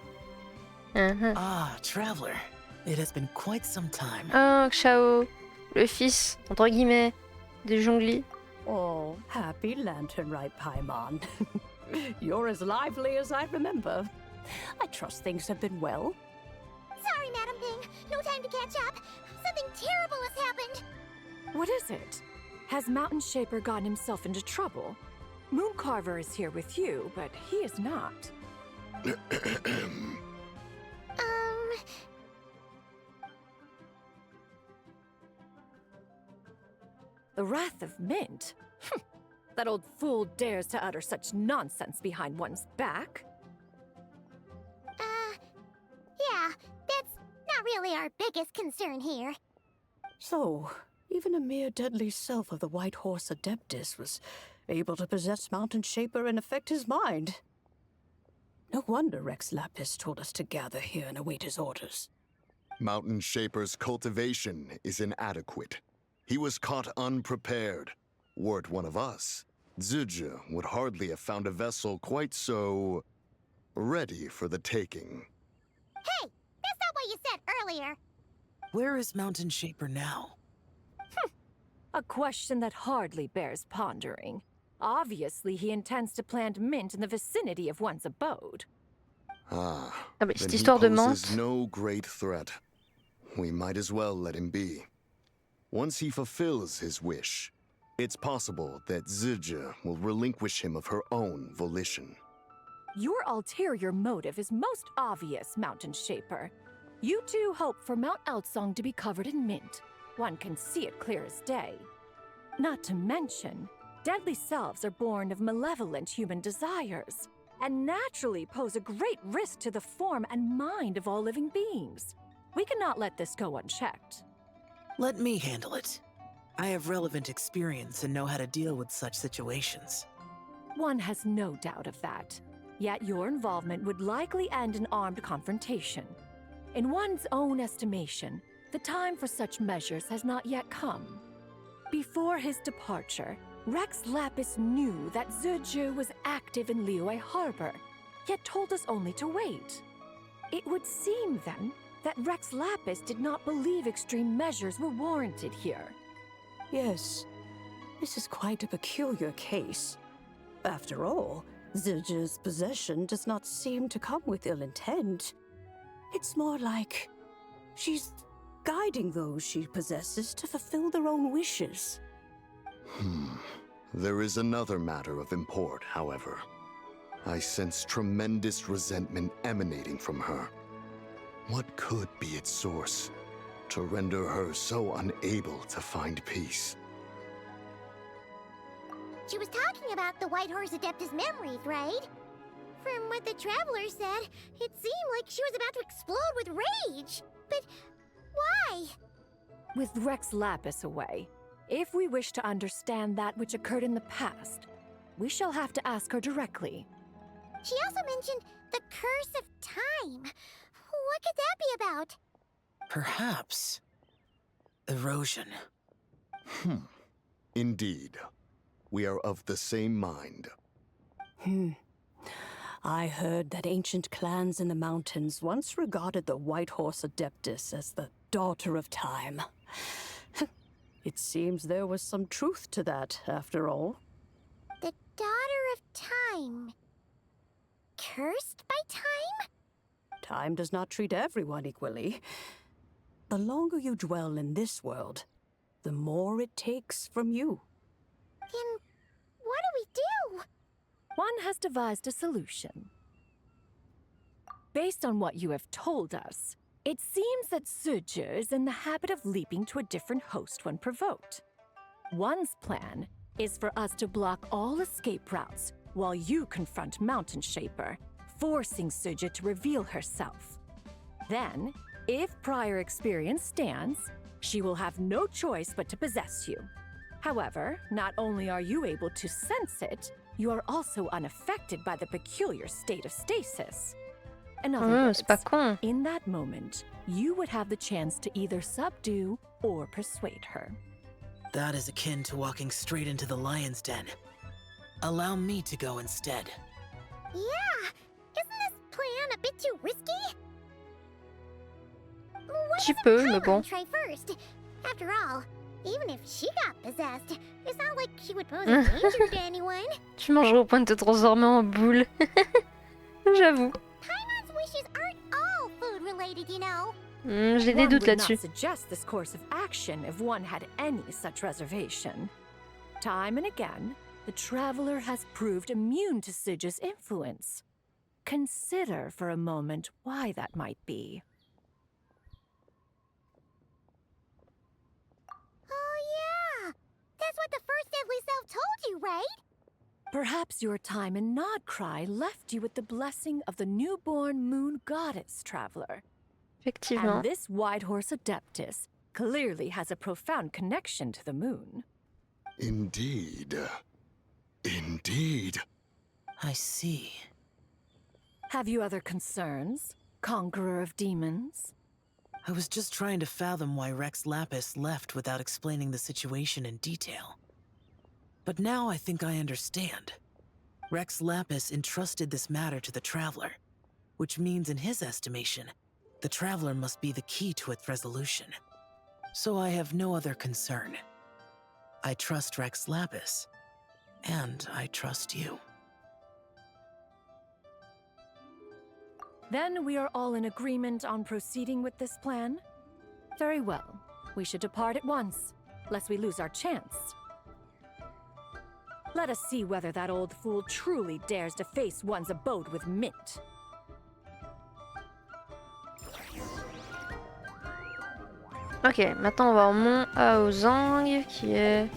Ah, Traveler. It has been quite some time. Ah, Xiao, le fils, entre guillemets, de Zonghli. Oh, happy lantern rite, Paimon. You're as lively as I remember. I trust things have been well. Sorry, Madam Ping. No time to catch up. Something terrible has happened. What is it? Has Mountain Shaper gotten himself into trouble? Mooncarver is here with you, but he is not. The Wrath of Mint? That old fool dares to utter such nonsense behind one's back. Yeah, that's not really our biggest concern here. So, even a mere deadly self of the White Horse Adeptus was able to possess Mountain Shaper and affect his mind. No wonder Rex Lapis told us to gather here and await his orders. Mountain Shaper's cultivation is inadequate. He was caught unprepared. Were it one of us, Zige would hardly have found a vessel quite so ready for the taking. Hey, that's not what you said earlier. Where is Mountain Shaper now? A question that hardly bears pondering. Obviously, he intends to plant mint in the vicinity of one's abode. Ah, Ah, then cette he histoire de poses menthe. no great threat. We might as well let him be. Once he fulfills his wish, it's possible that Zige will relinquish him of her own volition. Your ulterior motive is most obvious, Mountain Shaper. You two hope for Mount Outsong to be covered in mint. One can see it clear as day. Not to mention, deadly selves are born of malevolent human desires, and naturally pose a great risk to the form and mind of all living beings. We cannot let this go unchecked. Let me handle it. I have relevant experience and know how to deal with such situations. One has no doubt of that. Yet your involvement would likely end in armed confrontation. In one's own estimation, the time for such measures has not yet come. Before his departure, Rex Lapis knew that Zige was active in Liyue Harbor, yet told us only to wait. It would seem, then, that Rex Lapis did not believe extreme measures were warranted here. Yes, this is quite a peculiar case. After all, Zige's possession does not seem to come with ill intent. It's more like she's guiding those she possesses to fulfill their own wishes. There is another matter of import, however. I sense tremendous resentment emanating from her. What could be its source to render her so unable to find peace? She was talking about the White Horse Adeptus memories, right? From what the Traveler said, it seemed like she was about to explode with rage. But why? With Rex Lapis away, if we wish to understand that which occurred in the past, we shall have to ask her directly. She also mentioned the Curse of Time. What could that be about? Perhaps erosion. Indeed. We are of the same mind. I heard that ancient clans in the mountains once regarded the White Horse Adeptus as the daughter of time. It seems there was some truth to that, after all. The Daughter of Time. Cursed by time? Time does not treat everyone equally. The longer you dwell in this world, the more it takes from you. Then what do we do? One has devised a solution. Based on what you have told us, it seems that Zige is in the habit of leaping to a different host when provoked. One's plan is for us to block all escape routes while you confront Mountain Shaper, forcing Zige to reveal herself. Then, if prior experience stands, she will have no choice but to possess you. However, not only are you able to sense it, you are also unaffected by the peculiar state of stasis. In other words, c'est pas con. in that moment, you would have the chance to either subdue or persuade her. That is akin to walking straight into the lion's den. Allow me to go instead. Yeah! Isn't this plan a bit too risky? Tu peux, mais bon. Try first. After all, even if she got possessed, it's not like she would pose a danger to anyone. Tu mangerais au point de te transformer en boule. J'avoue. Paimon's wishes aren't all food-related, you know. J'ai des doutes One would là-dessus. not suggest this course of action if one had any such reservation. Time and again, the Traveler has proved immune to Zige's influence. Consider for a moment why that might be. Oh yeah! That's what the first deadly self told you, right? Perhaps your time in Nodcry left you with the blessing of the newborn moon goddess, Traveler. Effectivement. And this White Horse Adeptus clearly has a profound connection to the moon. Indeed. Indeed. I see. Have you other concerns, Conqueror of Demons? I was just trying to fathom why Rex Lapis left without explaining the situation in detail. But now I think I understand. Rex Lapis entrusted this matter to the Traveler, which means in his estimation, the Traveler must be the key to its resolution. So I have no other concern. I trust Rex Lapis, and I trust you. Then we are all in agreement on proceeding with this plan? Very well. We should depart at once, lest we lose our chance. Let us see whether that old fool truly dares to face one's abode with Mint. Ok, maintenant on va en mont à Zang, qui est...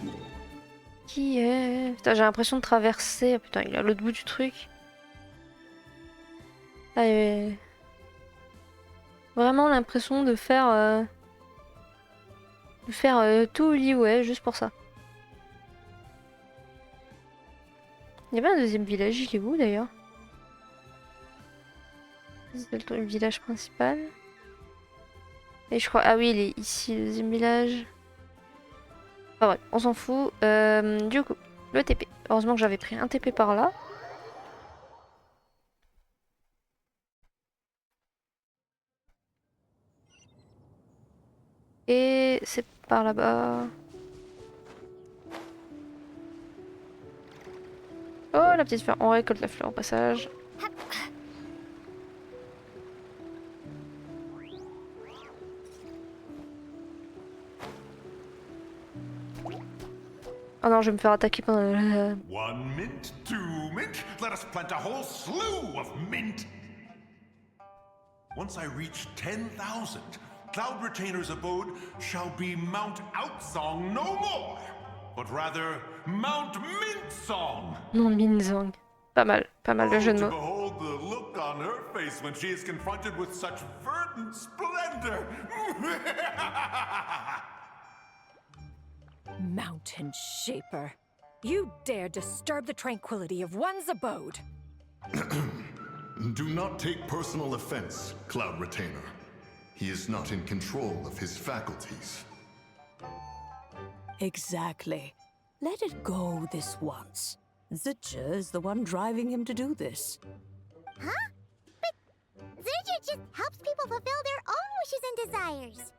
Putain, j'ai l'impression de traverser... Oh, putain, il est à l'autre bout du truc. Allez. Vraiment l'impression de faire... tout Liyue, juste pour ça. Il y avait un deuxième village, il est où d'ailleurs? C'est le village principal. Et je crois... Ah oui, il est ici, le deuxième village. Enfin bref, on s'en fout. Du coup, le TP. Heureusement que j'avais pris un TP par là. Et c'est par là-bas. Oh, la petite fleur. On récolte la fleur au passage. Oh non, je vais me faire attaquer pendant le... One mint, two mint. Let us plant a whole slew of mint. Once I reach 10,000, Cloud Retainer's abode shall be Mount Outsong no more, but rather Mount Mintsong. Non, Minzong. Pas mal de jeu de mots. Behold the look on her face when she is confronted with such verdant splendor. Mountain Shaper. You dare disturb the tranquility of one's abode. Do not take personal offense, Cloud Retainer. He is not in control of his faculties. Exactly. Let it go this once. Zibai is the one driving him to do this. Huh? But Zibai just helps people fulfill their own wishes and desires.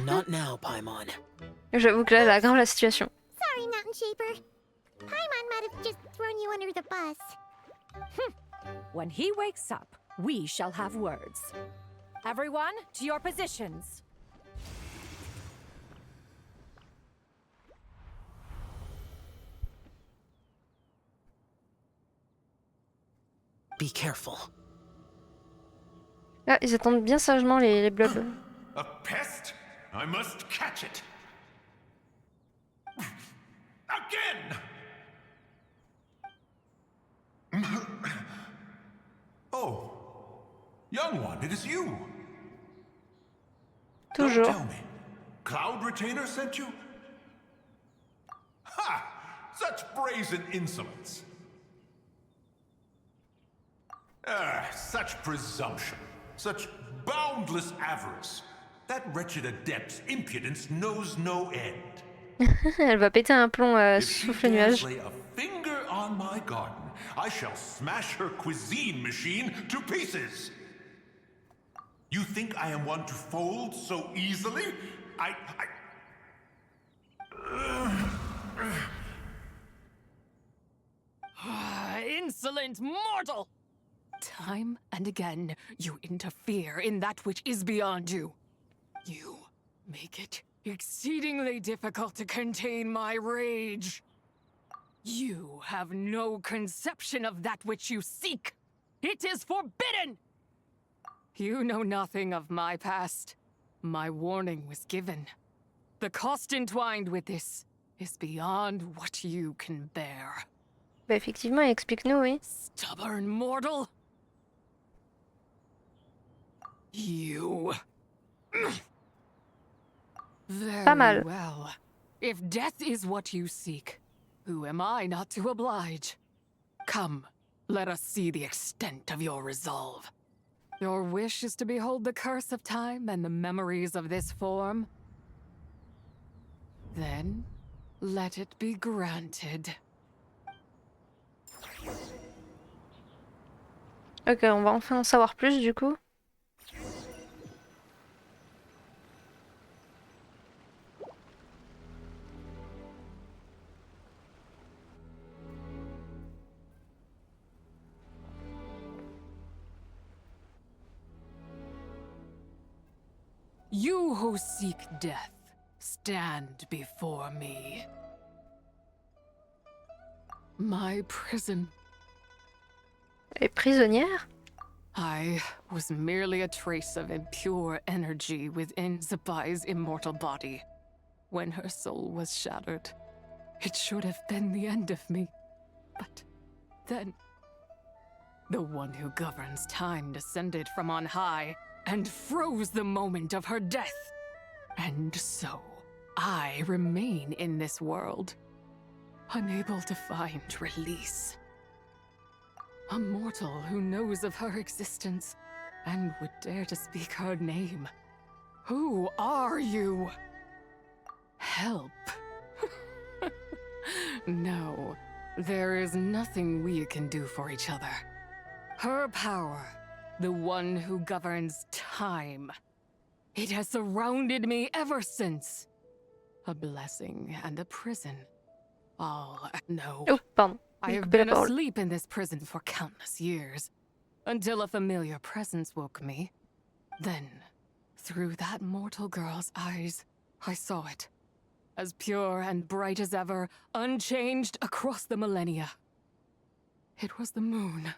Not now, Paimon. J'avoue que là, elle aggrave la situation. Sorry, Mountain Shaper. Paimon might have just thrown you under the bus. When he wakes up, we shall have words. Everyone, to your positions. Be careful. Ah, ils attendent bien sagement les blobs. A pest? I must catch it. Again! Oh, young one, it is you. Toujours. Don't tell me. Cloud Retainer sent you? Ha! Such brazen insolence. Such presumption. Such boundless avarice. That wretched adept's impudence knows no end. Elle va péter un plomb souffle nuage. Lay a finger on my garden, I shall smash her cuisine machine to pieces. You think I am one to fold so easily? Insolent mortal! Time and again, you interfere in that which is beyond you. You make it exceedingly difficult to contain my rage. You have no conception of that which you seek. It is forbidden! You know nothing of my past. My warning was given. The cost entwined with this is beyond what you can bear. Bah effectivement, explique-nous, oui. Stubborn mortal! You... Very well. If death is what you seek, who am I not to oblige? Come, let us see the extent of your resolve. Your wish is to behold the curse of time and the memories of this form? Then, Let it be granted. Ok, on va enfin en savoir plus du coup. You who seek death, stand before me. My prison. Elle est prisonnière? I was merely a trace of impure energy within Zibai's immortal body. When her soul was shattered, it should have been the end of me. But then, the one who governs time descended from on high and froze the moment of her death. And so, I remain in this world, unable to find release. A mortal who knows of her existence and would dare to speak her name. Who are you? Help. No, there is nothing we can do for each other. Her power, the one who governs time, it has surrounded me ever since. A blessing and a prison. All no. Oh, pardon. I have Coupé la been parole. asleep in this prison for countless years, until a familiar presence woke me. Then, through that mortal girl's eyes, I saw it. As pure and bright as ever, unchanged across the millennia. It was the moon.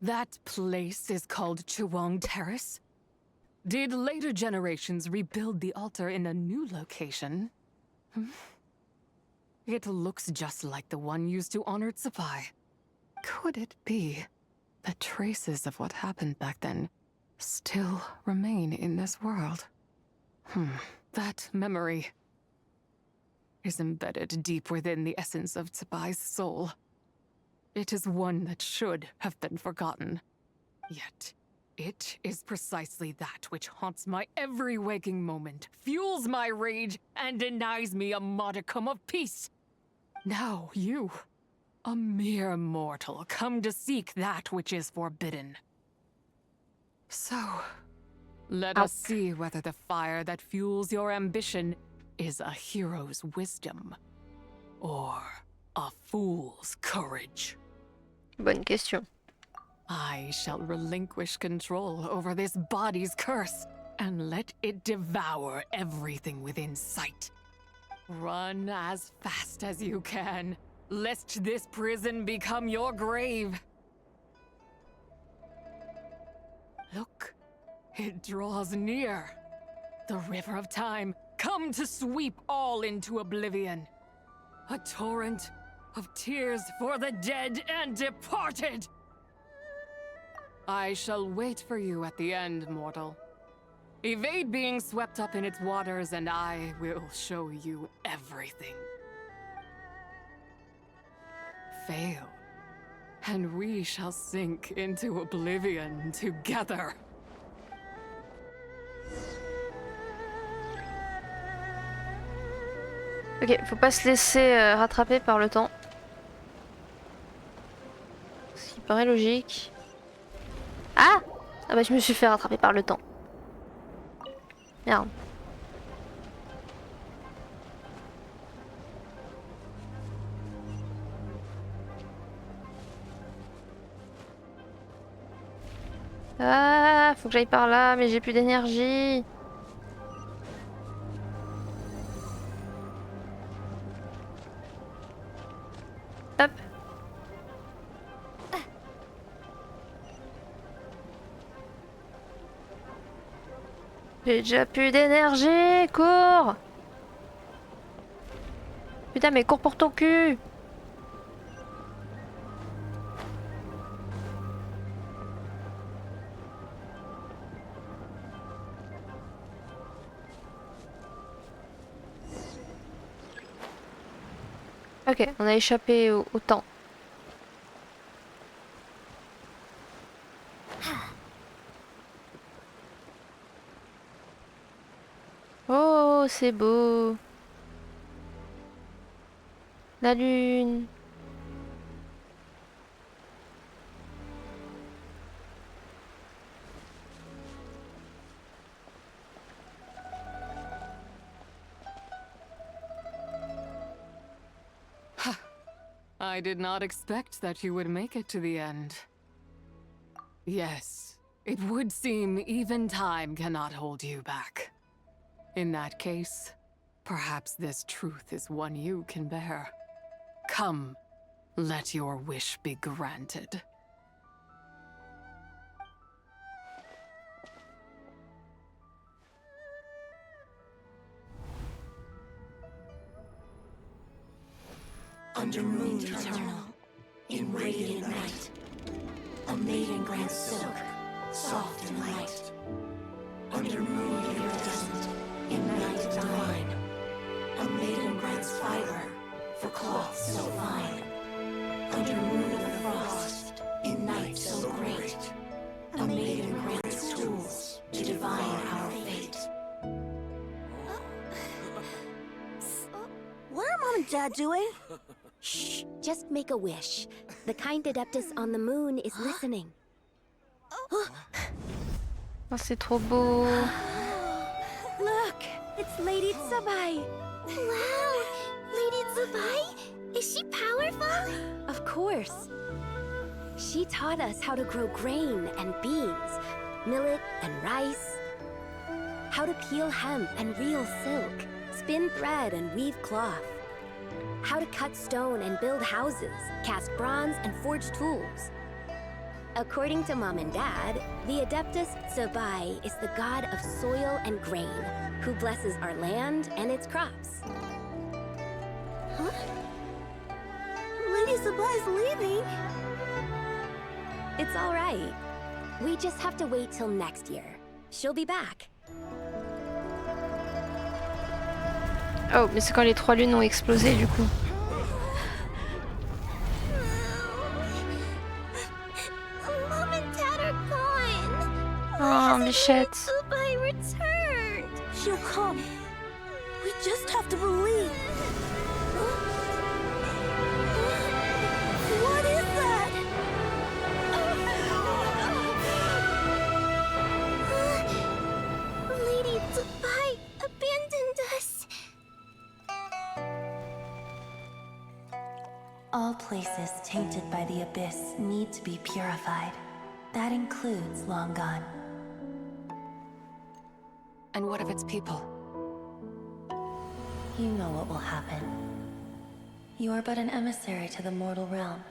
That place is called Chuang Terrace. Did later generations rebuild the altar in a new location? It looks just like the one used to honor Zibai. Could it be that traces of what happened back then still remain in this world? That memory is embedded deep within the essence of Zibai's soul. It is one that should have been forgotten. Yet, it is precisely that which haunts my every waking moment, fuels my rage, and denies me a modicum of peace. Now you, a mere mortal, come to seek that which is forbidden. So, let us see whether the fire that fuels your ambition is a hero's wisdom or a fool's courage. Bonne question. I shall relinquish control over this body's curse and let it devour everything within sight. Run as fast as you can, lest this prison become your grave. Look, it draws near. The river of time, come to sweep all into oblivion. A torrent of tears for the dead and departed. I shall wait for you at the end, mortal. Evade being swept up in its waters, and I will show you everything. Fail, and we shall sink into oblivion together. Ok, faut pas se laisser rattraper par le temps. Ce qui paraît logique. Ah! Ah bah je me suis fait rattraper par le temps. Merde. Ah, faut que j'aille par là, mais j'ai plus d'énergie. Hop. J'ai déjà plus d'énergie, cours! Putain, mais cours pour ton cul! Ok, on a échappé au temps. Oh, c'est beau. La lune. I did not expect that you would make it to the end. Yes, it would seem even time cannot hold you back. In that case, perhaps this truth is one you can bear. Come, let your wish be granted. Under moon eternal, in radiant night, a maiden grants silk, soft and light. Under moon iridescent, in night divine, a maiden grants fiber for cloth so fine. Under moon of frost, in night so great, a maiden grants tools to divine our fate. What are Mom and Dad doing? Shh, just make a wish. The kind Adeptus on the moon is listening. Oh, c'est trop beau. Look, it's Lady Zibai. Wow, Lady Zibai? Is she powerful? Of course. She taught us how to grow grain and beans, millet and rice, how to peel hemp and reel silk, spin thread and weave cloth, how to cut stone and build houses, cast bronze and forge tools. According to Mom and Dad, the Adeptus Zibai is the god of soil and grain, who blesses our land and its crops. Huh? Lady Zibai's leaving. It's all right. We just have to wait till next year. She'll be back. Oh, mais c'est quand les 3 lunes ont explosé du coup. Mom and Dad are gone. Oh, Bichette. Zibai returned. She'll come. We just have to believe. What is that? Lady Zibai abandoned us. All places tainted by the abyss need to be purified. That includes Long Gone. And what of its people? You know what will happen. You are but an emissary to the mortal realm.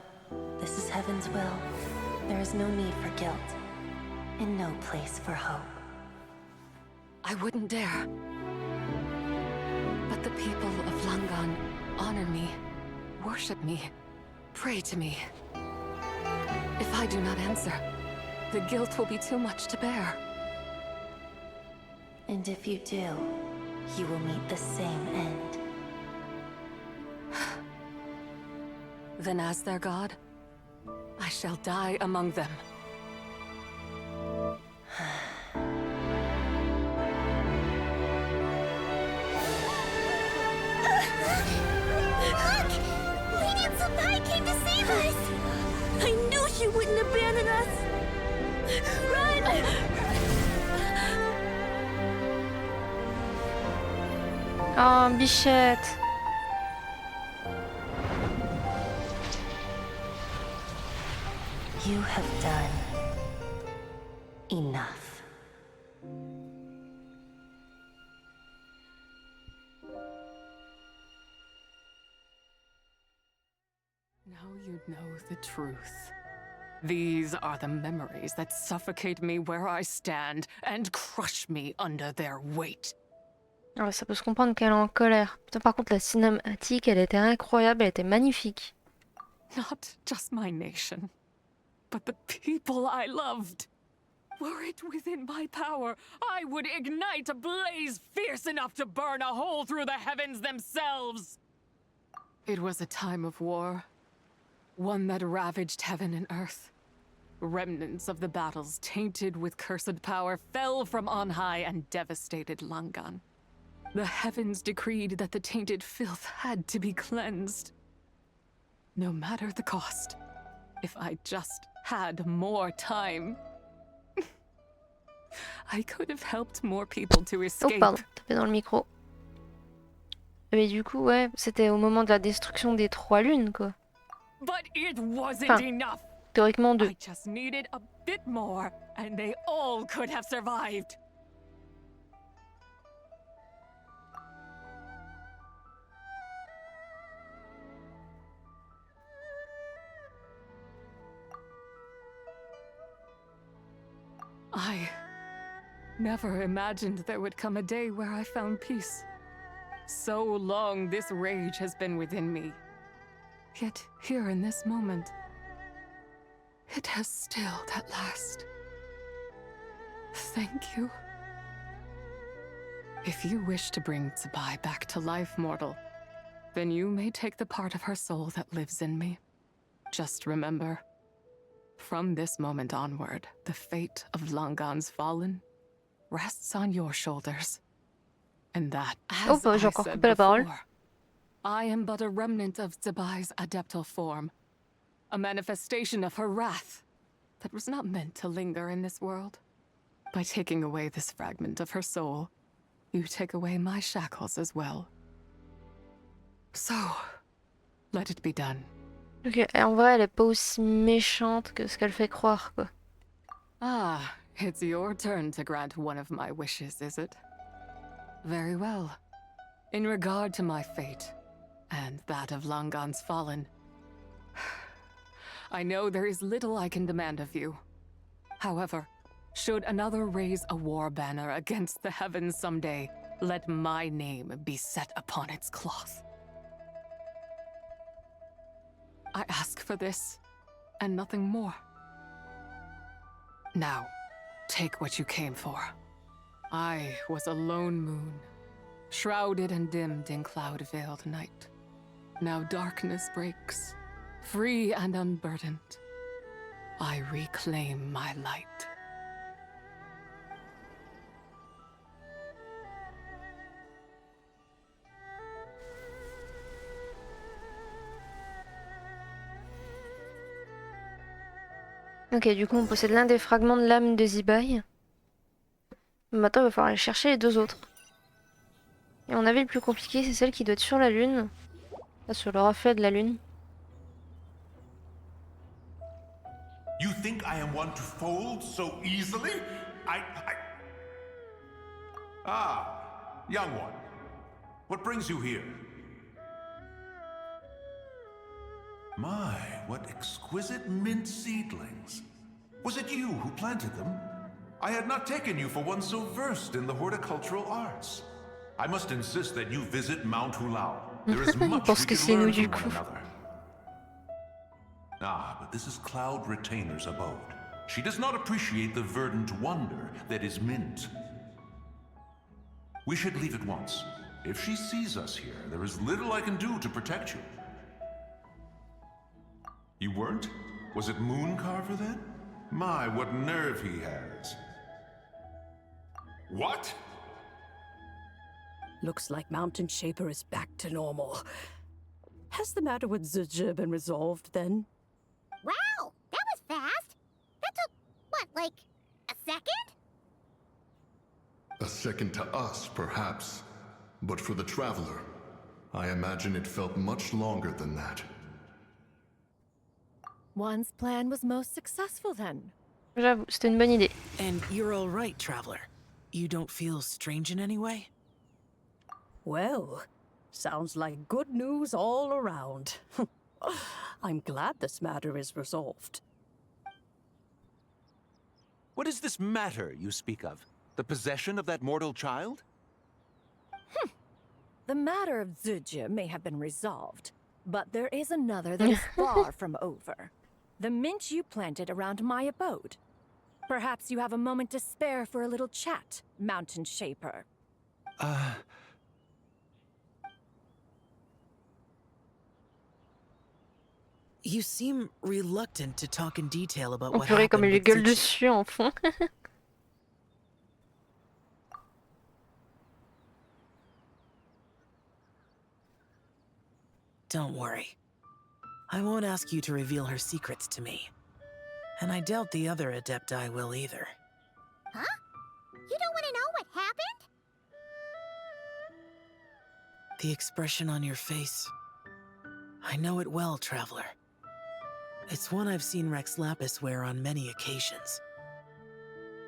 This is Heaven's will. There is no need for guilt, and no place for hope. I wouldn't dare. But the people of Langan honor me, worship me, pray to me. If I do not answer, the guilt will be too much to bear. And if you do, you will meet the same end. Then as their god, I shall die among them. Look! Lady Zibai came to save us! I knew she wouldn't abandon us! Run! Oh, Bichette. You have done enough. Now you know the truth. These are the memories that suffocate me where I stand and crush me under their weight. Ouais, ça peut se comprendre qu'elle est en colère. Putain, par contre, la cinématique, elle était incroyable, elle était magnifique. Not just my nation, but the people I loved. Were it within my power, I would ignite a blaze fierce enough to burn a hole through the heavens themselves. It was a time of war, one that ravaged heaven and earth. Remnants of the battles tainted with cursed power fell from on high and devastated Langan. The heavens decreed that the tainted filth had to be cleansed. no matter the cost. If I just had more time, I could have helped more people to Oh escape. pardon, tapé dans le micro. Mais du coup, ouais, c'était au moment de la destruction des 3 lunes, quoi. But it wasn't Enfin, enough. théoriquement 2. I just needed a bit more, and they all could have survived. I never imagined there would come a day where I found peace. So long this rage has been within me. Yet here in this moment, it has stilled at last. Thank you. If you wish to bring Zibai back to life, mortal, then you may take the part of her soul that lives in me. Just remember, from this moment onward, the fate of Langan's fallen rests on your shoulders. And that, Oh, as bah, j'ai I encore said coupé la parole. before, I am but a remnant of Zibai's adeptal form, a manifestation of her wrath that was not meant to linger in this world. By taking away this fragment of her soul, you take away my shackles as well. So, let it be done. Ok, et en vrai, elle est pas aussi méchante que ce qu'elle fait croire, quoi. Ah, it's your turn to grant one of my wishes, is it? Very well. In regard to my fate, and that of Langan's fallen, I know there is little I can demand of you. However, should another raise a war banner against the heavens someday, let my name be set upon its cloth. I ask for this, and nothing more. Now, take what you came for. I was a lone moon, shrouded and dimmed in cloud-veiled night. Now darkness breaks, free and unburdened. I reclaim my light. Ok, du coup, on possède l'un des fragments de l'âme de Zibai. Maintenant, il va falloir aller chercher les 2 autres. Et on avait le plus compliqué, c'est celle qui doit être sur la lune. Là, sur le reflet de la lune. You think I am one to fold so easily? Ah, young one. What brings you here? My, what exquisite mint seedlings. Was it you who planted them? I had not taken you for one so versed in the horticultural arts. I must insist that you visit Mount Hulao. There is much we can learn from one another. Ah, but this is Cloud Retainer's abode. She does not appreciate the verdant wonder that is mint. We should leave at once. If she sees us here, there is little I can do to protect you. You weren't? Was it Mooncarver then? My, what nerve he has. What? Looks like Mountain Shaper is back to normal. Has the matter with Zhe been resolved then? Wow, that was fast. That took, what, like, a second? A second to us, perhaps. But for the Traveler, I imagine it felt much longer than that. One's plan was most successful then. J'avoue, c'était une bonne idée. And you're all right, Traveler. You don't feel strange in any way? Well, sounds like good news all around. I'm glad this matter is resolved. What is this matter you speak of? The possession of that mortal child? The matter of Zhe may have been resolved, but there is another that is far from over. The mint you planted around my abode. Perhaps you have a moment to spare for a little chat, Mountain Shaper. You seem reluctant to talk in detail about On what purée comme happened il with gueule Zhe. dessus en fond. Don't worry. I won't ask you to reveal her secrets to me. And I doubt the other Adepti will either. Huh? You don't want to know what happened? The expression on your face. I know it well, Traveler. It's one I've seen Rex Lapis wear on many occasions.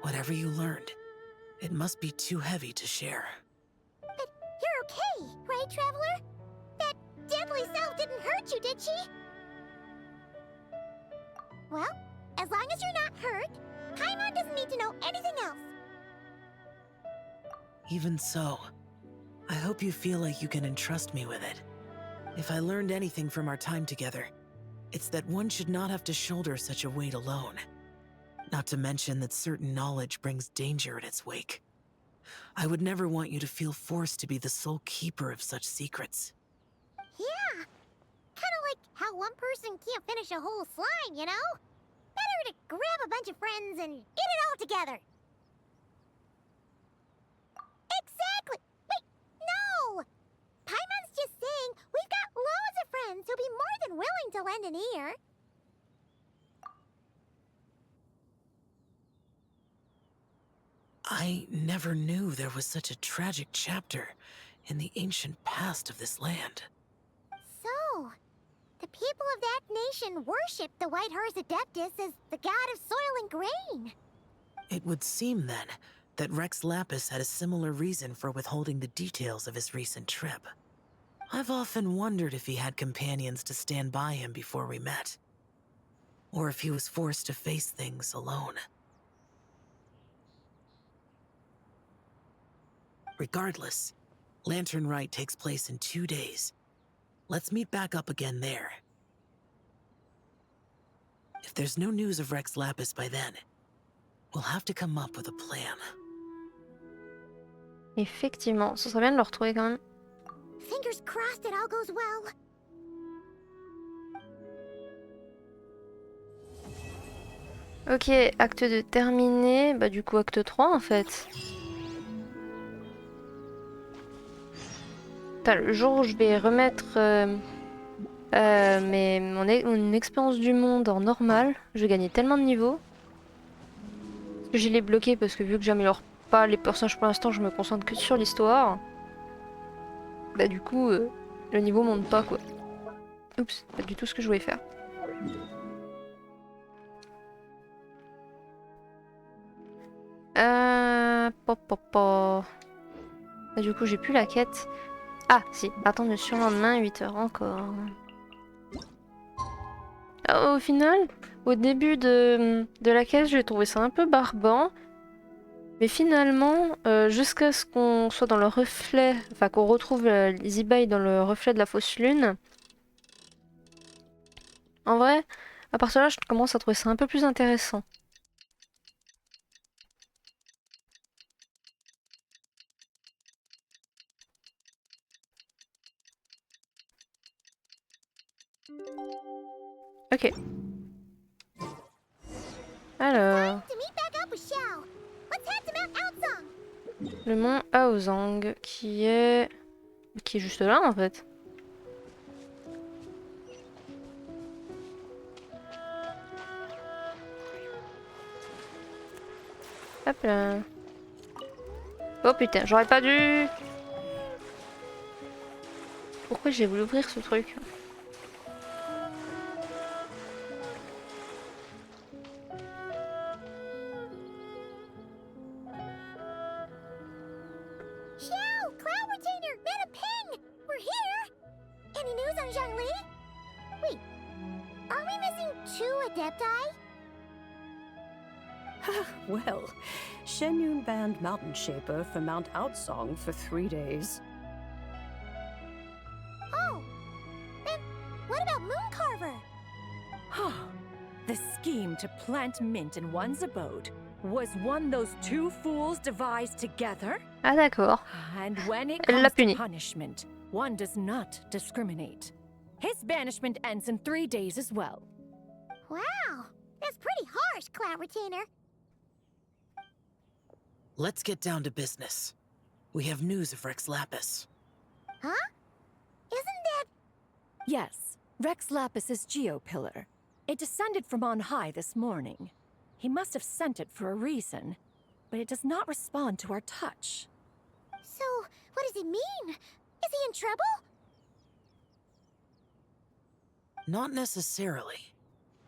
Whatever you learned, it must be too heavy to share. But you're okay, right, Traveler? That deadly self didn't hurt you, did she? Well, as long as you're not hurt, Paimon doesn't need to know anything else. Even so, I hope you feel like you can entrust me with it. If I learned anything from our time together, it's that one should not have to shoulder such a weight alone. Not to mention that certain knowledge brings danger in its wake. I would never want you to feel forced to be the sole keeper of such secrets. Yeah. Kinda like how one person can't finish a whole slime, you know? Better to grab a bunch of friends and eat it all together. Exactly! Wait, no! Paimon's just saying we've got loads of friends who'll be more than willing to lend an ear. I never knew there was such a tragic chapter in the ancient past of this land. So, the people of that nation worship the White Horse Adeptus as the god of soil and grain. It would seem, then, that Rex Lapis had a similar reason for withholding the details of his recent trip. I've often wondered if he had companions to stand by him before we met. Or if he was forced to face things alone. Regardless, Lantern Rite takes place in 2 days. Let's meet back up again there. If there's no news of Rex Lapis by then, we'll have to come up with a plan. Effectivement, ce serait bien de le retrouver quand même. Fingers crossed it all goes well. Ok, acte 2 terminé. Bah du coup acte 3 en fait. Putain, le jour où je vais remettre mon expérience du monde en normal, je vais gagner tellement de niveaux. Parce que je l'ai bloqué parce que vu que j'améliore pas les personnages pour l'instant, je me concentre que sur l'histoire. Bah du coup, le niveau monte pas quoi. Oups, pas du tout ce que je voulais faire. Bah, du coup, j'ai plus la quête. Ah, si, attendre le surlendemain, 8 h encore. Au final, au début de la quête, j'ai trouvé ça un peu barbant. Mais finalement, jusqu'à ce qu'on soit dans le reflet, enfin qu'on retrouve Zibai dans le reflet de la fausse lune. En vrai, à partir de là, je commence à trouver ça un peu plus intéressant. Ok. Alors. Le mont Aozang qui est juste là en fait. Hop là. Oh putain, j'aurais pas dû. Pourquoi j'ai voulu ouvrir ce truc? Well, Shenyun banned Mountain Shaper from Mount Outsong for 3 days. Oh, then what about Mooncarver? The scheme to plant mint in one's abode was one those two fools devised together? Ah d'accord. And when it Elle l'a comes puni. to punishment, one does not discriminate. His banishment ends in 3 days as well. Wow, that's pretty harsh, Cloud Retainer. Let's get down to business. We have news of Rex Lapis. Huh? Isn't that... Yes, Rex Lapis's geopillar. It descended from on high this morning. He must have sent it for a reason, but it does not respond to our touch. So, what does it mean? Is he in trouble? Not necessarily.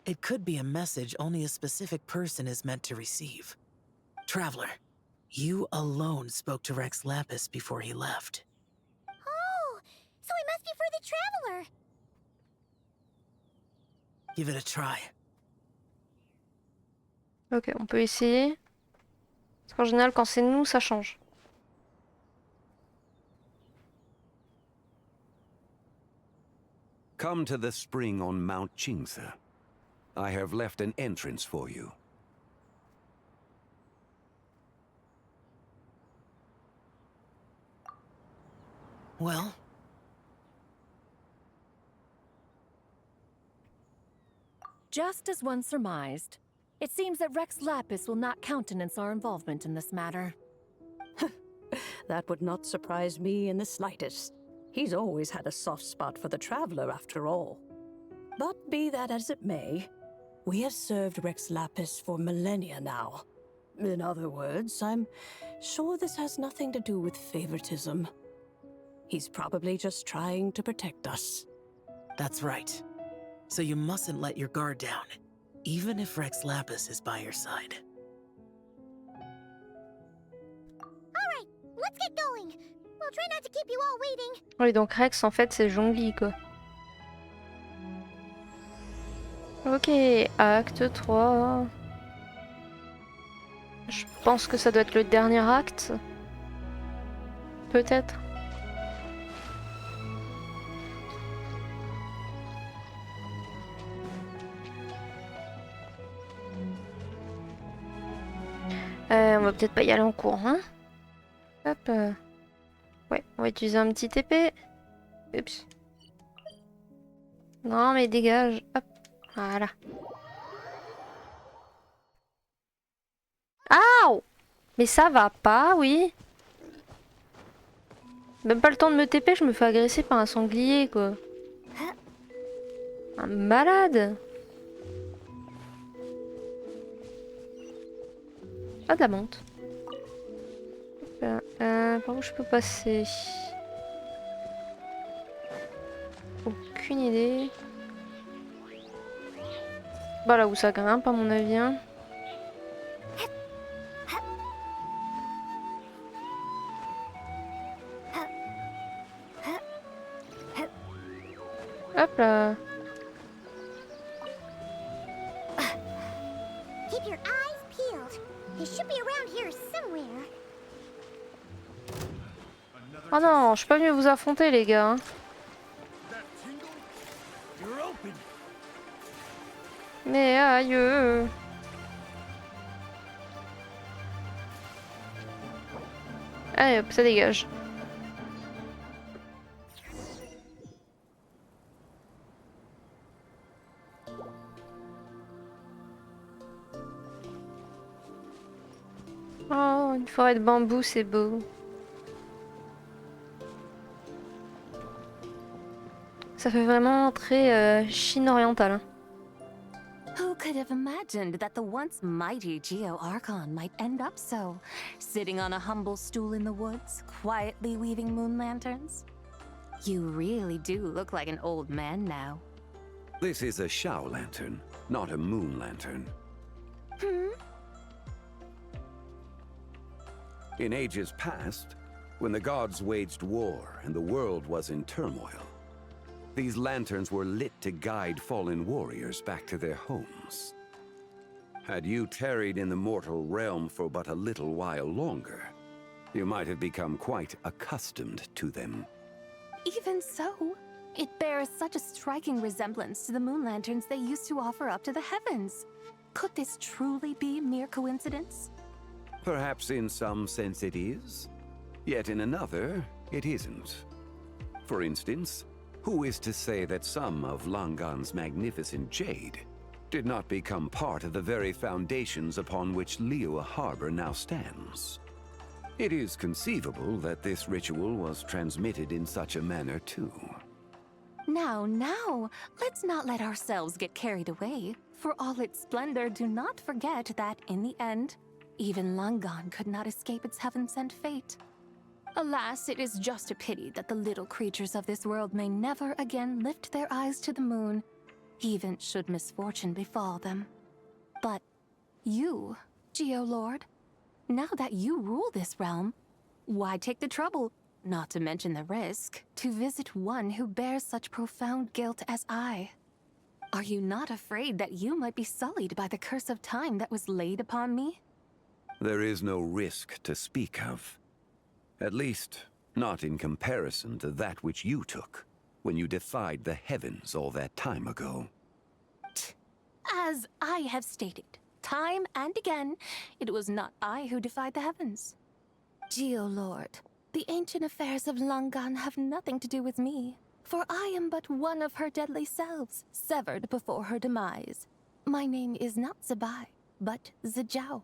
It could be a message only a specific person is meant to receive. Traveler, you alone spoke to Rex Lapis before he left. Oh, so it must be for the Traveler. Give it a try. Ok, on peut essayer. Parce qu'en général, quand c'est nous, ça change. Come to the spring on Mount Qingse. I have left an entrance for you. Well? Just as one surmised, it seems that Rex Lapis will not countenance our involvement in this matter. That would not surprise me in the slightest. He's always had a soft spot for the Traveler, after all. But be that as it may, we have served Rex Lapis for millennia now. In other words, I'm sure this has nothing to do with favoritism. He's probably just trying to protect us. That's right. So you mustn't let your guard down, even if Rex Lapis is by your side. Alright, let's get going. We'll try not to keep you all waiting. Oui, donc Rex, en fait, c'est Zonghli, quoi. Ok, acte 3. Je pense que ça doit être le dernier acte. Peut-être. On va peut-être pas y aller en cours, hein. Hop. Ouais, on va utiliser un petit épée. Oups. Non, mais dégage. Hop. Voilà. Aouh! Mais ça va pas, oui. Même pas le temps de me TP, je me fais agresser par un sanglier, quoi. Un malade. Ah, de la monte. Par où je peux passer? Aucune idée. Bah là où ça grimpe à mon avis. Hein. Hop là. Keep your eyes peeled. He should be around here somewhere. Oh non, je suis pas venu vous affronter les gars. Hein. Mais aïe. Allez hop, ça dégage. Oh, une forêt de bambou, c'est beau. Ça fait vraiment très Chine orientale. Hein. Who could have imagined that the once mighty Geo Archon might end up so, sitting on a humble stool in the woods, quietly weaving moon lanterns? You really do look like an old man now. This is a Shao lantern, not a moon lantern. In ages past, when the gods waged war and the world was in turmoil, these lanterns were lit to guide fallen warriors back to their homes. Had you tarried in the mortal realm for but a little while longer, you might have become quite accustomed to them. Even so, it bears such a striking resemblance to the moon lanterns they used to offer up to the heavens. Could this truly be mere coincidence? Perhaps in some sense it is, yet in another, it isn't. For instance, who is to say that some of Langan's magnificent jade did not become part of the very foundations upon which Liyue Harbor now stands? It is conceivable that this ritual was transmitted in such a manner too. Now, let's not let ourselves get carried away. For all its splendor, do not forget that, in the end, even Langan could not escape its heaven-sent fate. Alas, it is just a pity that the little creatures of this world may never again lift their eyes to the moon, even should misfortune befall them. But you, Geolord, now that you rule this realm, why take the trouble, not to mention the risk, to visit one who bears such profound guilt as I? Are you not afraid that you might be sullied by the curse of time that was laid upon me? There is no risk to speak of. At least, not in comparison to that which you took when you defied the heavens all that time ago. As I have stated, time and again, it was not I who defied the heavens. Geolord, the ancient affairs of Langan have nothing to do with me, for I am but one of her deadly selves, severed before her demise. My name is not Zibai, but Zijao.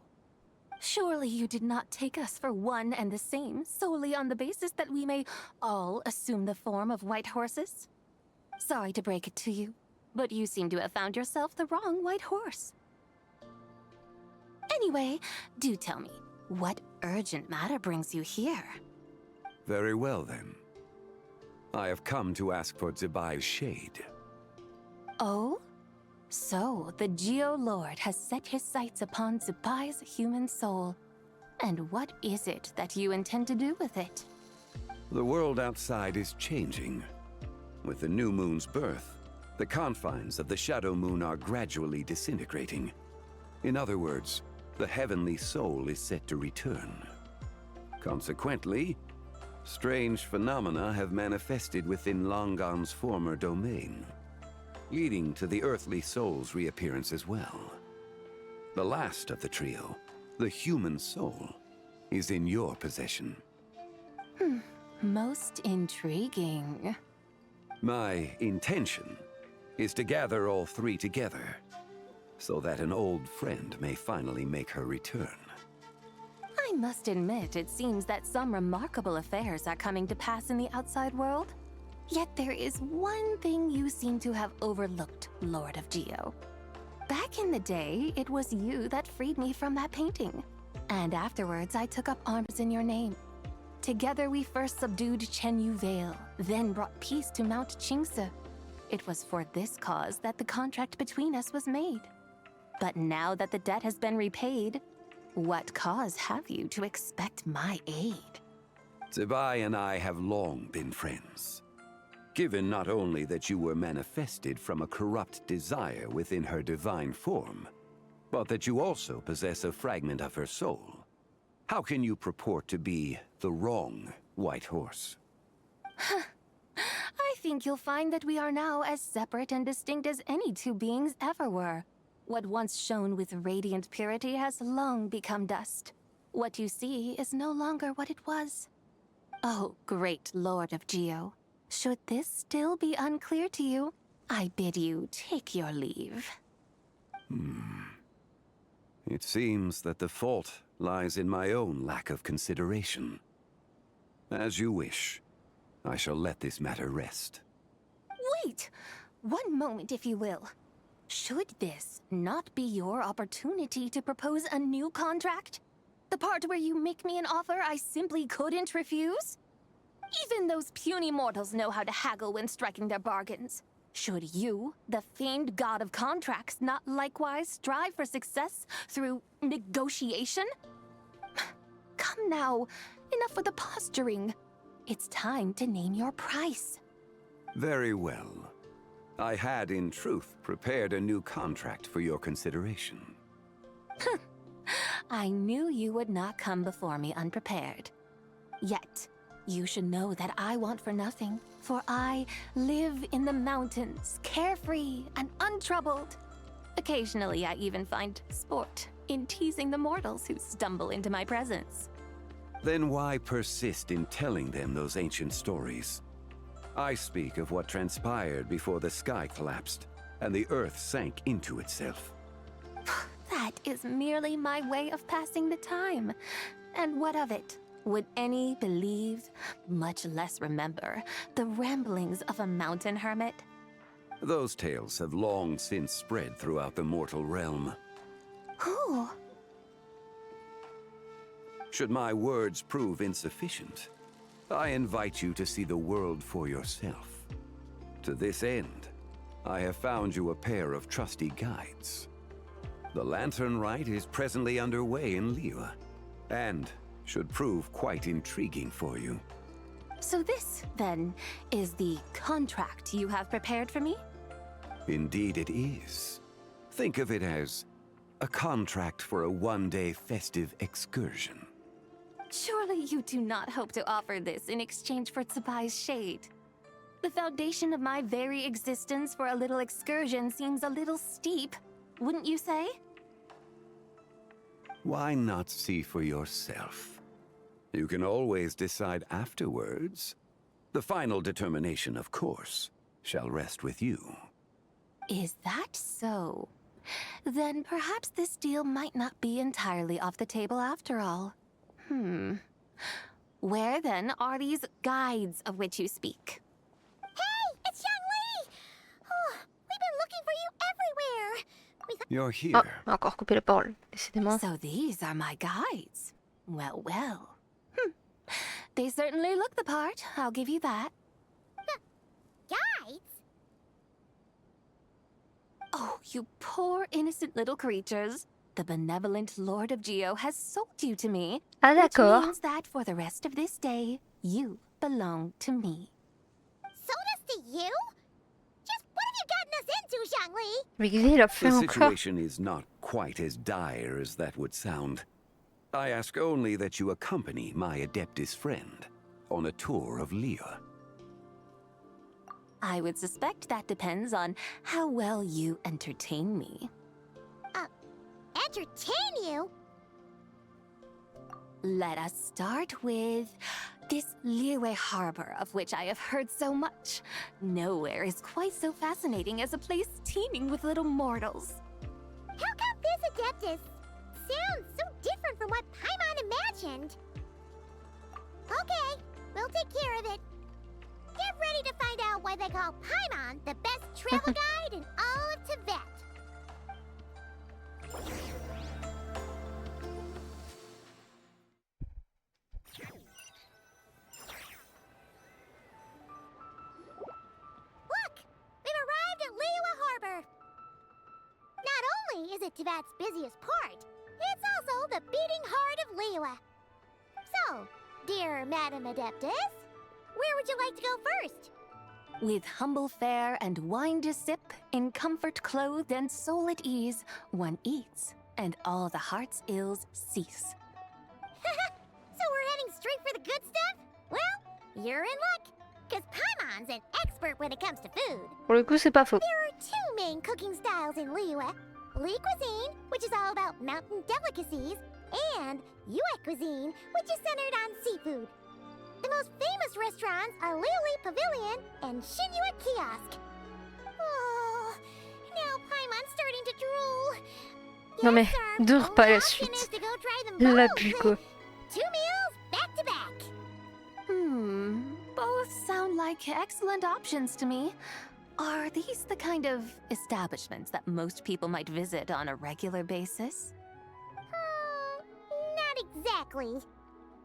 Surely you did not take us for one and the same, solely on the basis that we may all assume the form of white horses? Sorry to break it to you, but you seem to have found yourself the wrong white horse. Anyway, do tell me, what urgent matter brings you here? Very well, then. I have come to ask for Zibai's shade. Oh? So, the Geolord has set his sights upon Zibai's human soul. And what is it that you intend to do with it? The world outside is changing. With the new moon's birth, the confines of the Shadow Moon are gradually disintegrating. In other words, the heavenly soul is set to return. Consequently, strange phenomena have manifested within Langan's former domain, leading to the earthly soul's reappearance as well. The last of the trio, the human soul, is in your possession. Most intriguing. My intention is to gather all three together, so that an old friend may finally make her return. I must admit, it seems that some remarkable affairs are coming to pass in the outside world. Yet there is one thing you seem to have overlooked, Lord of Geo. Back in the day, it was you that freed me from that painting. And afterwards, I took up arms in your name. Together, we first subdued Chenyu Vale, then brought peace to Mount Qingse. It was for this cause that the contract between us was made. But now that the debt has been repaid, what cause have you to expect my aid? Zibai and I have long been friends. Given not only that you were manifested from a corrupt desire within her divine form, but that you also possess a fragment of her soul, how can you purport to be the wrong white horse? I think you'll find that we are now as separate and distinct as any two beings ever were. What once shone with radiant purity has long become dust. What you see is no longer what it was. Oh, great Lord of Geo. Should this still be unclear to you, I bid you take your leave. It seems that the fault lies in my own lack of consideration. As you wish. I shall let this matter rest. Wait! One moment, if you will. Should this not be your opportunity to propose a new contract? The part where you make me an offer I simply couldn't refuse? Even those puny mortals know how to haggle when striking their bargains. Should you, the famed god of contracts, not likewise strive for success through negotiation? Come now, enough with the posturing. It's time to name your price. Very well. I had, in truth, prepared a new contract for your consideration. I knew you would not come before me unprepared. Yet, you should know that I want for nothing, for I live in the mountains, carefree and untroubled. Occasionally, I even find sport in teasing the mortals who stumble into my presence. Then why persist in telling them those ancient stories? I speak of what transpired before the sky collapsed and the earth sank into itself. That is merely my way of passing the time. And what of it? Would any believe, much less remember, the ramblings of a mountain hermit? Those tales have long since spread throughout the mortal realm. Who? Should my words prove insufficient, I invite you to see the world for yourself. To this end, I have found you a pair of trusty guides. The lantern rite is presently underway in Liyue, and should prove quite intriguing for you. So this, then, is the contract you have prepared for me? Indeed it is. Think of it as a contract for a one-day festive excursion. Surely you do not hope to offer this in exchange for Zibai's shade. The foundation of my very existence for a little excursion seems a little steep, wouldn't you say? Why not see for yourself? You can always decide afterwards. The final determination, of course, shall rest with you. Is that so? Then perhaps this deal might not be entirely off the table after all. Where then are these guides of which you speak? Hey, it's Zonghli! Oh, we've been looking for you everywhere. You're here. Ah, encore coupé la parole, décidément. So these are my guides. Well, well. They certainly look the part, I'll give you that. Guides? Oh, you poor innocent little creatures. The benevolent Lord of Geo has sold you to me. Ah, which d'accord. means that for the rest of this day, you belong to me. Sold us to you? Just what have you gotten us into, Zonghli? Mais qu'est-ce qu'il a fait The encore? situation is not quite as dire as that would sound. I ask only that you accompany my Adeptus friend on a tour of Liyue. I would suspect that depends on how well you entertain me. Entertain you? Let us start with this Liyue harbor of which I have heard so much. Nowhere is quite so fascinating as a place teeming with little mortals. How come this Adeptus sounds so different from what Paimon imagined? Okay, we'll take care of it. Get ready to find out why they call Paimon the best travel guide in all of Tibet. Look! We've arrived at Liyue Harbor. Not only is it Tibet's busiest port, it's also the beating heart of Liyue. So, dear Madam Adeptus, where would you like to go first? With humble fare and wine to sip, in comfort clothed and soul at ease, one eats, and all the heart's ills cease. So we're heading straight for the good stuff? Well, you're in luck, because Paimon's an expert when it comes to food. Pour le coup, c'est pas faux. There are two main cooking styles in Liyue. Li cuisine, which is all about mountain delicacies, and Yue cuisine, which is centered on seafood. The most famous restaurants are Liyue Pavilion and Xinyue Kiosk. Oh, now Paimon's starting to drool. Non mais, Yes, dure our pas la only option suite. is to go try them L'abus, both. quoi. 2 meals back to back. Both sound like excellent options to me. Are these the kind of establishments that most people might visit on a regular basis? Not exactly.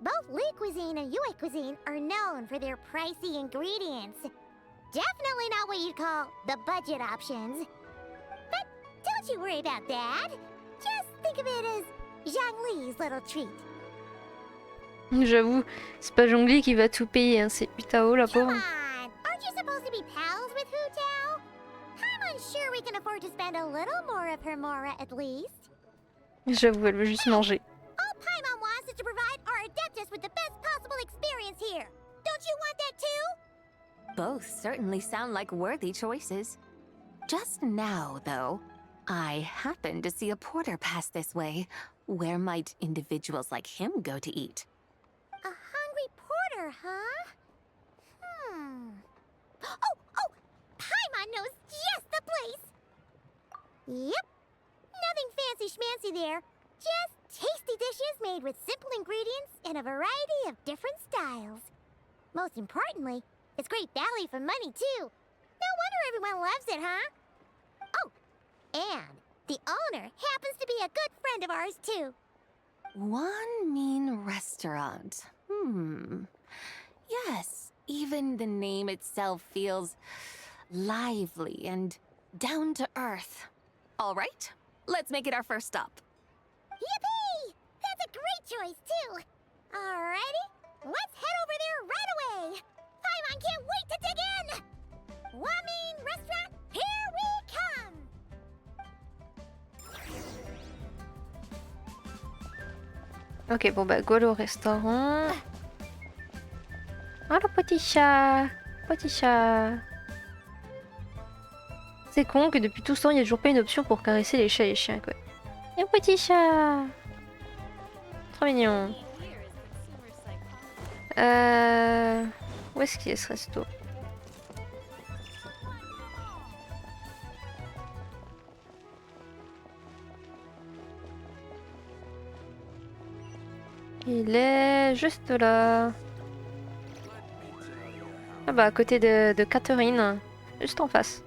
Both Li cuisine and Yue cuisine are known for their pricey ingredients. Definitely not what you'd call the budget options. But don't you worry about that. Just think of it as Zonghli's little treat. J'avoue, c'est pas Zonghli qui va tout payer, hein. C'est Utao, la Come pauvre. on! Aren't you supposed to be pals with Hu Tao? I'm unsure we can afford to spend a little more of her mora at least. J'avoue, elle veut juste manger. All Paimon wants is to provide our Adeptus with the best possible experience here. Don't you want that too? Both certainly sound like worthy choices. Just now, though, I happened to see a porter pass this way. Where might individuals like him go to eat? A hungry porter, huh? Oh! Paimon knows just the place! Yep. Nothing fancy schmancy there. Just tasty dishes made with simple ingredients in a variety of different styles. Most importantly, it's great value for money, too. No wonder everyone loves it, huh? Oh, and the owner happens to be a good friend of ours, too. One mean restaurant. Yes, even the name itself feels lively and down to earth. All right, let's make it our first stop. Yippee! That's a great choice, too. Alrighty, let's head over there right away. Paimon can't wait to dig in. One mean restaurant, here we come. Ok, bon bah, go au restaurant. Oh, le petit chat. Petit chat. C'est con que depuis tout ce temps, il n'y a toujours pas une option pour caresser les chats et les chiens, quoi. Et un petit chat. Trop mignon. Où est-ce qu'il est ce resto? Il est juste là. Ah bah à côté de Catherine, juste en face.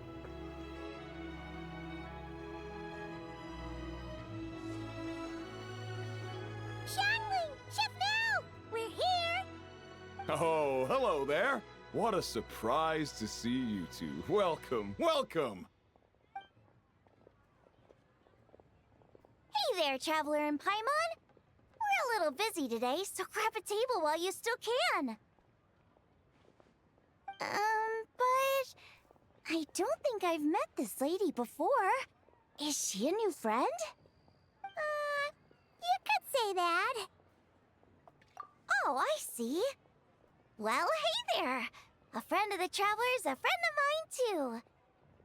Oh, hello there. What a surprise to see you two. Welcome, welcome. Hey there, Traveler and Paimon. We're a little busy today, so grab a table while you still can. But I don't think I've met this lady before. Is she a new friend? You could say that. Oh, I see. Well, hey there. A friend of the Traveler's a friend of mine, too.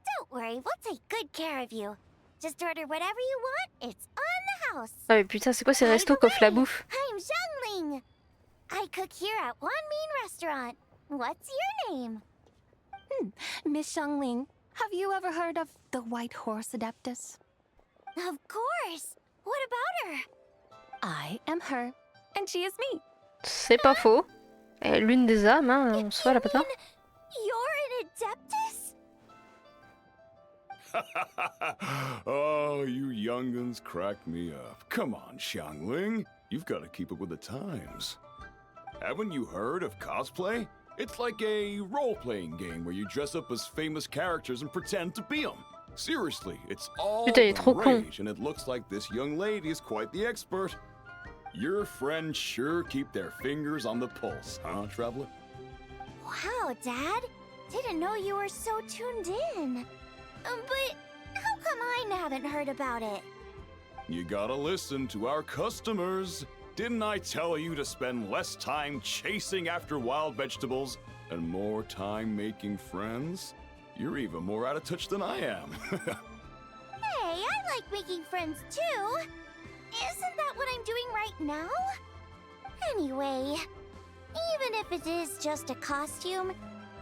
Don't worry, we'll take good care of you. Just order whatever you want, it's on the house. Ah mais putain, c'est quoi ces restos qu'offre la bouffe? I'm Zonghli. I cook here at One Mean Restaurant. What's your name? Miss Xiangling, have you ever heard of the White Horse Adeptus? Of course. What about her? I am her, and she is me. C'est pas faux. Elle est l'une des âmes, hein, en soi, la patin. You're an Adeptus? Oh, you young'uns crack me up. Come on, Xiangling. You've got to keep up with the times. Haven't you heard of cosplay? It's like a role-playing game where you dress up as famous characters and pretend to be them. Seriously, it's all Putain, il est trop the con. rage, and it looks like this young lady is quite the expert. Your friends sure keep their fingers on the pulse, huh, Traveler? Wow, Dad. Didn't know you were so tuned in. But how come I haven't heard about it? You gotta listen to our customers. Didn't I tell you to spend less time chasing after wild vegetables and more time making friends? You're even more out of touch than I am. Hey, I like making friends too. Isn't that what I'm doing right now? Anyway, even if it is just a costume,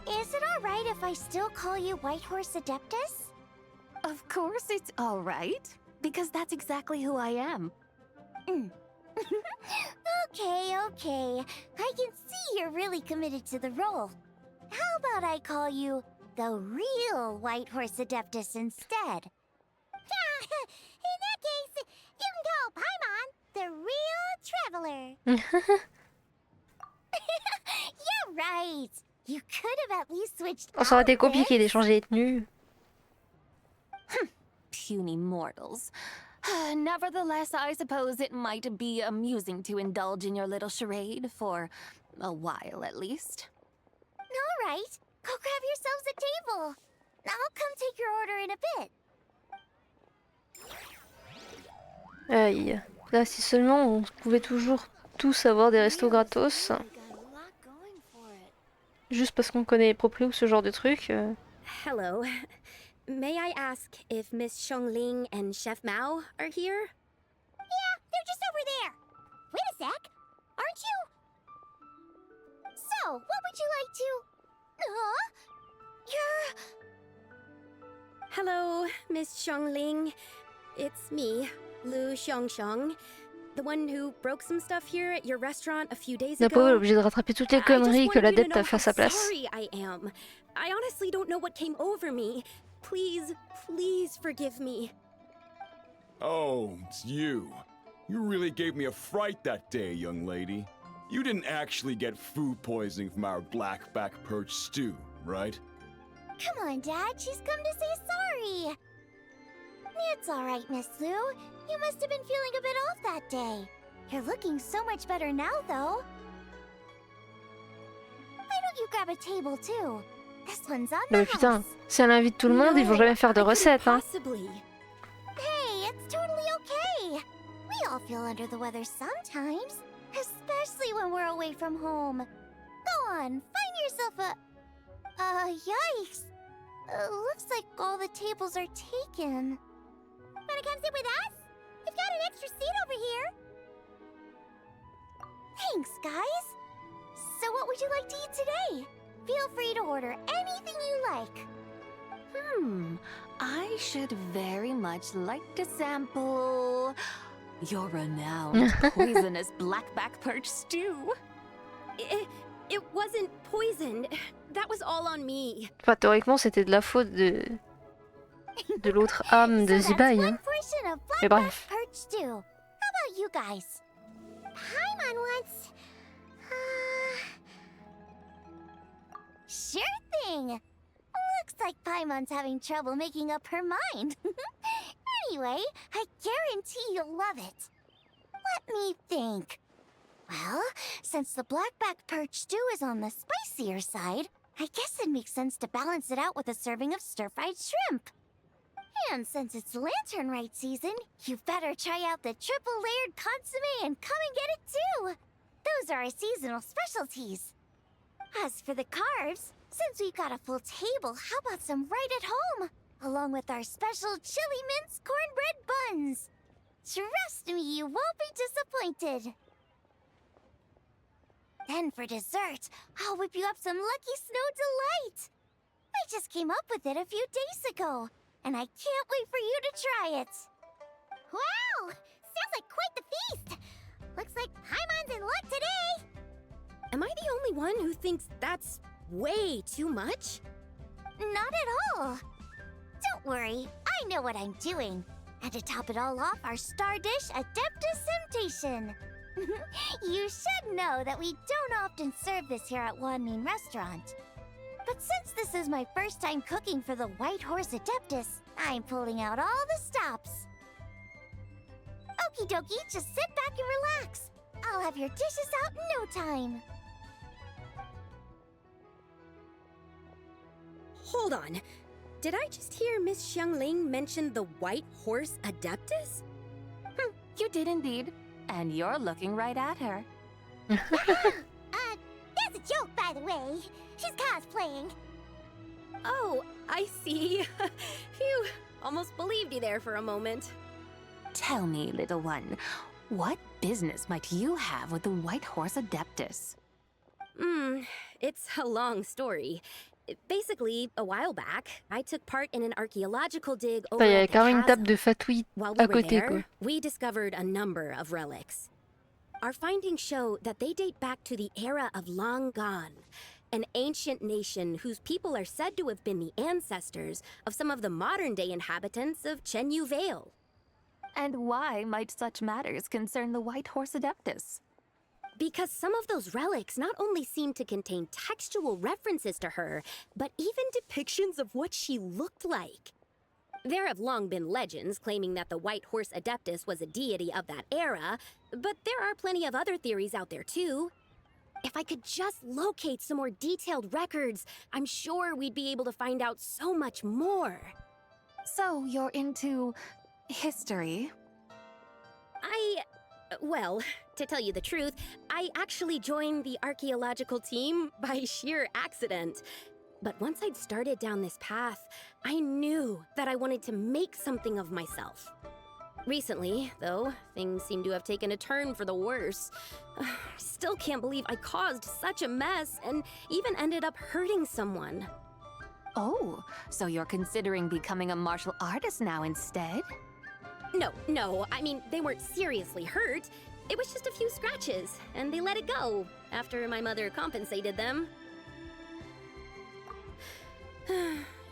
is it alright if I still call you White Horse Adeptus? Of course it's all right, because that's exactly who I am. Okay. I can see you're really committed to the role. How about I call you the real White Horse Adeptus instead? In that case, you can call Paimon the real Traveler. You're right. You could have at least switched Oh, ça aurait été compliqué outfits. d'échanger les tenues. Puny mortals. Nevertheless, I suppose it might be amusing to indulge in your little charade for a while at least. All right. Go grab yourselves a table. I'll come take your order in a bit. Aïe. Là, si seulement on pouvait toujours tous avoir des restos gratos. Juste parce qu'on connaît les propos ou ce genre de truc. Hello. May I ask if Miss Xiangling and Chef Mao are here? Yeah, they're just over there. Wait a sec. Aren't you? So, what would you like to... You're... Hello, Miss Xiangling. It's me, Lu Xiangxiang. The one who broke some stuff here at your restaurant a few days La pauvre est ago? obligée de rattraper toutes les I just conneries que wanted you to l'adepte know a fait à how sa place. sorry I am. I honestly don't know what came over me. Please, please forgive me. Oh, it's you. You really gave me a fright that day, young lady. You didn't actually get food poisoning from our blackback perch stew, right? Come on, Dad. She's come to say sorry. It's all right, Miss Lou. You must have been feeling a bit off that day. You're looking so much better now, though. Why don't you grab a table, too? This one's on Non the mais putain, house. si elle invite tout le monde, ils vont jamais faire de recettes, hein. Possibly. Hey, it's totally okay. We all feel under the weather sometimes, especially when we're away from home. Go on, find yourself a... yikes. Looks like all the tables are taken. Wanna come sit with us? We've got an extra seat over here. Thanks, guys. So what would you like to eat today? Feel free to order anything you like. I should very much like to sample your renowned poisonous blackback perch stew. It wasn't poisoned. That was all on me. Enfin, théoriquement, c'était de la faute de l'autre âme de Zibai, hein. Portion of Mais black bref. perch stew. How about you guys? Paimon wants... Sure thing. Looks like Paimon's having trouble making up her mind. Anyway, I guarantee you'll love it. Let me think. Well, since the blackback perch stew is on the spicier side, I guess it makes sense to balance it out with a serving of stir-fried shrimp. And since it's lantern rite season, you better try out the triple-layered consommé and come and get it too. Those are our seasonal specialties. As for the carbs, since we've got a full table, how about some right at home? Along with our special chili mince cornbread buns. Trust me, you won't be disappointed. Then for dessert, I'll whip you up some Lucky Snow Delight. I just came up with it a few days ago, and I can't wait for you to try it. Wow! Sounds like quite the feast. Looks like Paimon's in luck today. Am I the only one who thinks that's way too much? Not at all. Don't worry, I know what I'm doing. And to top it all off, our star dish, Adeptus Temptation. You should know that we don't often serve this here at Wanmin Restaurant. But since this is my first time cooking for the White Horse Adeptus, I'm pulling out all the stops. Okie dokie, just sit back and relax. I'll have your dishes out in no time. Hold on. Did I just hear Miss Xiangling mention the White Horse Adeptus? You did indeed. And you're looking right at her. That's a joke, by the way. She's cosplaying. Oh, I see. Phew, almost believed you there for a moment. Tell me, little one, what business might you have with the White Horse Adeptus? It's a long story. Basically, a while back, I took part in an archaeological dig over Il y a at the quand même une table chasm. de fatouille While we à were côté, there, quoi. we discovered a number of relics. Our findings show that they date back to the era of Long Gone, an ancient nation whose people are said to have been the ancestors of some of the modern-day inhabitants of Chenyu Vale. And why might such matters concern the White Horse Adeptus? Because some of those relics not only seem to contain textual references to her, but even depictions of what she looked like. There have long been legends claiming that the White Horse Adeptus was a deity of that era, but there are plenty of other theories out there too. If I could just locate some more detailed records, I'm sure we'd be able to find out so much more. So you're into history? Well, to tell you the truth, I actually joined the archaeological team by sheer accident. But once I'd started down this path, I knew that I wanted to make something of myself. Recently, though, things seem to have taken a turn for the worse. Still can't believe I caused such a mess and even ended up hurting someone. Oh, so you're considering becoming a martial artist now instead? No, I mean, they weren't seriously hurt. It was just a few scratches, and they let it go after my mother compensated them.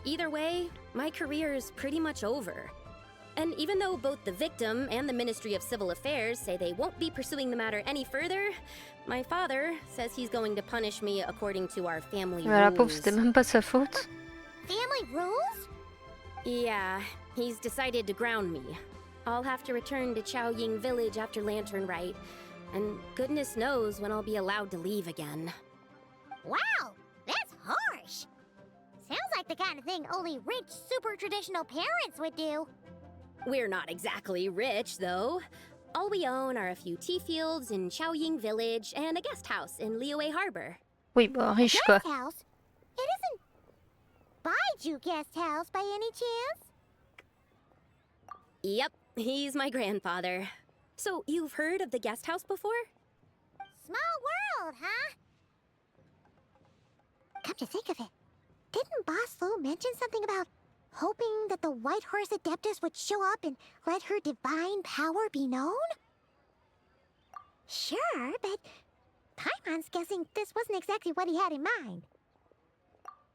Either way, my career is pretty much over. And even though both the victim and the Ministry of Civil Affairs say they won't be pursuing the matter any further, my father says he's going to punish me according to our family Mais la pauvre, rules. c'était même pas de sa faute. Family rules? Yeah, he's decided to ground me. I'll have to return to Chaoying Village after Lantern Rite, and goodness knows when I'll be allowed to leave again. Wow, that's harsh. Sounds like the kind of thing only rich, super traditional parents would do. We're not exactly rich, though. All we own are a few tea fields in Chaoying Village and a guest house in Liyue Harbor. Oui, bah, riche quoi. Guest house? It isn't Baiju guest house by any chance? Yep, he's my grandfather. So, you've heard of the guest house before? Small world, huh? Come to think of it, didn't Boss Lou mention something about hoping that the White Horse Adeptus would show up and let her divine power be known? Sure, but Paimon's guessing this wasn't exactly what he had in mind.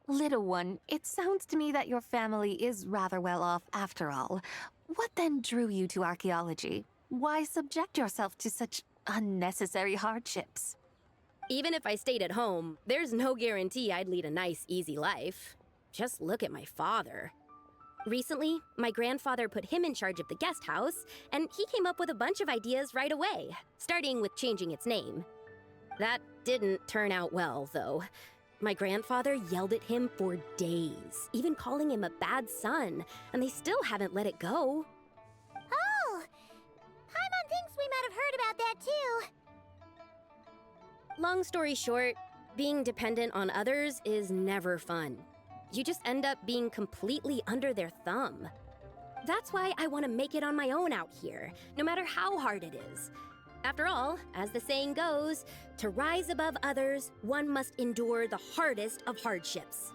Little one, it sounds to me that your family is rather well off after all. What then drew you to archaeology? Why subject yourself to such unnecessary hardships? Even if I stayed at home, there's no guarantee I'd lead a nice, easy life. Just look at my father. Recently, my grandfather put him in charge of the guest house, and he came up with a bunch of ideas right away, starting with changing its name. That didn't turn out well, though. My grandfather yelled at him for days, even calling him a bad son, and they still haven't let it go. Oh! Paimon thinks we might have heard about that too. Long story short, being dependent on others is never fun. You just end up being completely under their thumb. That's why I want to make it on my own out here, no matter how hard it is. After all, as the saying goes, to rise above others, one must endure the hardest of hardships.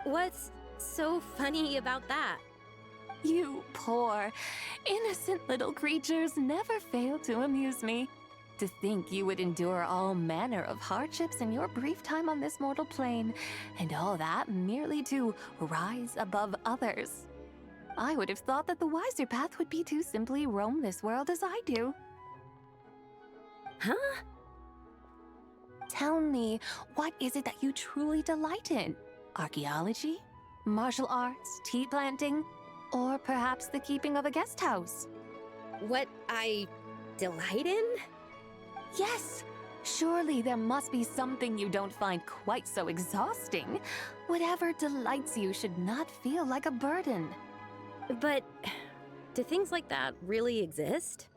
What's so funny about that? You poor, innocent little creatures never fail to amuse me. To think you would endure all manner of hardships in your brief time on this mortal plane, and all that merely to rise above others. I would have thought that the wiser path would be to simply roam this world as I do. Huh? Tell me, what is it that you truly delight in? Archaeology? Martial arts? Tea planting? Or perhaps the keeping of a guest house? What I delight in? Yes! Surely there must be something you don't find quite so exhausting. Whatever delights you should not feel like a burden. But do things like that really exist?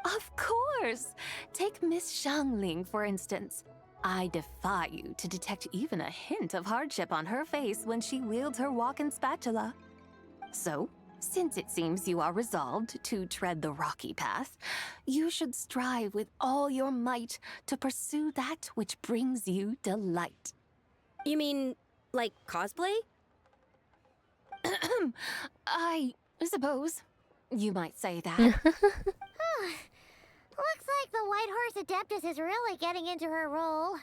Of course! Take Miss Xiangling, for instance. I defy you to detect even a hint of hardship on her face when she wields her walking spatula. So, since it seems you are resolved to tread the rocky path, you should strive with all your might to pursue that which brings you delight. You mean, like cosplay? I suppose you might say that. Looks like the White Horse Adeptus is really getting into her role.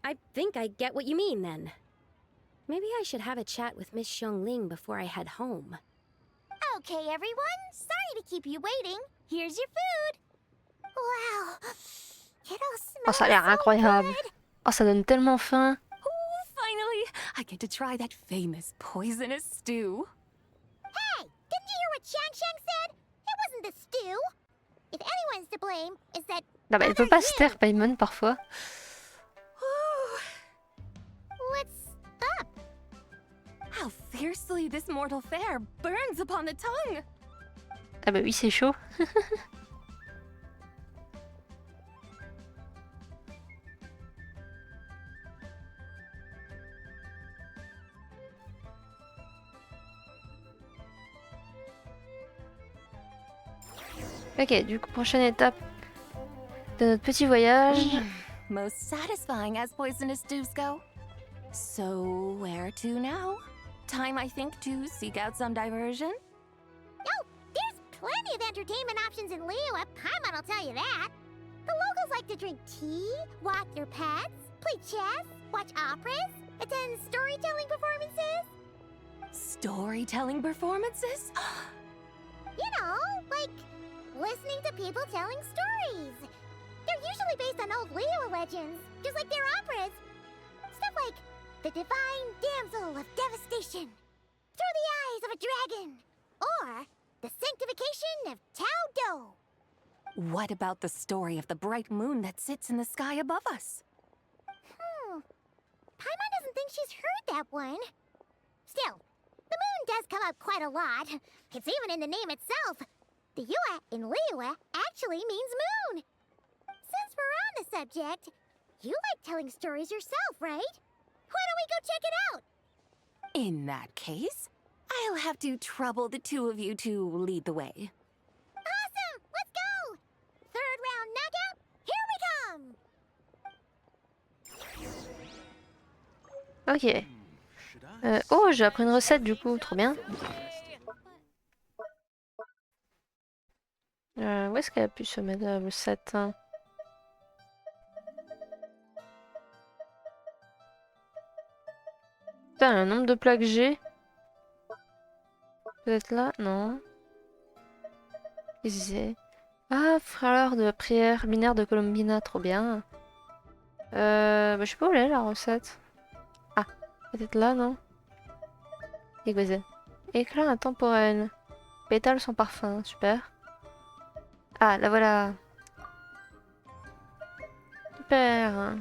I think I get what you mean then. Maybe I should have a chat with Miss Xiangling before I head home. Okay, everyone. Sorry to keep you waiting. Here's your food. Wow. It all smells Oh, ça a l'air incroyable. Oh, ça donne tellement faim. Finally, I get to try that famous poisonous stew. Hey, didn't you hear what Shang said? It wasn't the stew. If anyone's to blame, is that Non, mais elle peut pas se taire, Paimon, parfois. What's up? How fiercely this mortal fare burns upon the tongue. Ah bah oui, c'est chaud. Ok, du coup, prochaine étape de notre petit voyage. Most satisfying as poisonous stews go. So, where to now? Time, I think, to seek out some diversion. Oh, there's plenty of entertainment options in Liyue. Paimon will tell you that. The locals like to drink tea, walk their pets, play chess, watch operas, attend storytelling performances. Storytelling performances? You know, like listening to people telling stories. They're usually based on old Liyue legends, just like their operas. Stuff like the Divine Damsel of Devastation, Through the Eyes of a Dragon, or the Sanctification of Tao Do. What about the story of the bright moon that sits in the sky above us? Paimon doesn't think she's heard that one. Still, the moon does come up quite a lot. It's even in the name itself. The Yue in Liyue actually means moon. Since we're on the subject, you like telling stories yourself, right? Why don't we go check it out? In that case, I'll have to trouble the two of you to lead the way. Awesome! Let's go! Third round knockout, here we come! Ok. Oh, j'ai appris une recette du coup, trop bien. Où est-ce qu'elle a pu se mettre la recette hein? Putain, le nombre de plats que j'ai. Peut-être là? Non. Qu'est-ce que c'est? Ah, fleur de prière lunaire de Colombina, trop bien. Je sais pas où elle est la recette. Ah, peut-être là, non? Et quoi c'est? Éclat intemporel. Pétales sans parfum, super. Ah, la voilà. Super.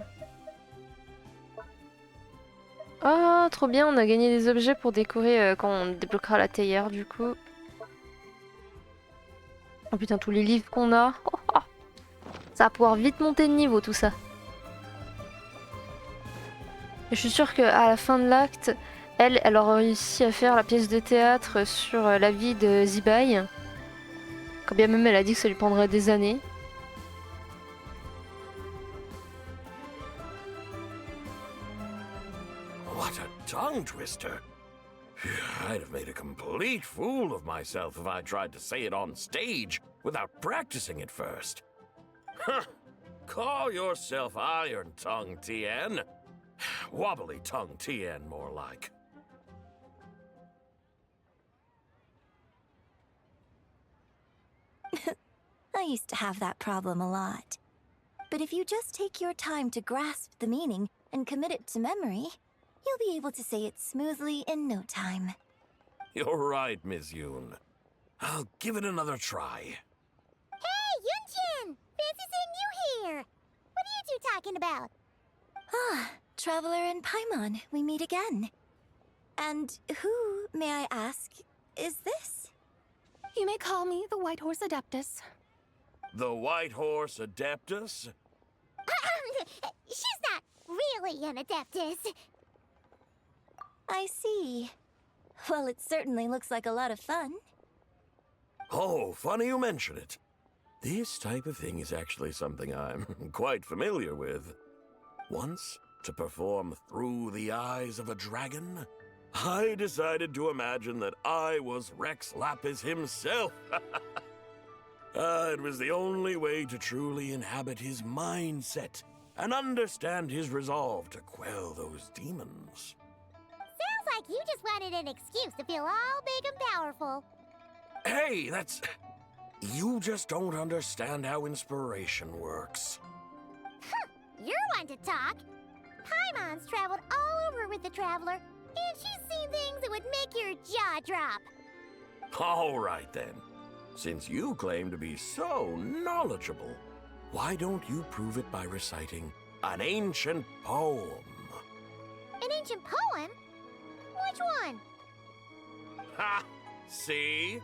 Oh, trop bien, on a gagné des objets pour décorer quand on débloquera la théière du coup. Oh putain, tous les livres qu'on a. Oh, oh. Ça va pouvoir vite monter de niveau tout ça. Et je suis sûre qu'à la fin de l'acte, elle aura réussi à faire la pièce de théâtre sur la vie de Zibai. Quand bien même elle a dit que ça lui prendrait des années. What a tongue twister! I'd have made a complete fool of myself if I tried to say it on stage without practicing it first. Huh. Call yourself Iron Tongue, Tien. Wobbly Tongue, Tien, more like. I used to have that problem a lot. But if you just take your time to grasp the meaning and commit it to memory, you'll be able to say it smoothly in no time. You're right, Miss Yoon. I'll give it another try. Hey, Yunchin! Fancy seeing you here! What are you two talking about? Ah, Traveler and Paimon, we meet again. And who, may I ask, is this? You may call me the White Horse Adeptus. The White Horse Adeptus? She's not really an Adeptus. I see. Well, it certainly looks like a lot of fun. Oh, funny you mention it. This type of thing is actually something I'm quite familiar with. Once, to perform Through the Eyes of a Dragon, I decided to imagine that I was Rex Lapis himself. It was the only way to truly inhabit his mindset and understand his resolve to quell those demons. Sounds like you just wanted an excuse to feel all big and powerful. Hey, that's... You just don't understand how inspiration works. You're one to talk. Paimon's traveled all over with the Traveler, and she's seen things that would make your jaw drop. All right, then. Since you claim to be so knowledgeable, why don't you prove it by reciting an ancient poem? An ancient poem? Which one? Ha! See?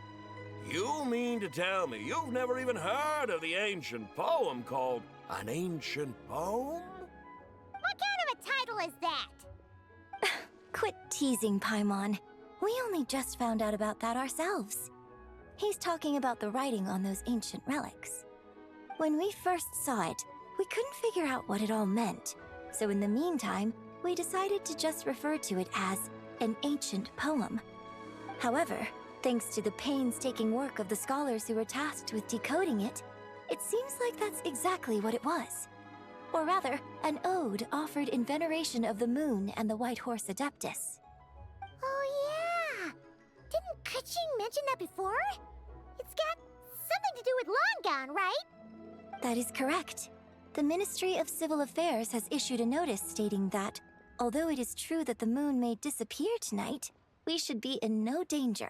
You mean to tell me you've never even heard of the ancient poem called An Ancient Poem? What kind of a title is that? Quit teasing, Paimon. We only just found out about that ourselves. He's talking about the writing on those ancient relics. When we first saw it, we couldn't figure out what it all meant. So in the meantime, we decided to just refer to it as an ancient poem. However, thanks to the painstaking work of the scholars who were tasked with decoding it, it seems like that's exactly what it was. Or rather, an ode offered in veneration of the moon and the White Horse Adeptus. Oh yeah! Didn't Kuching mention that before? It's got something to do with Longon, right? That is correct. The Ministry of Civil Affairs has issued a notice stating that, although it is true that the moon may disappear tonight, we should be in no danger.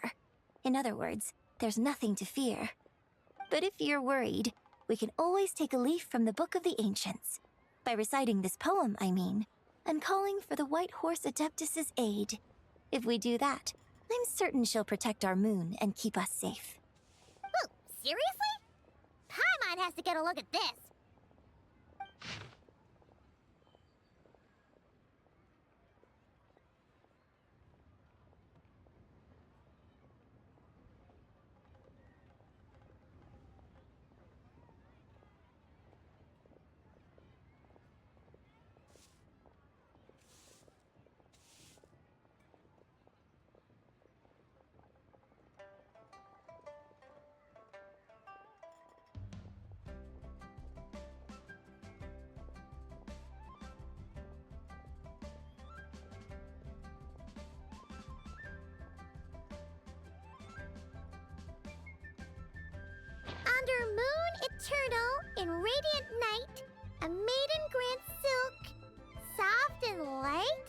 In other words, there's nothing to fear. But if you're worried, we can always take a leaf from the Book of the Ancients. By reciting this poem, I mean, and calling for the White Horse Adeptus's aid. If we do that, I'm certain she'll protect our moon and keep us safe. Oh, seriously? Paimon has to get a look at this. Under moon eternal in radiant night, a maiden grants silk, soft and light?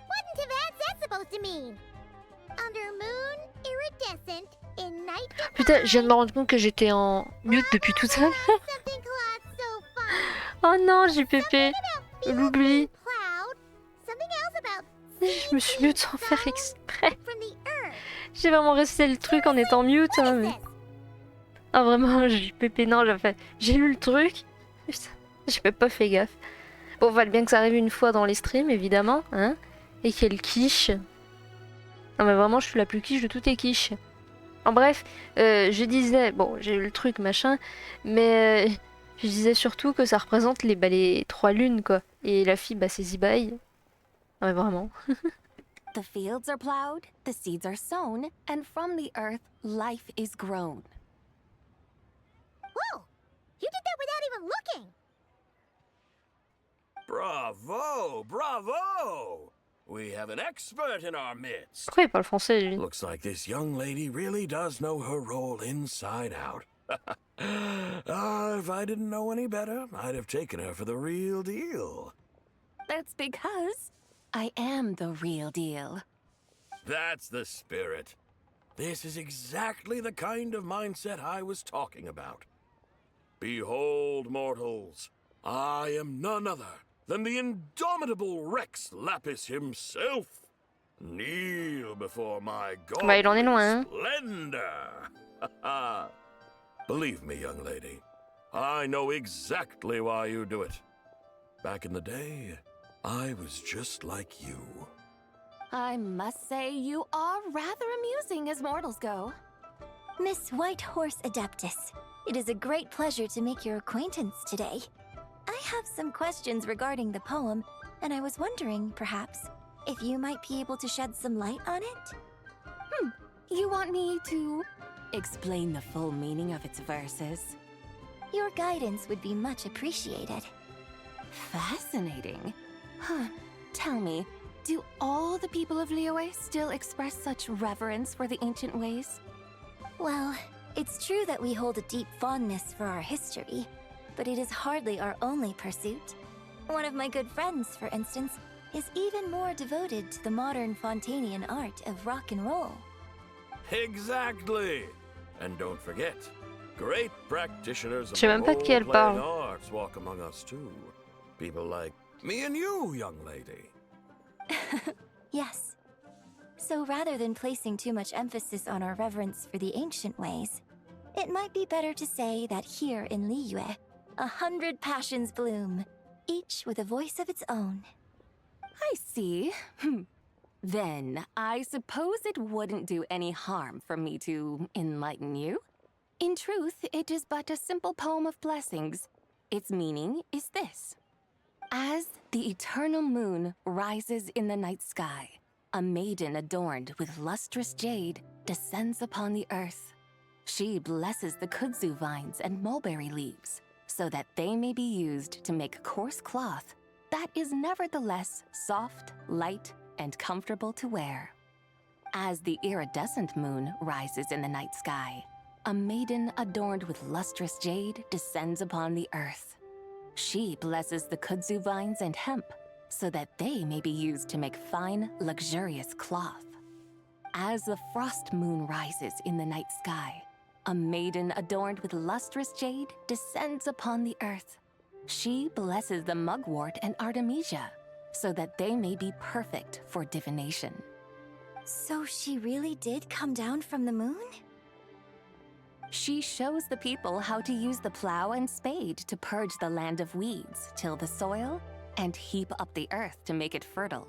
What in Tibet's that supposed to mean? Under moon iridescent in night. Putain, je viens de me rendre compte que j'étais en mute depuis tout à l'heure. Oh non, j'ai pépé. L'oubli. Je me suis mute sans faire exprès. J'ai vraiment resté le truc en étant mute. Hein, mais... Ah vraiment, j'ai pépé. Non, j'ai lu le truc. Putain, j'ai pas fait gaffe. Bon, fallait bien que ça arrive une fois dans les streams, évidemment. Hein, et qu'elle quiche. Non mais vraiment, je suis la plus quiche de toutes les quiches. En bref, je disais... Bon, j'ai lu le truc, machin. Mais je disais surtout que ça représente les 3 lunes, quoi. Et la fille, bah c'est Zibai. Non mais vraiment. The fields are plowed, the seeds are sown, and from the earth, life is grown. Whoa! You did that without even looking! Bravo! Bravo! We have an expert in our midst. Pourquoi il parle français, lui? Looks like this young lady really does know her role inside out. If I didn't know any better, I'd have taken her for the real deal. That's because I am the real deal. That's the spirit. This is exactly the kind of mindset I was talking about. Behold, mortals, I am none other than the indomitable Rex Lapis himself. Kneel before my god Bah, il en est loin, hein. splendor. Believe me, young lady, I know exactly why you do it. Back in the day, I was just like you. I must say you are rather amusing as mortals go. Miss White Horse Adeptus, it is a great pleasure to make your acquaintance today. I have some questions regarding the poem, and I was wondering, perhaps, if you might be able to shed some light on it? You want me to explain the full meaning of its verses? Your guidance would be much appreciated. Fascinating. Huh. Tell me, do all the people of Liyue still express such reverence for the ancient ways? Well, it's true that we hold a deep fondness for our history, but it is hardly our only pursuit. One of my good friends, for instance, is even more devoted to the modern Fontanian art of rock and roll. Exactly. And don't forget, great practitioners of Je sais même pas de qui elle role-playing parle. arts walk among us too. People like me and you, young lady. Yes. So rather than placing too much emphasis on our reverence for the ancient ways, it might be better to say that here in Liyue, 100 passions bloom, each with a voice of its own. I see. Then, I suppose it wouldn't do any harm for me to enlighten you. In truth, it is but a simple poem of blessings. Its meaning is this. As the eternal moon rises in the night sky, a maiden adorned with lustrous jade descends upon the earth. She blesses the kudzu vines and mulberry leaves so that they may be used to make coarse cloth that is nevertheless soft, light, and comfortable to wear. As the iridescent moon rises in the night sky, a maiden adorned with lustrous jade descends upon the earth. She blesses the kudzu vines and hemp so that they may be used to make fine, luxurious cloth. As the frost moon rises in the night sky, a maiden adorned with lustrous jade descends upon the earth. She blesses the mugwort and artemisia so that they may be perfect for divination. So she really did come down from the moon? She shows the people how to use the plow and spade to purge the land of weeds, till the soil, and heap up the earth to make it fertile.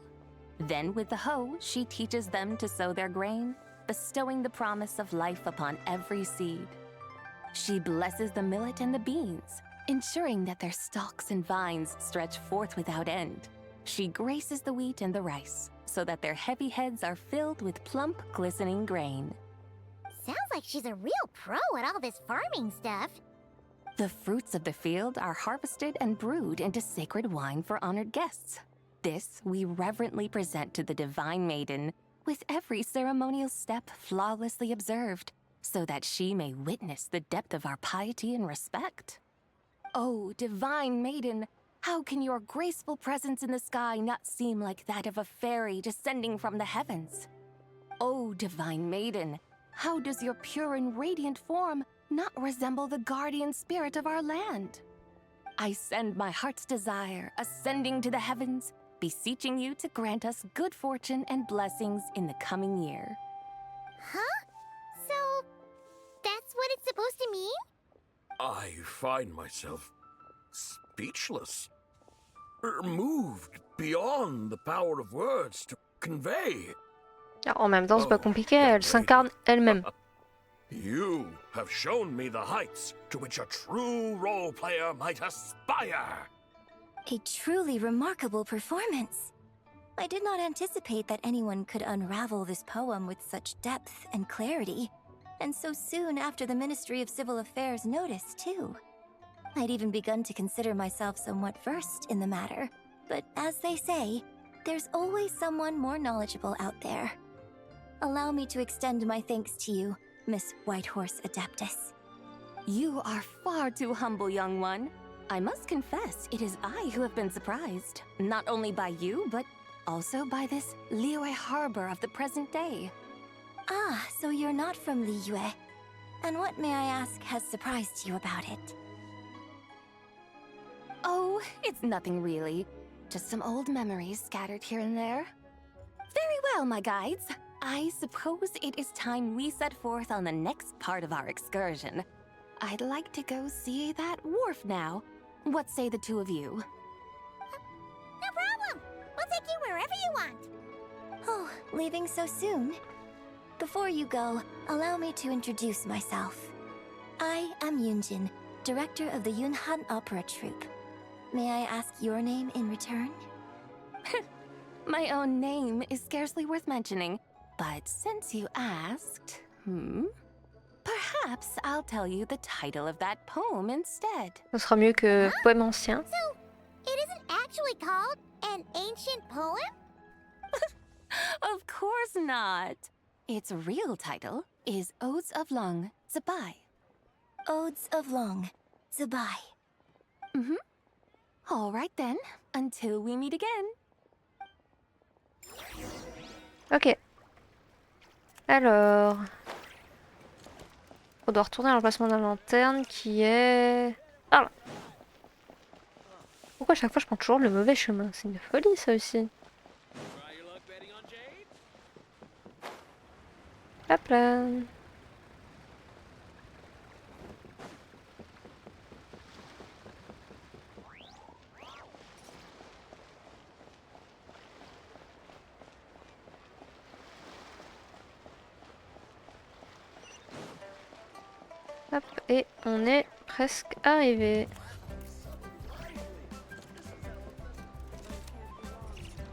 Then with the hoe, she teaches them to sow their grain, bestowing the promise of life upon every seed. She blesses the millet and the beans, ensuring that their stalks and vines stretch forth without end. She graces the wheat and the rice, so that their heavy heads are filled with plump, glistening grain. Sounds like she's a real pro at all this farming stuff. The fruits of the field are harvested and brewed into sacred wine for honored guests. This we reverently present to the divine maiden, with every ceremonial step flawlessly observed, so that she may witness the depth of our piety and respect. Oh, divine maiden, how can your graceful presence in the sky not seem like that of a fairy descending from the heavens? Oh, divine maiden, how does your pure and radiant form not resemble the guardian spirit of our land? I send my heart's desire, ascending to the heavens, beseeching you to grant us good fortune and blessings in the coming year. Huh? So, that's what it's supposed to mean? I find myself speechless, moved beyond the power of words to convey. Alors, en même temps, c'est pas compliqué, elle s'incarne elle-même. You have shown me the heights to which a true role player might aspire. A truly remarkable performance. I did not anticipate that anyone could unravel this poem with such depth and clarity, and so soon after the Ministry of Civil Affairs noticed, too. I'd even begun to consider myself somewhat versed in the matter, but as they say, there's always someone more knowledgeable out there. Allow me to extend my thanks to you, Miss Whitehorse Adeptus. You are far too humble, young one. I must confess, it is I who have been surprised, not only by you, but also by this Liyue harbor of the present day. Ah, so you're not from Liyue. And what, may I ask, has surprised you about it? Oh, it's nothing really. Just some old memories scattered here and there. Very well, my guides. I suppose it is time we set forth on the next part of our excursion. I'd like to go see that wharf now. What say the two of you? No problem! We'll take you wherever you want. Oh, leaving so soon? Before you go, allow me to introduce myself. I am Yunjin, director of the Yunhan Opera Troupe. May I ask your name in return? My own name is scarcely worth mentioning, but since you asked, perhaps I'll tell you the title of that poem instead. Ce sera mieux que poème ancien. So, it isn't actually called an ancient poem? Of course not. Its real title is Odes of Long, Zibai. Odes of Long, Zibai. All right then, until we meet again. Ok. Alors... On doit retourner à l'emplacement de la lanterne qui est... Ah là. Pourquoi à chaque fois je prends toujours le mauvais chemin? C'est une folie ça aussi. Hop là. Hop, et on est presque arrivé.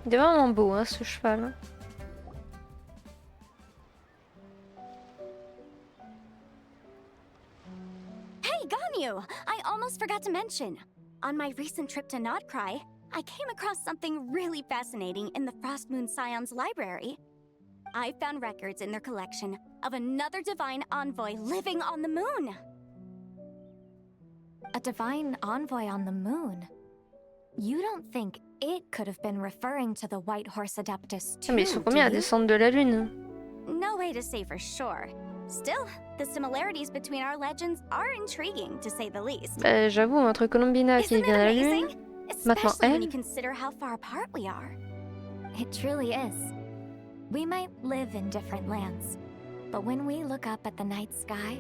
Il est vraiment beau, hein, ce cheval. Ganyu! I almost forgot to mention. On my recent trip to Notcry, I came across something really fascinating in the Frost Moon Scion's library. I found records in their collection of another divine envoy living on the moon. A divine envoy on the moon? You don't think it could have been referring to the White Horse Adeptus too, Mais ils sont combien à do you? descendre de la Lune? No way to say for sure. Still, the similarities between our legends are intriguing, to say the least. Bah, j'avoue, entre Colombina qui vient de la Lune, maintenant Especially when you elle. consider how far apart we are. It truly is. We might live in different lands, but when we look up at the night sky,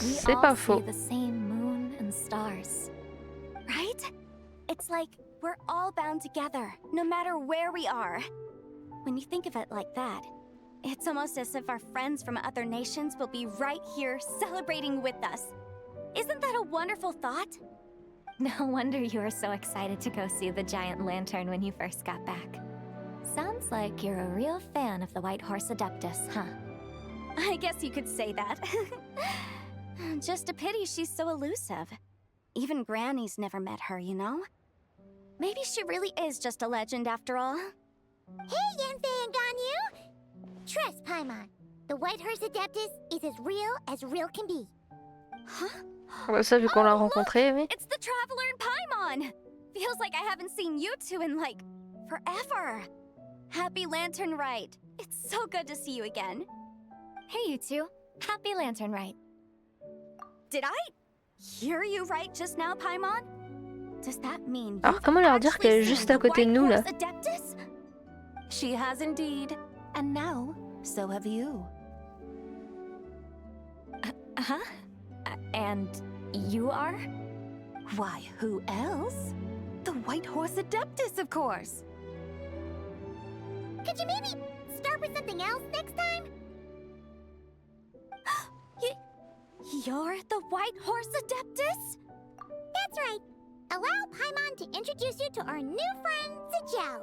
we C'est all pas see faux. the same moon and stars. Right? It's like we're all bound together, no matter where we are. When you think of it like that, it's almost as if our friends from other nations will be right here celebrating with us. Isn't that a wonderful thought? No wonder you were so excited to go see the giant lantern when you first got back. Sounds like you're a real fan of the White Horse Adeptus, huh? I guess you could say that. Just a pity she's so elusive. Even Granny's never met her, you know? Maybe she really is just a legend after all. Hey, Yanfei and Ganyu! Trust, Paimon. The White Horse Adeptus is as real can be. Huh? Ouais, ça, vu qu'on l'a rencontré, oui. It's the Traveler and Paimon! Feels like I haven't seen you two in, like, forever. Happy Lantern Rite. It's so good to see you again. Hey, you two. Happy Lantern Rite. Did I hear you right just now, Paimon? Does that mean Alors, comment leur dire qu'elle est juste à côté de nous, là? Adeptus? She has indeed. And now, so have you. Huh? And you are? Why, who else? The White Horse Adeptus, of course. Could you maybe start with something else next time? You're the White Horse Adeptus? That's right. Allow Paimon to introduce you to our new friend, Zijao.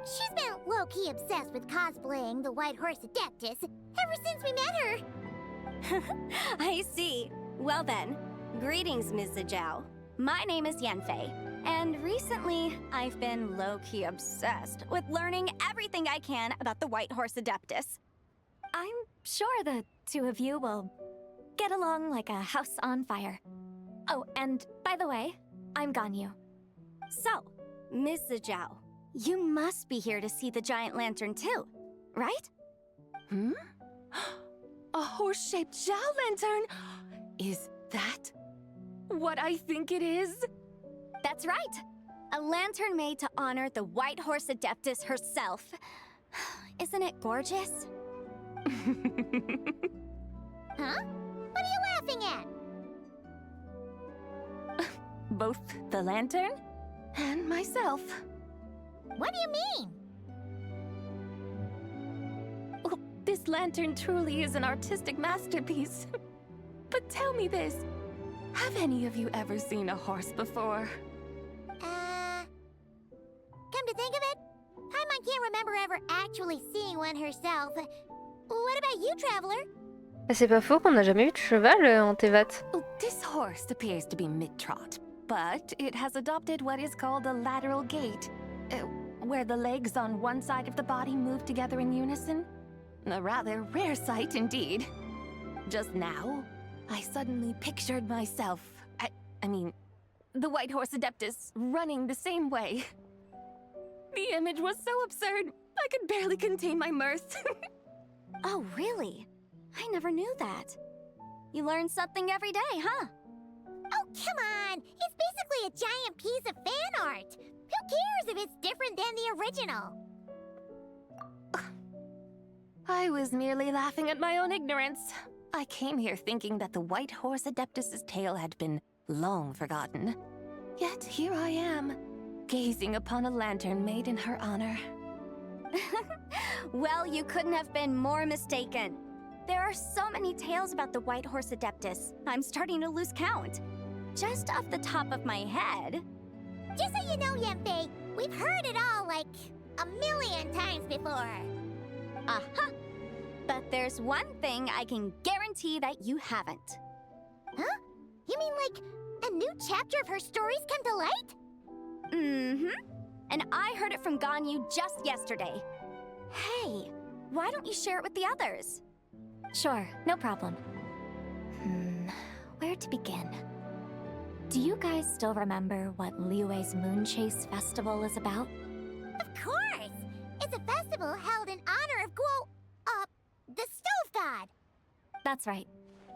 She's been low-key obsessed with cosplaying the White Horse Adeptus ever since we met her. I see. Well then, greetings, Ms. Zijao. My name is Yanfei, and recently I've been low-key obsessed with learning everything I can about the White Horse Adeptus. I'm sure the two of you will get along like a house on fire. Oh, and by the way, I'm Ganyu. So, Ms. Zijao, you must be here to see the giant lantern too, right? Hmm? A horse-shaped Zhao lantern? Is that what I think it is? That's right. A lantern made to honor the White Horse Adeptus herself. Isn't it gorgeous? Huh? What are you laughing at? Both the lantern and myself. What do you mean? Well, this lantern truly is an artistic masterpiece. But tell me this, have any of you ever seen a horse before? Come to think of it, Paimon can't remember ever actually seeing one herself. What about you, Traveler? C'est pas faux qu'on n'a jamais eu de cheval en Tevat. Oh, this horse appears to be mid-trot, but it has adopted what is called a lateral gait, where the legs on one side of the body move together in unison. A rather rare sight indeed. Just now, I suddenly pictured myself, I mean, the White Horse Adeptus running the same way. The image was so absurd, I could barely contain my mirth. Oh, really? I never knew that. You learn something every day, huh? Oh, come on! It's basically a giant piece of fan art! Who cares if it's different than the original? I was merely laughing at my own ignorance. I came here thinking that the White Horse Adeptus's tale had been long forgotten. Yet here I am, gazing upon a lantern made in her honor. Well, you couldn't have been more mistaken. There are so many tales about the White Horse Adeptus, I'm starting to lose count. Just off the top of my head... Just so you know, Yanfei, we've heard it all like a million times before. Uh-huh. But there's one thing I can guarantee that you haven't. Huh? You mean like new chapter of her stories come to light? Mm-hmm. And I heard it from Ganyu just yesterday. Hey, why don't you share it with the others? Sure, no problem. Where to begin? Do you guys still remember what Liyue's Moon Chase Festival is about? Of course! It's a festival held in honor of the Stove God. That's right.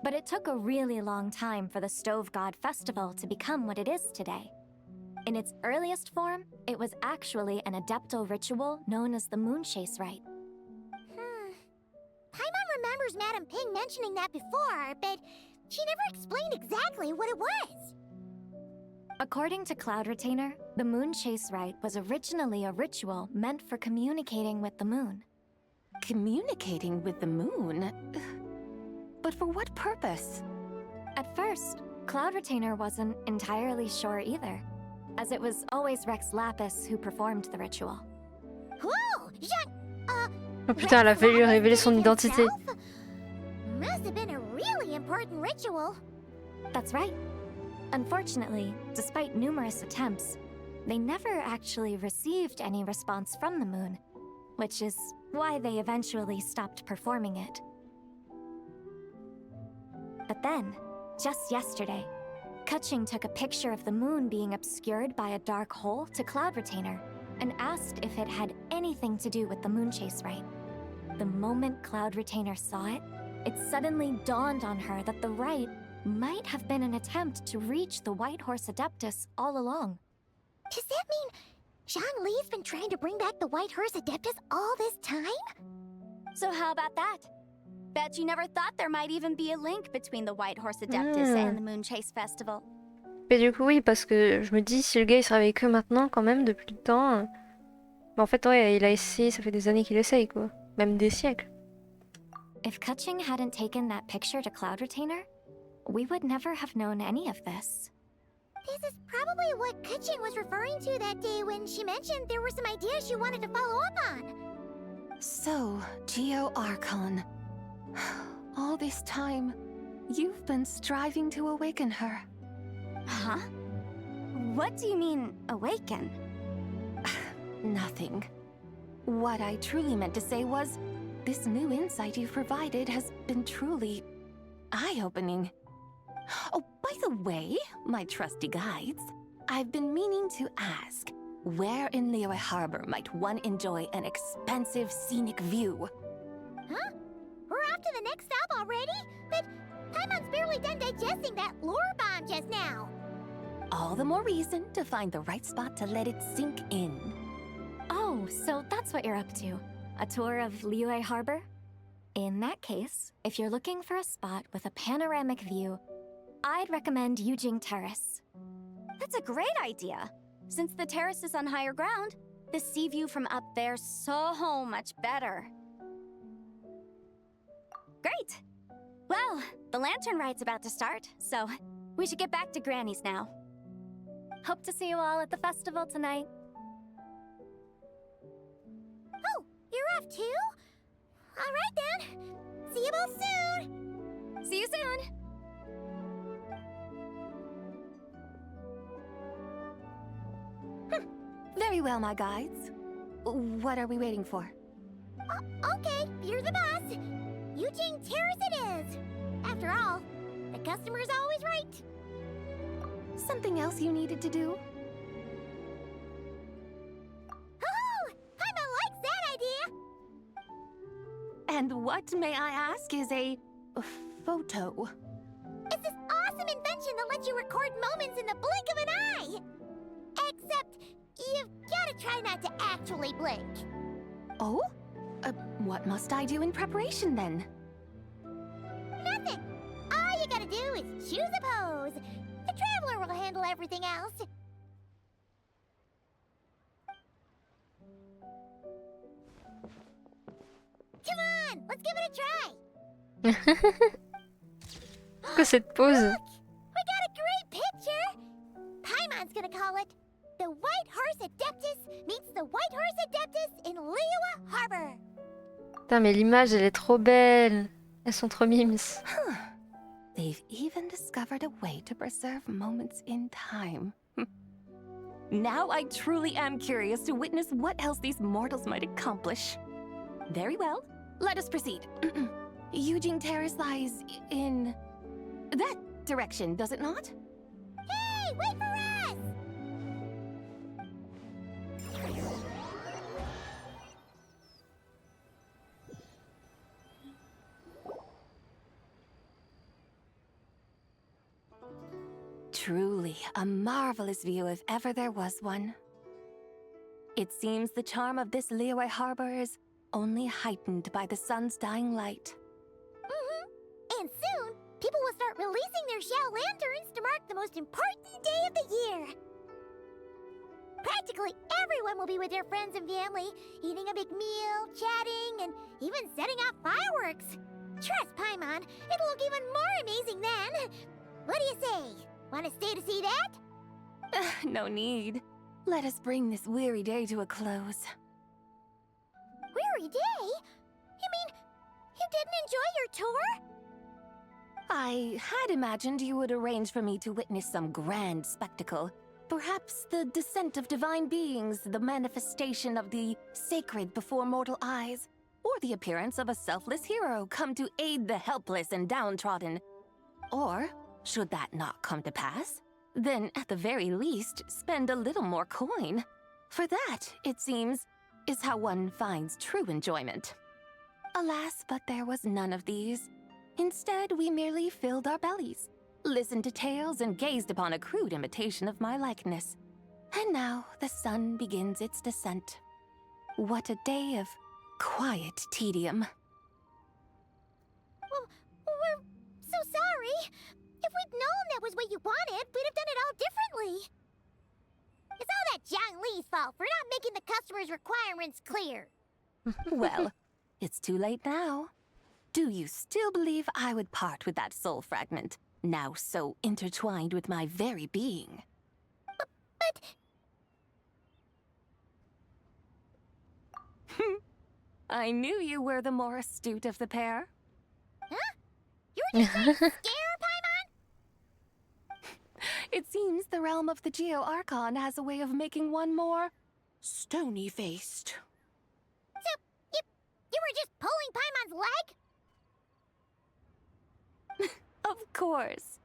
But it took a really long time for the Stove God Festival to become what it is today. In its earliest form, it was actually an adeptal ritual known as the Moon Chase Rite. Paimon remembers Madame Ping mentioning that before, but she never explained exactly what it was. According to Cloud Retainer, the Moon Chase Rite was originally a ritual meant for communicating with the moon. Communicating with the moon? But for what purpose? At first, Cloud Retainer wasn't entirely sure either, as it was always Rex Lapis who performed the ritual. Whoa! Oh putain, elle a failli lui révéler son identité. Must have been a really important ritual. That's right. Unfortunately, despite numerous attempts, they never actually received any response from the moon, which is why they eventually stopped performing it. But then, just yesterday, Keqing took a picture of the moon being obscured by a dark hole to Cloud Retainer and asked if it had anything to do with the Moon Chase Rite. The moment Cloud Retainer saw it, it suddenly dawned on her that the rite might have been an attempt to reach the White Horse Adeptus all along. Does that mean Zhongli's been trying to bring back the White Horse Adeptus all this time? So how about that? Bet you never thought there might even be a link between the White Horse Adeptus and the Moon Chase Festival. Mais du coup oui, parce que je me dis, si le gars il se réveille que maintenant quand même, depuis le temps... Mais en fait ouais, il a essayé, ça fait des années qu'il essaye quoi. Même des siècles. If Keqing hadn't taken that picture to Cloud Retainer, we would never have known any of this. This is probably what Keqing was referring to that day when she mentioned there were some ideas she wanted to follow up on. So, Geo Archon. All this time, you've been striving to awaken her. Huh? What do you mean, awaken? Nothing. What I truly meant to say was, this new insight you've provided has been truly eye-opening. Oh, by the way, my trusty guides, I've been meaning to ask, where in Liyue Harbor might one enjoy an expensive scenic view? Huh? We're off to the next stop already? But Paimon's barely done digesting that lore bomb just now. All the more reason to find the right spot to let it sink in. Oh, so that's what you're up to. A tour of Liyue Harbor? In that case, if you're looking for a spot with a panoramic view, I'd recommend Yujing Terrace. That's a great idea. Since the terrace is on higher ground, the sea view from up there's so much better. Great! Well, the lantern ride's about to start, so we should get back to Granny's now. Hope to see you all at the festival tonight. Oh, you're off too? All right then. See you both soon. See you soon. Very well, my guides. What are we waiting for? Okay, you're the boss. Yujing Terrace it is. After all, the customer's always right. Something else you needed to do? Oh, Paimon likes that idea. And what, may I ask, is a photo? It's this awesome invention that lets you record moments in the blink of an eye. Except, you've gotta try not to actually blink. Oh? What must I do in preparation then? Nothing. All you gotta do is choose a pose. The Traveler will handle everything else. Come on, let's give it a try. Pourquoi cette pose? Look, we got a great picture. Paimon's gonna call it The White Horse Adeptus meets the White Horse Adeptus in Liyue Harbor. Putain, mais l'image, elle est trop belle. Elles sont trop mimes. They've even discovered a way to preserve moments in time. Now I truly am curious to witness what else these mortals might accomplish. Very well, let us proceed. Eugene Terrace lies in that direction, does it not? Hey, wait for us! Truly a marvelous view if ever there was one. It seems the charm of this Liyue harbor is only heightened by the sun's dying light. And soon, people will start releasing their Xiao lanterns to mark the most important day of the year. Practically everyone will be with their friends and family, eating a big meal, chatting, and even setting off fireworks. Trust Paimon, it'll look even more amazing then. What do you say? Want to stay to see that? No need. Let us bring this weary day to a close. Weary day? You mean you didn't enjoy your tour? I had imagined you would arrange for me to witness some grand spectacle. Perhaps the descent of divine beings, the manifestation of the sacred before mortal eyes, or the appearance of a selfless hero come to aid the helpless and downtrodden. Or, should that not come to pass, then at the very least spend a little more coin. For that, it seems, is how one finds true enjoyment. Alas, but there was none of these. Instead, we merely filled our bellies, listened to tales, and gazed upon a crude imitation of my likeness. And now the sun begins its descent. What a day of quiet tedium. Well, we're so sorry. If we'd known that was what you wanted, we'd have done it all differently. It's all that Zonghli's fault for not making the customer's requirements clear. Well, it's too late now. Do you still believe I would part with that soul fragment, now so intertwined with my very being? But... I knew you were the more astute of the pair. Huh? You were just trying to scare Paimon? It seems the realm of the Geo Archon has a way of making one more stony-faced. So, you were just pulling Paimon's leg? Of course.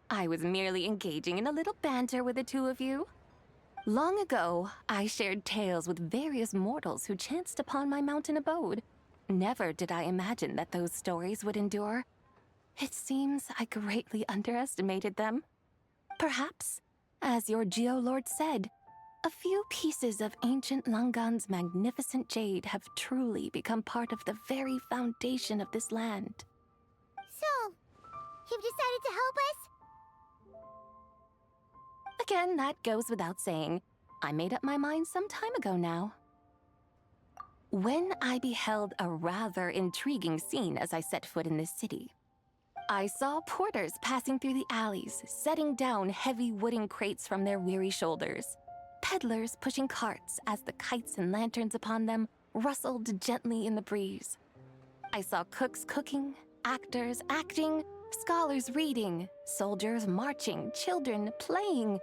I was merely engaging in a little banter with the two of you. Long ago, I shared tales with various mortals who chanced upon my mountain abode. Never did I imagine that those stories would endure. It seems I greatly underestimated them. Perhaps, as your Geolord said, a few pieces of ancient Langan's magnificent jade have truly become part of the very foundation of this land. So, you've decided to help us? Again, that goes without saying. I made up my mind some time ago now. When I beheld a rather intriguing scene as I set foot in this city, I saw porters passing through the alleys, setting down heavy wooden crates from their weary shoulders, peddlers pushing carts as the kites and lanterns upon them rustled gently in the breeze. I saw cooks cooking, actors acting, scholars reading, soldiers marching, children playing,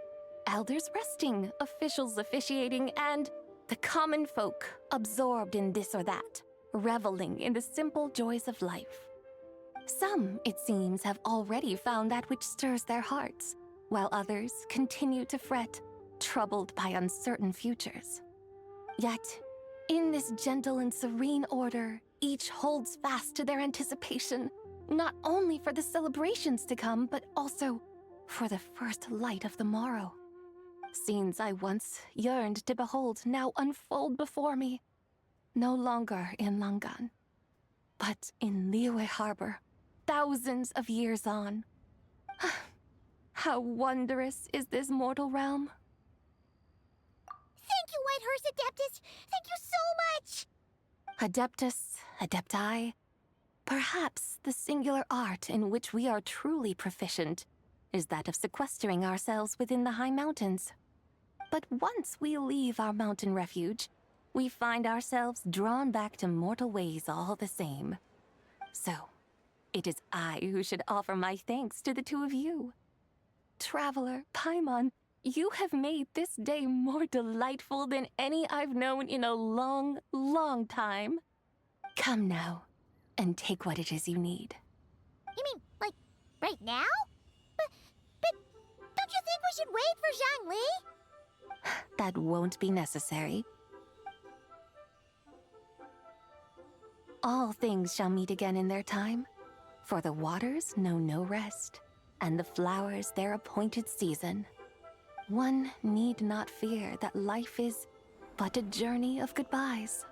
elders resting, officials officiating, and the common folk absorbed in this or that, reveling in the simple joys of life. Some, it seems, have already found that which stirs their hearts, while others continue to fret, troubled by uncertain futures. Yet, in this gentle and serene order, each holds fast to their anticipation, not only for the celebrations to come, but also for the first light of the morrow. Scenes I once yearned to behold now unfold before me, no longer in Langan, but in Liyue Harbor, thousands of years on. How wondrous is this mortal realm! Thank you, Whitehorse Adeptus! Thank you so much! Adeptus, Adepti, perhaps the singular art in which we are truly proficient is that of sequestering ourselves within the high mountains. But once we leave our mountain refuge, we find ourselves drawn back to mortal ways all the same. So, It is I who should offer my thanks to the two of you. Traveler, Paimon, you have made this day more delightful than any I've known in a long, long time. Come now, and take what it is you need. You mean, like, right now? But don't you think we should wait for Zhongli? That won't be necessary. All things shall meet again in their time, for the waters know no rest, and the flowers their appointed season. One need not fear that life is but a journey of goodbyes.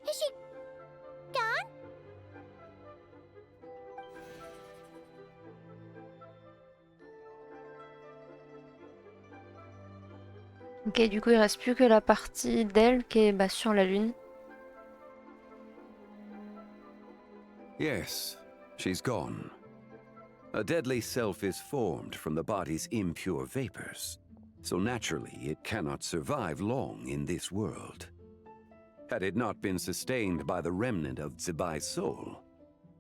Is she gone? Ok, du coup il reste plus que la partie d'elle qui est sur la lune. Yes, she's gone. A deadly self is formed from the body's impure vapors, so naturally it cannot survive long in this world. Had it not been sustained by the remnant of Zibai's soul,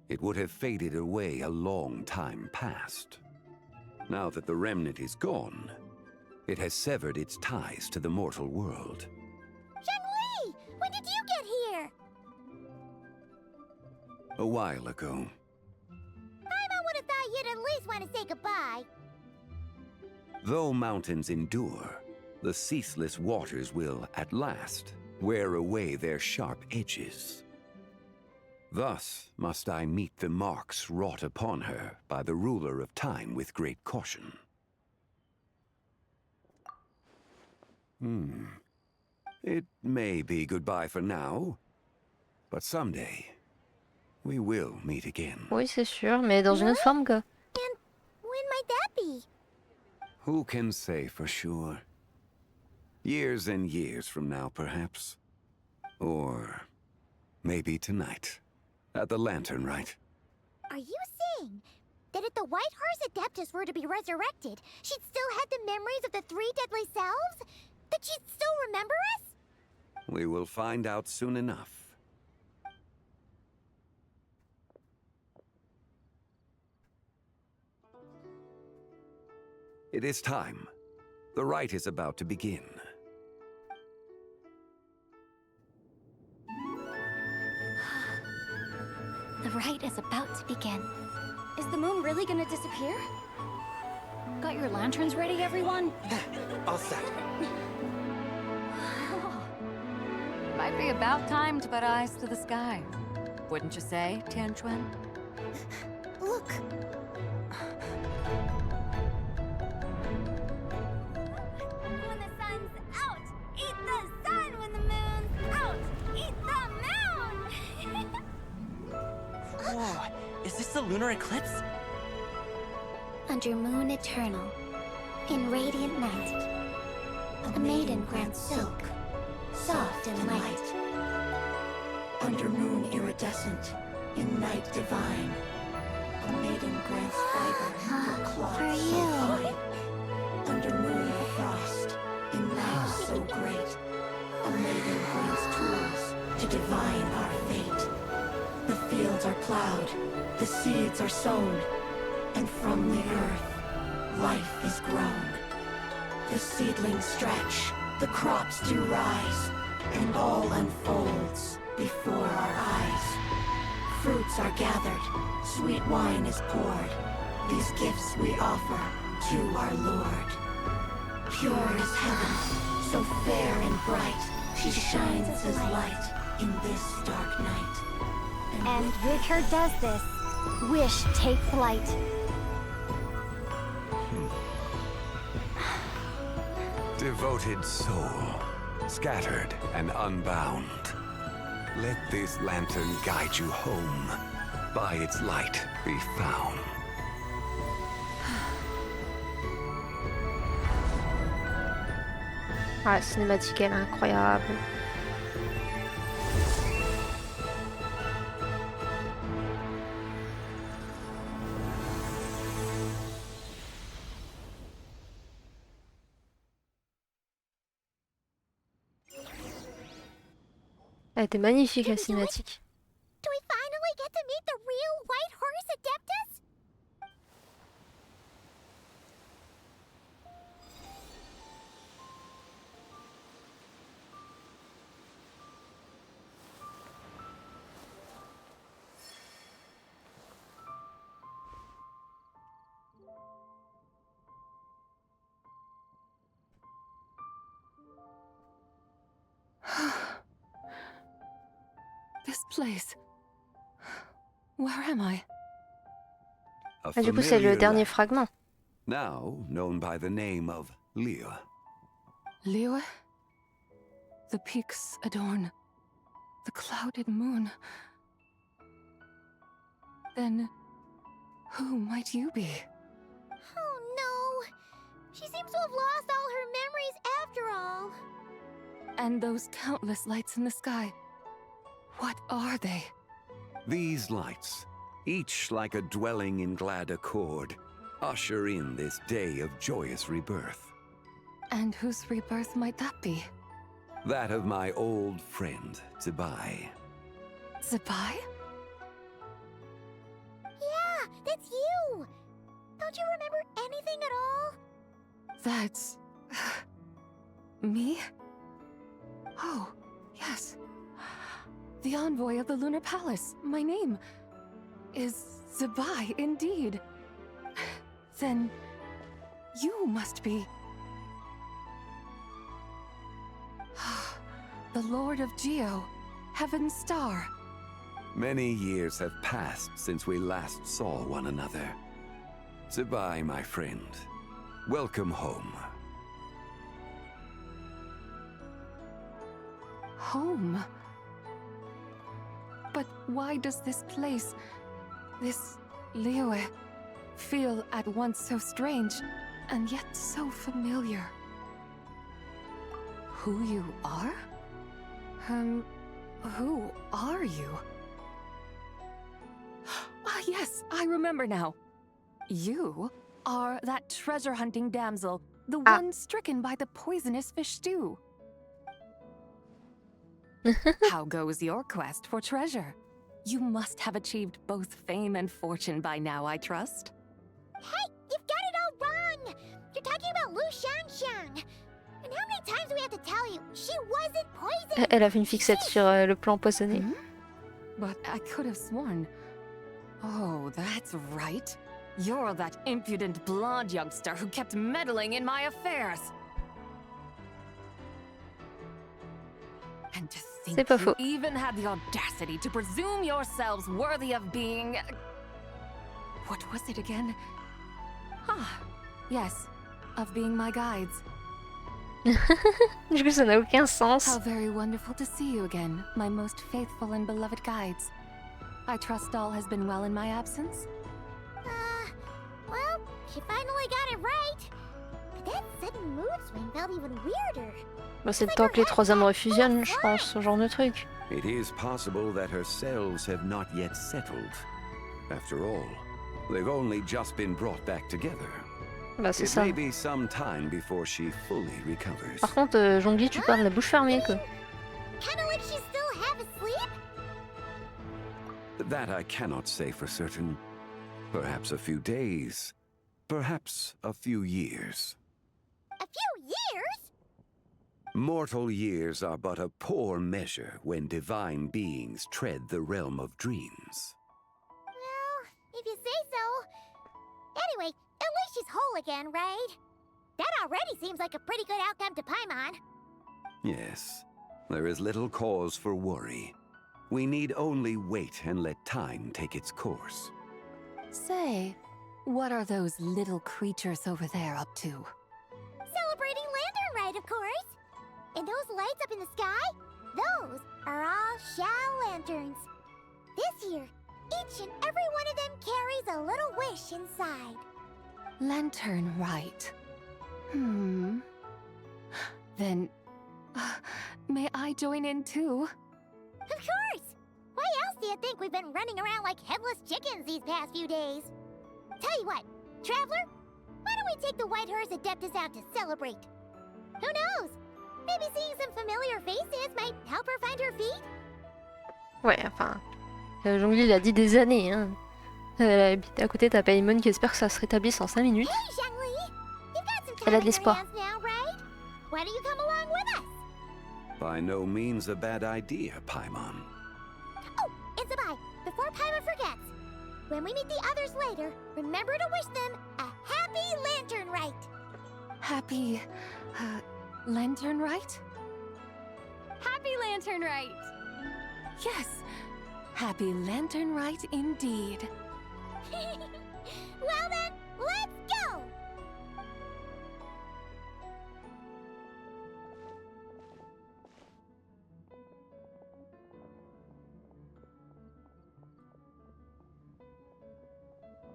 it would have faded away a long time past. Now that the remnant is gone, it has severed its ties to the mortal world. Zhongli! When did you get here? A while ago. Paimon would have thought you'd at least want to say goodbye. Though mountains endure, the ceaseless waters will, at last, wear away their sharp edges. Thus must I meet the marks wrought upon her by the ruler of time with great caution. It may be goodbye for now, but someday we will meet again. Oui, c'est sûr, mais dans une autre forme que... And when might that be? Who can say for sure? Years and years from now, perhaps. Or maybe tonight, at the Lantern Rite. Are you saying that if the White Horse Adeptus were to be resurrected, she'd still have the memories of the three deadly selves? That she'd still remember us? We will find out soon enough. It is time. The rite is about to begin. The rite is about to begin. Is the moon really gonna disappear? Got your lanterns ready, everyone? All set. Might be about time to put eyes to the sky. Wouldn't you say, Tianquan? Look. When the sun's out, eat the sun. When the moon's out, eat the moon. Whoa, is this the lunar eclipse? Under moon eternal, in radiant night, a maiden grants silk, soft and light. Under moon iridescent, in night divine, a maiden grants fiber, cloth For so you. fine. Under moon of frost, in night so great, a maiden grants tools to divine our fate. The fields are plowed, the seeds are sown, and from the earth, life is grown. The seedlings stretch, the crops do rise, and all unfolds before our eyes. Fruits are gathered, sweet wine is poured. These gifts we offer to our Lord. Pure is heaven, so fair and bright, she shines as light in this dark night. And with her does this, wish take flight. Devoted soul, scattered and unbound. Let this lantern guide you home. By its light be found. Ah, la cinématique elle est incroyable. Elle était magnifique la cinématique. Do we finally get to meet the real White Horse Adeptus? This place. Where am I? Ah, du coup, c'est le dernier fragment. Now known by the name of Liyue. Liyue? The peaks adorn the clouded moon. Then, who might you be? Oh no! She seems to have lost all her memories after all. And those countless lights in the sky. What are they? These lights, each like a dwelling in glad accord, usher in this day of joyous rebirth. And whose rebirth might that be? That of my old friend, Zibai. Zibai? Yeah, that's you! Don't you remember anything at all? That's... me? Oh, yes. The envoy of the Lunar Palace. My name is Zibai, indeed. Then you must be... the Lord of Geo, Heaven's Star. Many years have passed since we last saw one another. Zibai, my friend. Welcome home. Home? But why does this place, this Liyue, feel at once so strange and yet so familiar? Who you are? Who are you? Ah, yes, I remember now. You are that treasure-hunting damsel, the one stricken by the poisonous fish stew. How goes your quest for treasure? You must have achieved both fame and fortune by now, I trust. Hey, you've got it all wrong! You're talking about Lu Shanxiang. And how many times do we have to tell you? She wasn't poisoned! Elle a fait une fixette sur le plan poissonné. But I could have sworn... Oh, that's right. You're that impudent blonde youngster who kept meddling in my affairs. And to think you even had the audacity to presume yourselves worthy of being... What was it again? Ah, yes, of being my guides. Du coup, ça n'a aucun sens. How very wonderful to see you again, my most faithful and beloved guides. I trust all has been well in my absence? Well, she finally got it right. But that sudden mood swing felt even weirder. Bah, c'est le temps que les trois âmes refusionnent, je pense, ce genre de truc. It is possible that her cells have not yet settled. After all, they've only just been brought back together. Bah, c'est It ça. may be some time before she fully recovers. Par contre, Zonghli, tu parles la bouche fermée, quoi. Kinda like she's still half asleep? That I cannot say for certain. Perhaps a few days. Perhaps a few years. A few years? Mortal years are but a poor measure when divine beings tread the realm of dreams. Well, if you say so. Anyway, at least she's whole again, right? That already seems like a pretty good outcome to Paimon. Yes, there is little cause for worry. We need only wait and let time take its course. Say, what are those little creatures over there up to? Celebrating Lantern Rite, of course. And those lights up in the sky? Those are all Shao lanterns. This year, each and every one of them carries a little wish inside. Lantern Rite. Then, may I join in too? Of course! Why else do you think we've been running around like headless chickens these past few days? Tell you what, Traveler, why don't we take the White Horse Adeptus out to celebrate? Who knows? Maybe seeing some familiar faces might help her find her feet? Ouais, enfin, Zonghli l'a dit des années, hein. À côté, t'as Paimon qui espère que ça se rétablisse en 5 minutes. Hey, Zhongli! You've got some Elle a time de on your l'espoir. hands now, right? Why don't you come along with us? By no means a bad idea, Paimon. Oh, and Zibai, before Paimon forgets, when we meet the others later, remember to wish them a happy lantern rite. Happy... lantern rite? Happy Lantern Rite! Yes! Happy lantern rite indeed. Well then, let's go!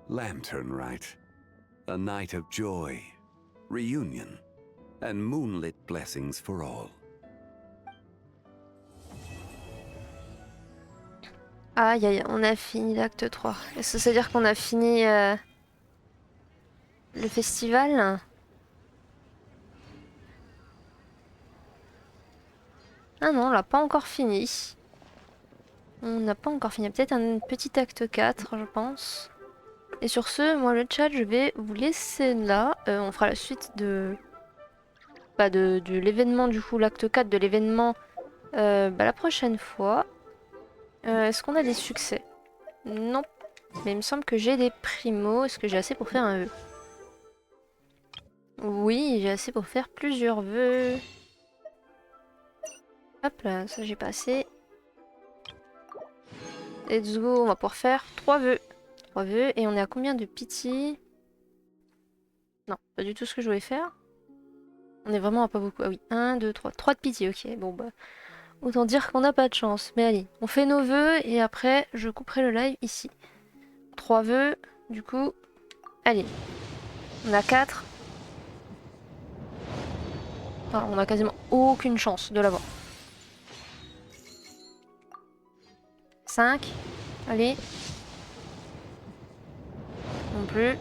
Lantern Rite. A night of joy, reunion, and moonlit blessings for all. Aïe aïe, on a fini l'acte 3. Est-ce que ça veut dire qu'on a fini le festival? Ah non, on l'a pas encore fini. On n'a pas encore fini. Peut-être un petit acte 4, je pense. Et sur ce, moi le chat, je vais vous laisser là. On fera la suite de... de l'événement, du coup, l'acte 4 de l'événement la prochaine fois. Est-ce qu'on a des succès? Non. Mais il me semble que j'ai des primos. Est-ce que j'ai assez pour faire un vœu? Oui, j'ai assez pour faire plusieurs vœux. Hop là, ça j'ai passé. Let's go, on va pouvoir faire 3 vœux. 3 vœux, et on est à combien de pitié? Non, pas du tout ce que je voulais faire. On est vraiment à pas beaucoup. Ah oui, 1, 2, 3. 3 de pitié, ok. Bon bah, autant dire qu'on n'a pas de chance. Mais allez, on fait nos vœux, et après, je couperai le live ici. 3 vœux, du coup. Allez, on a 4. Ah, on a quasiment aucune chance de l'avoir. 5. Allez. Non plus.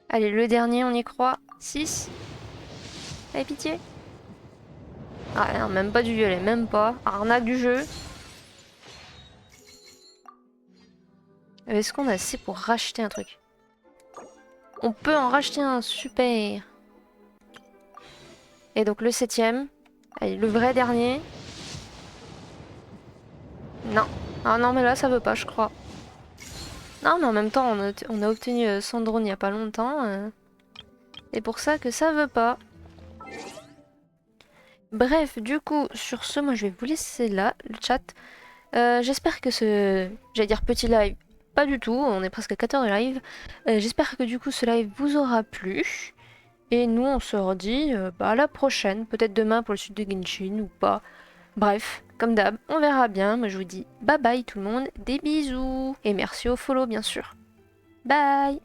Allez, le dernier, on y croit. 6. Allez, pitié. Ah non, même pas du violet, même pas. Arnaque du jeu. Est-ce qu'on a assez pour racheter un truc? On peut en racheter un, super. Et donc le 7ème. Allez, le vrai dernier. Non. Ah non, mais là, ça veut pas, je crois. Non, mais en même temps, on a obtenu Sandrone il y a pas longtemps. C'est pour ça que ça veut pas. Bref, du coup, sur ce, moi, je vais vous laisser là, le chat. J'espère que ce... J'allais dire petit live. Pas du tout, on est presque à 4 heures de live. J'espère que du coup, ce live vous aura plu. Et nous, on se redit à la prochaine. Peut-être demain pour le sud de Genshin ou pas. Bref, comme d'hab, on verra bien. Moi, je vous dis bye bye tout le monde. Des bisous. Et merci au follow, bien sûr. Bye.